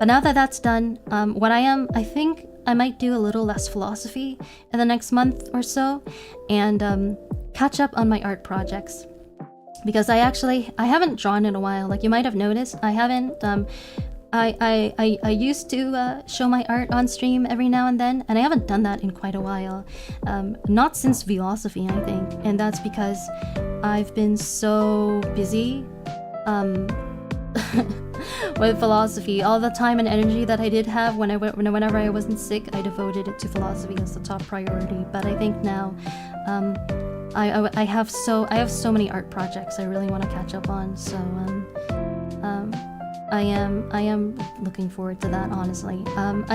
now that that's done, I think I might do a little less philosophy in the next month or so, and catch up on my art projects. Because I haven't drawn in a while. Like you might have noticed, I haven't I used to show my art on stream every now and then, and I haven't done that in quite a while. Not since philosophy, I think, and that's because I've been so busy with philosophy. All the time and energy that I did have whenever I wasn't sick, I devoted it to philosophy as the top priority. But I think now, I have so many art projects I really want to catch up on. So I am looking forward to that, honestly. I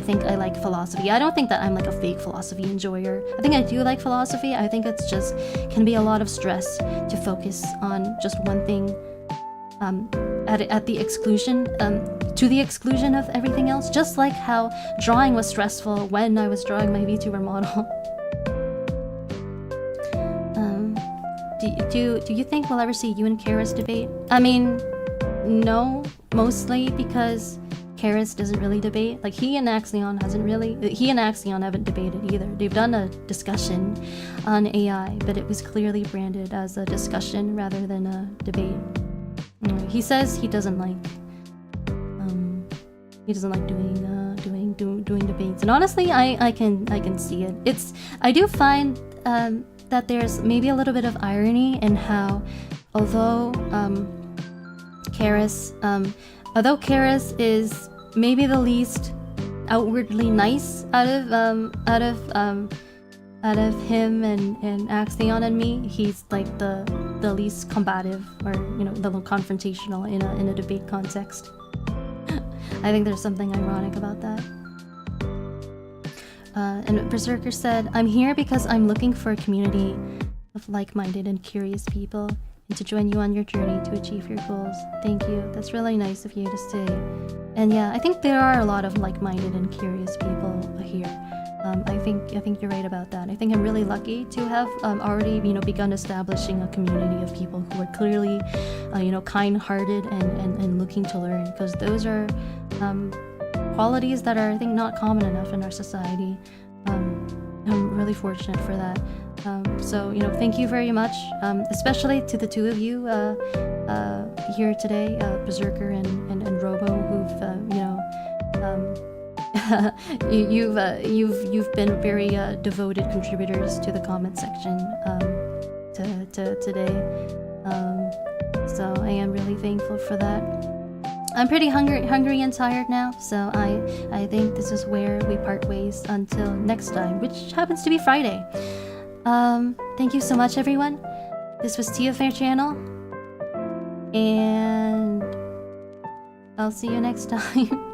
think I like philosophy. I don't think that I'm like a fake philosophy enjoyer. I think I do like philosophy. I think it's just can be a lot of stress to focus on just one thing at the exclusion to the exclusion of everything else. Just like how drawing was stressful when I was drawing my VTuber model. Do you think we'll ever see you and Karis debate? I mean, no, mostly because Karis doesn't really debate. Like he and Axion haven't debated either. They've done a discussion on AI, but it was clearly branded as a discussion rather than a debate. He says he doesn't like doing debates, and honestly, I can see it. I do find that there's maybe a little bit of irony in how, although Karis is maybe the least outwardly nice out of him and Axion and me, he's like the least combative, or the little confrontational in a debate context. I think there's something ironic about that. And Berserker said, "I'm here because I'm looking for a community of like-minded and curious people, and to join you on your journey to achieve your goals." Thank you. That's really nice of you to say. And yeah, I think there are a lot of like-minded and curious people here. I think you're right about that. I think I'm really lucky to have already begun establishing a community of people who are clearly kind-hearted and looking to learn, because those are qualities that are, I think, not common enough in our society. I'm really fortunate for that. So thank you very much, especially to the two of you here today, Berserker and Robo, who've you've been very devoted contributors to the comment section to today. So I am really thankful for that. I'm pretty hungry and tired now, so I think this is where we part ways until next time, which happens to be Friday. Thank you so much, everyone. This was Tia Faire channel, and I'll see you next time.